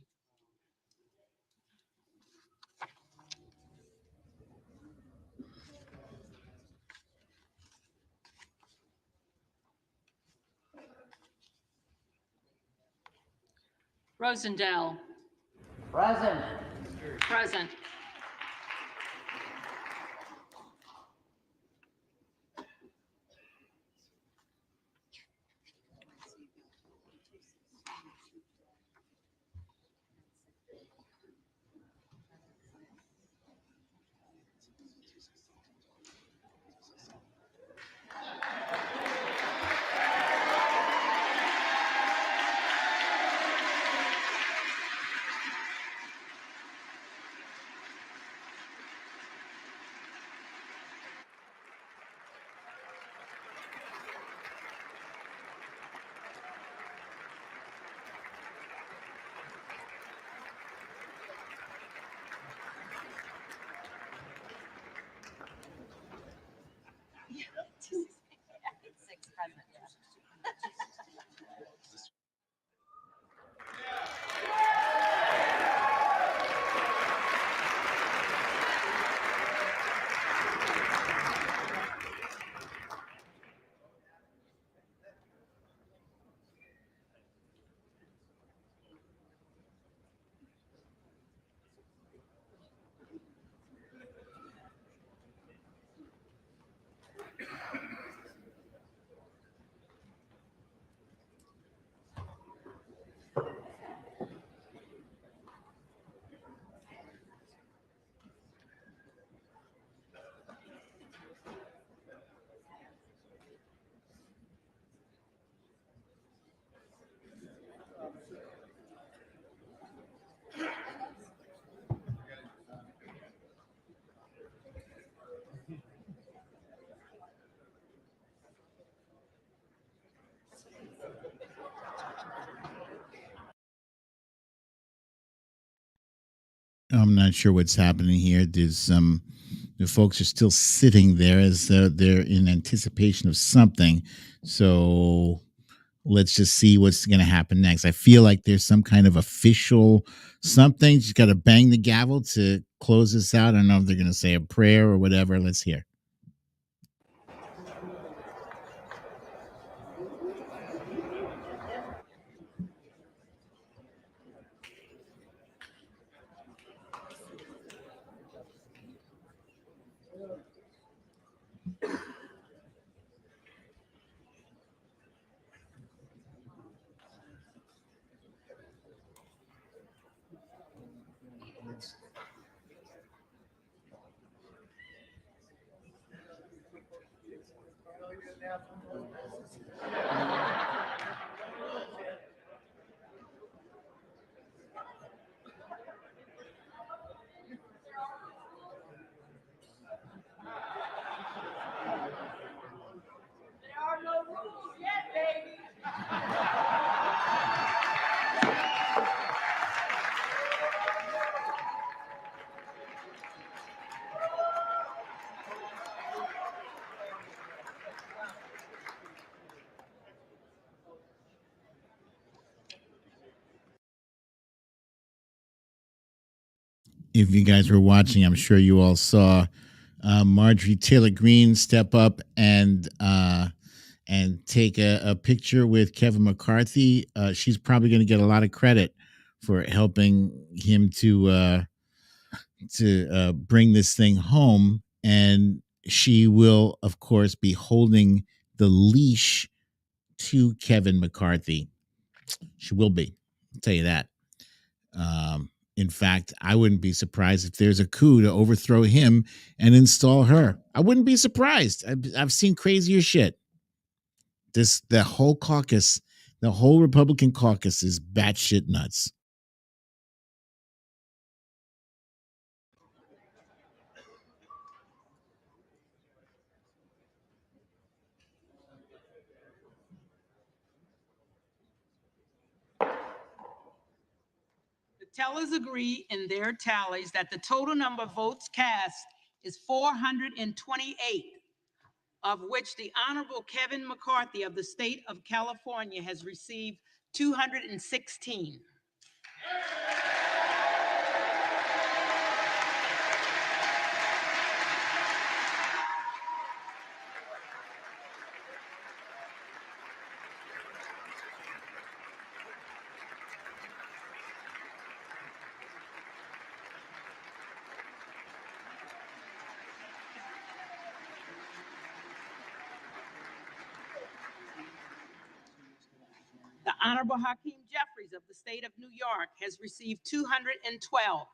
Rosendale. Present. Present. I'm not sure what's happening here. The folks are still sitting there as though they're in anticipation of something. So let's just see what's going to happen next. I feel like there's some kind of official something. Just got to bang the gavel to close this out. I don't know if they're going to say a prayer or whatever. Let's hear. There are no rules yet, baby. If you guys were watching, I'm sure you all saw Marjorie Taylor Greene step up and take a picture with Kevin McCarthy. She's probably going to get a lot of credit for helping him to bring this thing home, and she will, of course, be holding the leash to Kevin McCarthy. She will be. I'll tell you that. In fact, I wouldn't be surprised if there's a coup to overthrow him and install her. I wouldn't be surprised. I've seen crazier shit. The whole caucus, the whole Republican caucus is batshit nuts. The tellers agree in their tallies that the total number of votes cast is 428, of which the Honorable Kevin McCarthy of the state of California has received 216. The Honorable Hakeem Jeffries of the state of New York has received 212.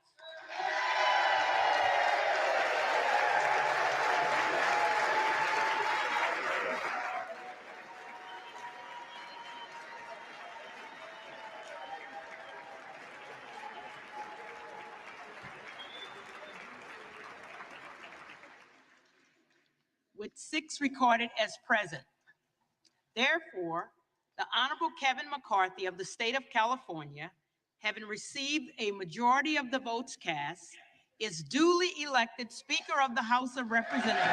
With 6 recorded as present. Therefore, the Honorable Kevin McCarthy of the state of California, having received a majority of the votes cast, is duly elected Speaker of the House of Representatives.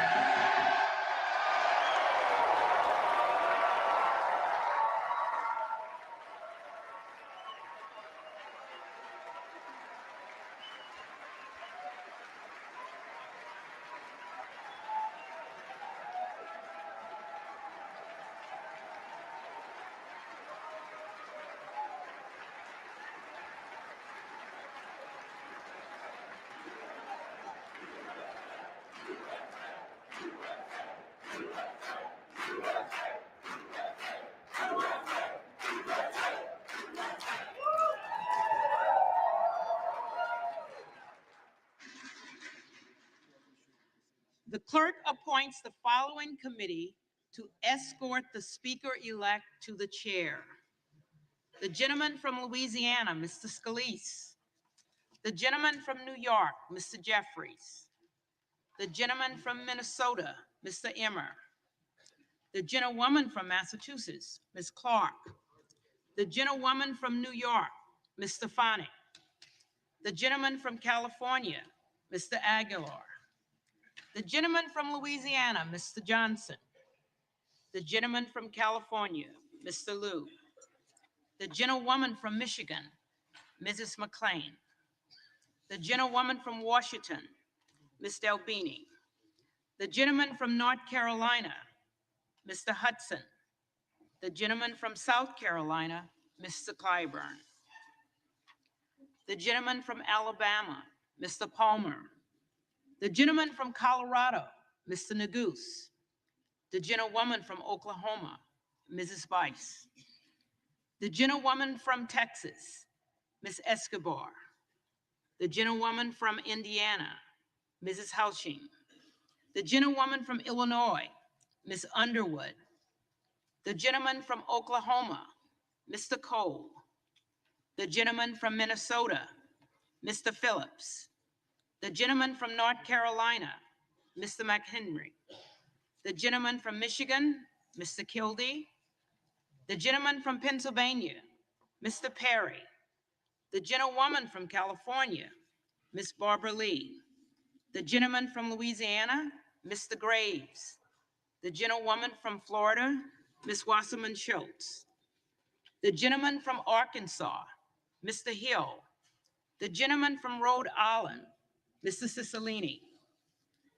The clerk appoints the following committee to escort the speaker-elect to the chair. The gentleman from Louisiana, Mr. Scalise. The gentleman from New York, Mr. Jeffries. The gentleman from Minnesota, Mr. Emmer. The gentlewoman from Massachusetts, Ms. Clark. The gentlewoman from New York, Ms. Stefani. The gentleman from California, Mr. Aguilar. The gentleman from Louisiana, Mr. Johnson. The gentleman from California, Mr. Liu. The gentlewoman from Michigan, Mrs. McLean. The gentlewoman from Washington, Ms. Delbini. The gentleman from North Carolina, Mr. Hudson. The gentleman from South Carolina, Mr. Clyburn. The gentleman from Alabama, Mr. Palmer. The gentleman from Colorado, Mr. Neguse. The gentlewoman from Oklahoma, Mrs. Bice. The gentlewoman from Texas, Ms. Escobar. The gentlewoman from Indiana, Mrs. Houshing. The gentlewoman from Illinois, Ms. Underwood. The gentleman from Oklahoma, Mr. Cole. The gentleman from Minnesota, Mr. Phillips. The gentleman from North Carolina, Mr. McHenry. The gentleman from Michigan, Mr. Kildee. The gentleman from Pennsylvania, Mr. Perry. The gentlewoman from California, Ms. Barbara Lee. The gentleman from Louisiana, Mr. Graves. The gentlewoman from Florida, Ms. Wasserman Schultz. The gentleman from Arkansas, Mr. Hill. The gentleman from Rhode Island, Mr. Cicilline.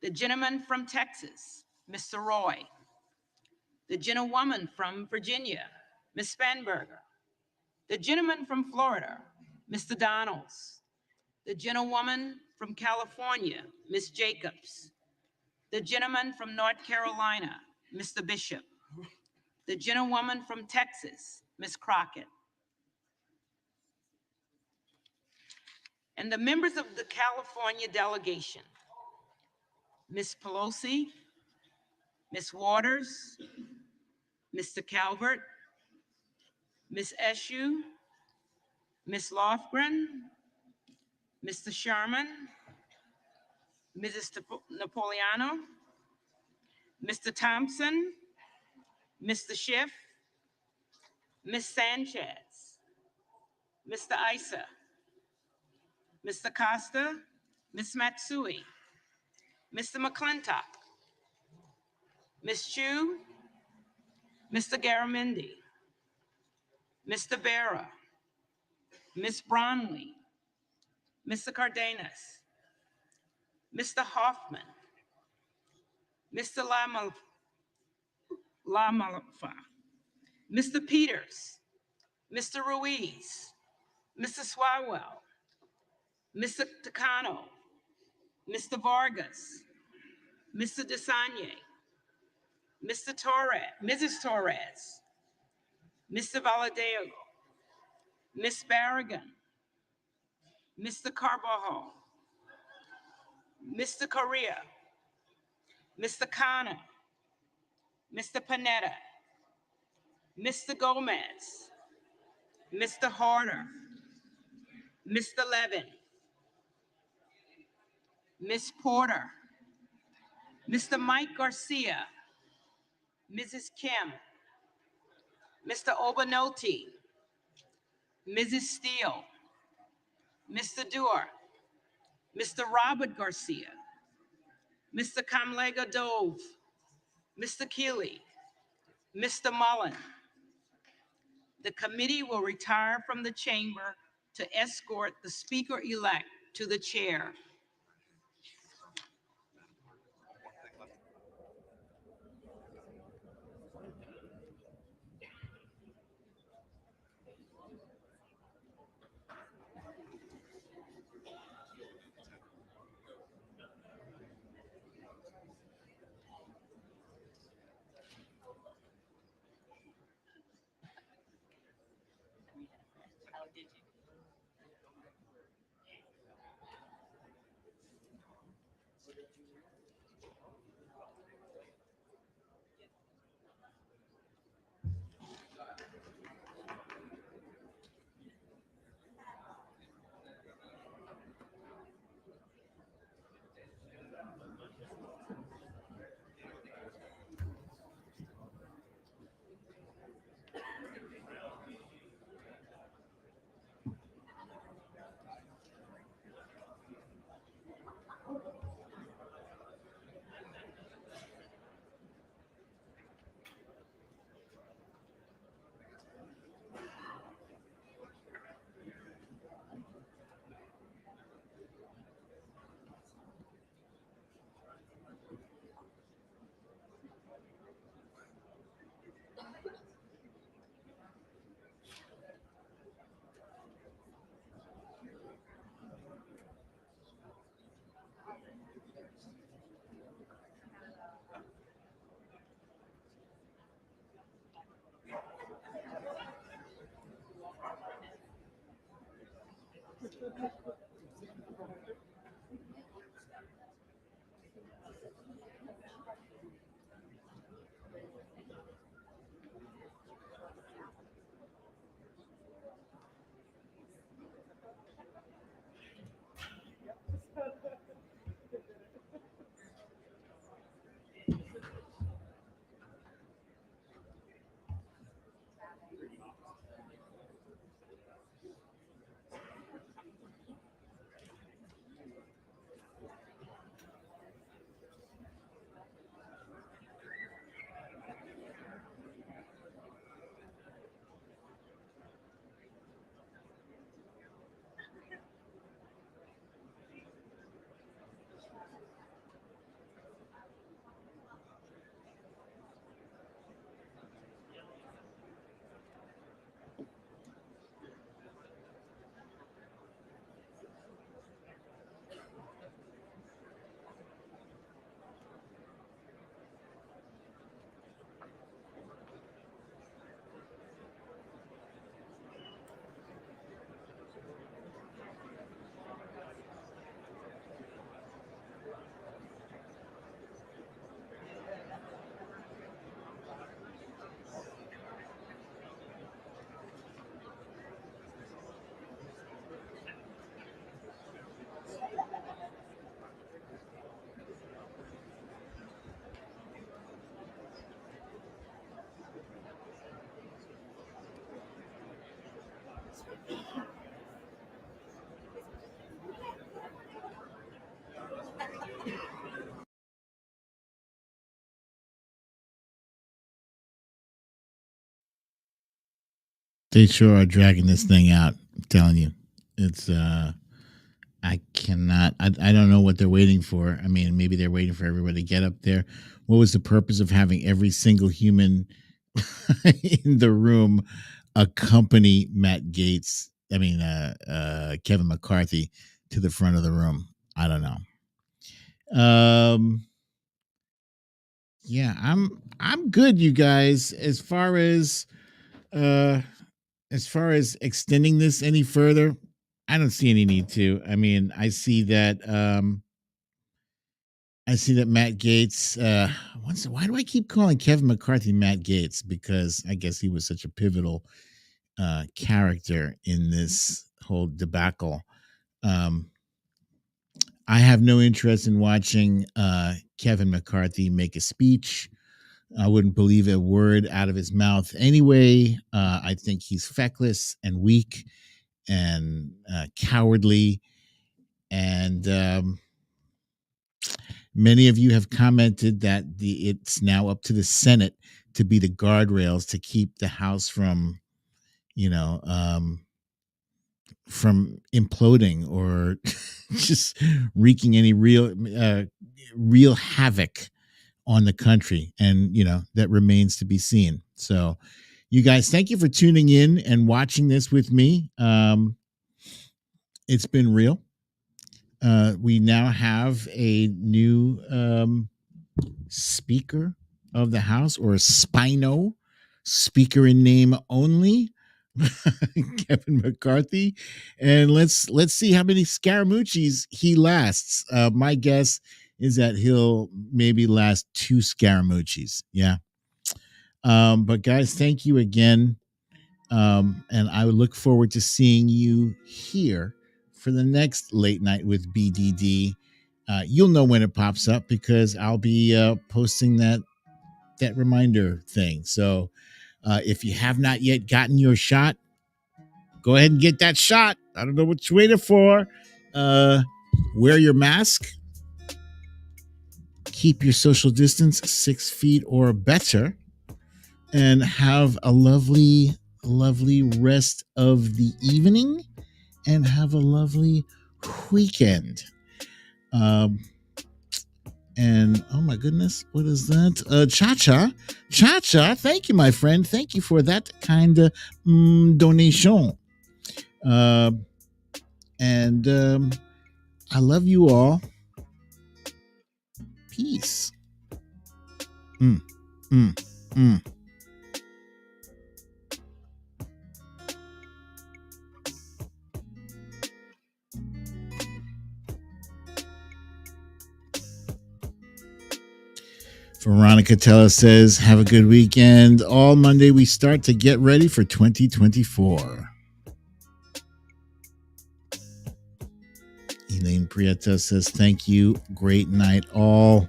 The gentleman from Texas, Mr. Roy. The gentlewoman from Virginia, Ms. Spanberger. The gentleman from Florida, Mr. Donalds. The gentlewoman from California, Ms. Jacobs. The gentleman from North Carolina, Mr. Bishop. The gentlewoman from Texas, Ms. Crockett. And the members of the California delegation, Ms. Pelosi, Ms. Waters, Mr. Calvert, Ms. Eshoo, Ms. Lofgren, Mr. Sherman, Mrs. Napoleano, Mr. Thompson, Mr. Schiff, Ms. Sanchez, Mr. Issa, Mr. Costa, Ms. Matsui, Mr. McClintock, Ms. Chu, Mr. Garamendi, Mr. Barra, Ms. Bromley, Mr. Cardenas, Mr. Hoffman, Mr. Lamalfa, Mr. Peters, Mr. Ruiz, Mr. Swalwell, Mr. Takano, Mr. Vargas, Mr. Desanye, Mr. Torres, Mrs. Torres, Mr. Valadeo, Ms. Barragan, Mr. Carbajal, Mr. Correa, Mr. Khanna, Mr. Panetta, Mr. Gomez, Mr. Harder, Mr. Levin, Ms. Porter, Mr. Mike Garcia, Mrs. Kim, Mr. Obanoti, Mrs. Steele, Mr. Dewar, Mr. Robert Garcia, Mr. Kamlega Dove, Mr. Keeley, Mr. Mullen. The committee will retire from the chamber to escort the speaker-elect to the chair. They sure are dragging this thing out. I'm telling you, it's I cannot. I don't know what they're waiting for. I mean, maybe they're waiting for everybody to get up there. What was the purpose of having every single human in the room accompany Matt Gates? I mean, Kevin McCarthy to the front of the room. I don't know. Yeah, I'm good, you guys. As far as extending this any further, I don't see any need to. I mean, I see that Matt Gates. Why do I keep calling Kevin McCarthy Matt Gates? Because I guess he was such a pivotal character in this whole debacle. I have no interest in watching Kevin McCarthy make a speech. I wouldn't believe a word out of his mouth anyway. I think he's feckless and weak and cowardly. And many of you have commented that it's now up to the Senate to be the guardrails to keep the House from, from imploding or just wreaking any real havoc on the country. And, that remains to be seen. So, you guys, thank you for tuning in and watching this with me. It's been real. We now have a new Speaker of the House, or a Spino, Speaker in name only, Kevin McCarthy. And let's see how many Scaramucci's he lasts. My guess is that he'll maybe last 2 Scaramucci's. Yeah. But guys, thank you again. And I would look forward to seeing you here for the next Late Night with BDD. You'll know when it pops up because I'll be posting that reminder thing. So if you have not yet gotten your shot, go ahead and get that shot. I don't know what you're waiting for. Wear your mask. Keep your social distance 6 feet or better. And have a lovely rest of the evening. And have a lovely weekend. And oh my goodness, what is that? Cha-cha, thank you, my friend. Thank you for that kind of donation. And I love you all. Peace. Mm, mm, mm. Veronica Tella says, have a good weekend. All Monday we start to get ready for 2024. Elaine Prieta says, thank you. Great night all.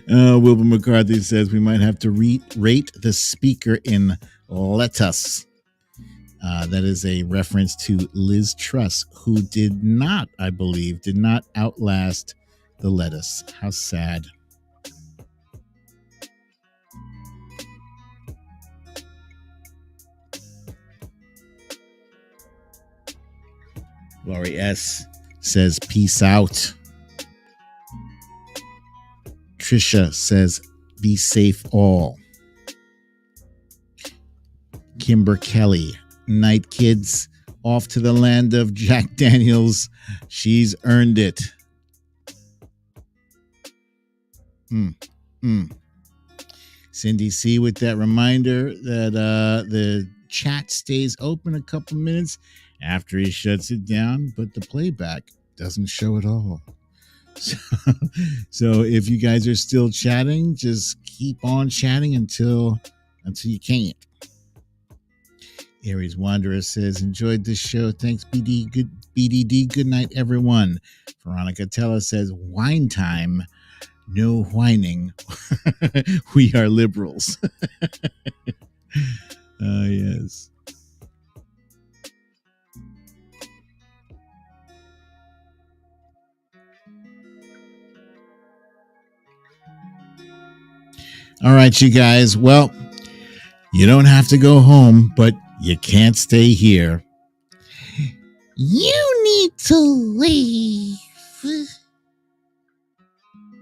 Wilbur McCarthy says we might have to rate the speaker in lettuce. That is a reference to Liz Truss, who did not outlast the lettuce. How sad. Laurie S. says, peace out. Trisha says, be safe all. Kimber Kelly, night kids, off to the land of Jack Daniels. She's earned it. Cindy C with that reminder that the chat stays open a couple minutes after he shuts it down, but the playback doesn't show at all. So if you guys are still chatting, just keep on chatting until you can't. Aries Wanderer says, enjoyed this show. Thanks, BDD. Good night, everyone. Veronica Tella says, wine time. No whining. We are liberals. Yes. All right, you guys. Well, you don't have to go home, but you can't stay here. You need to leave.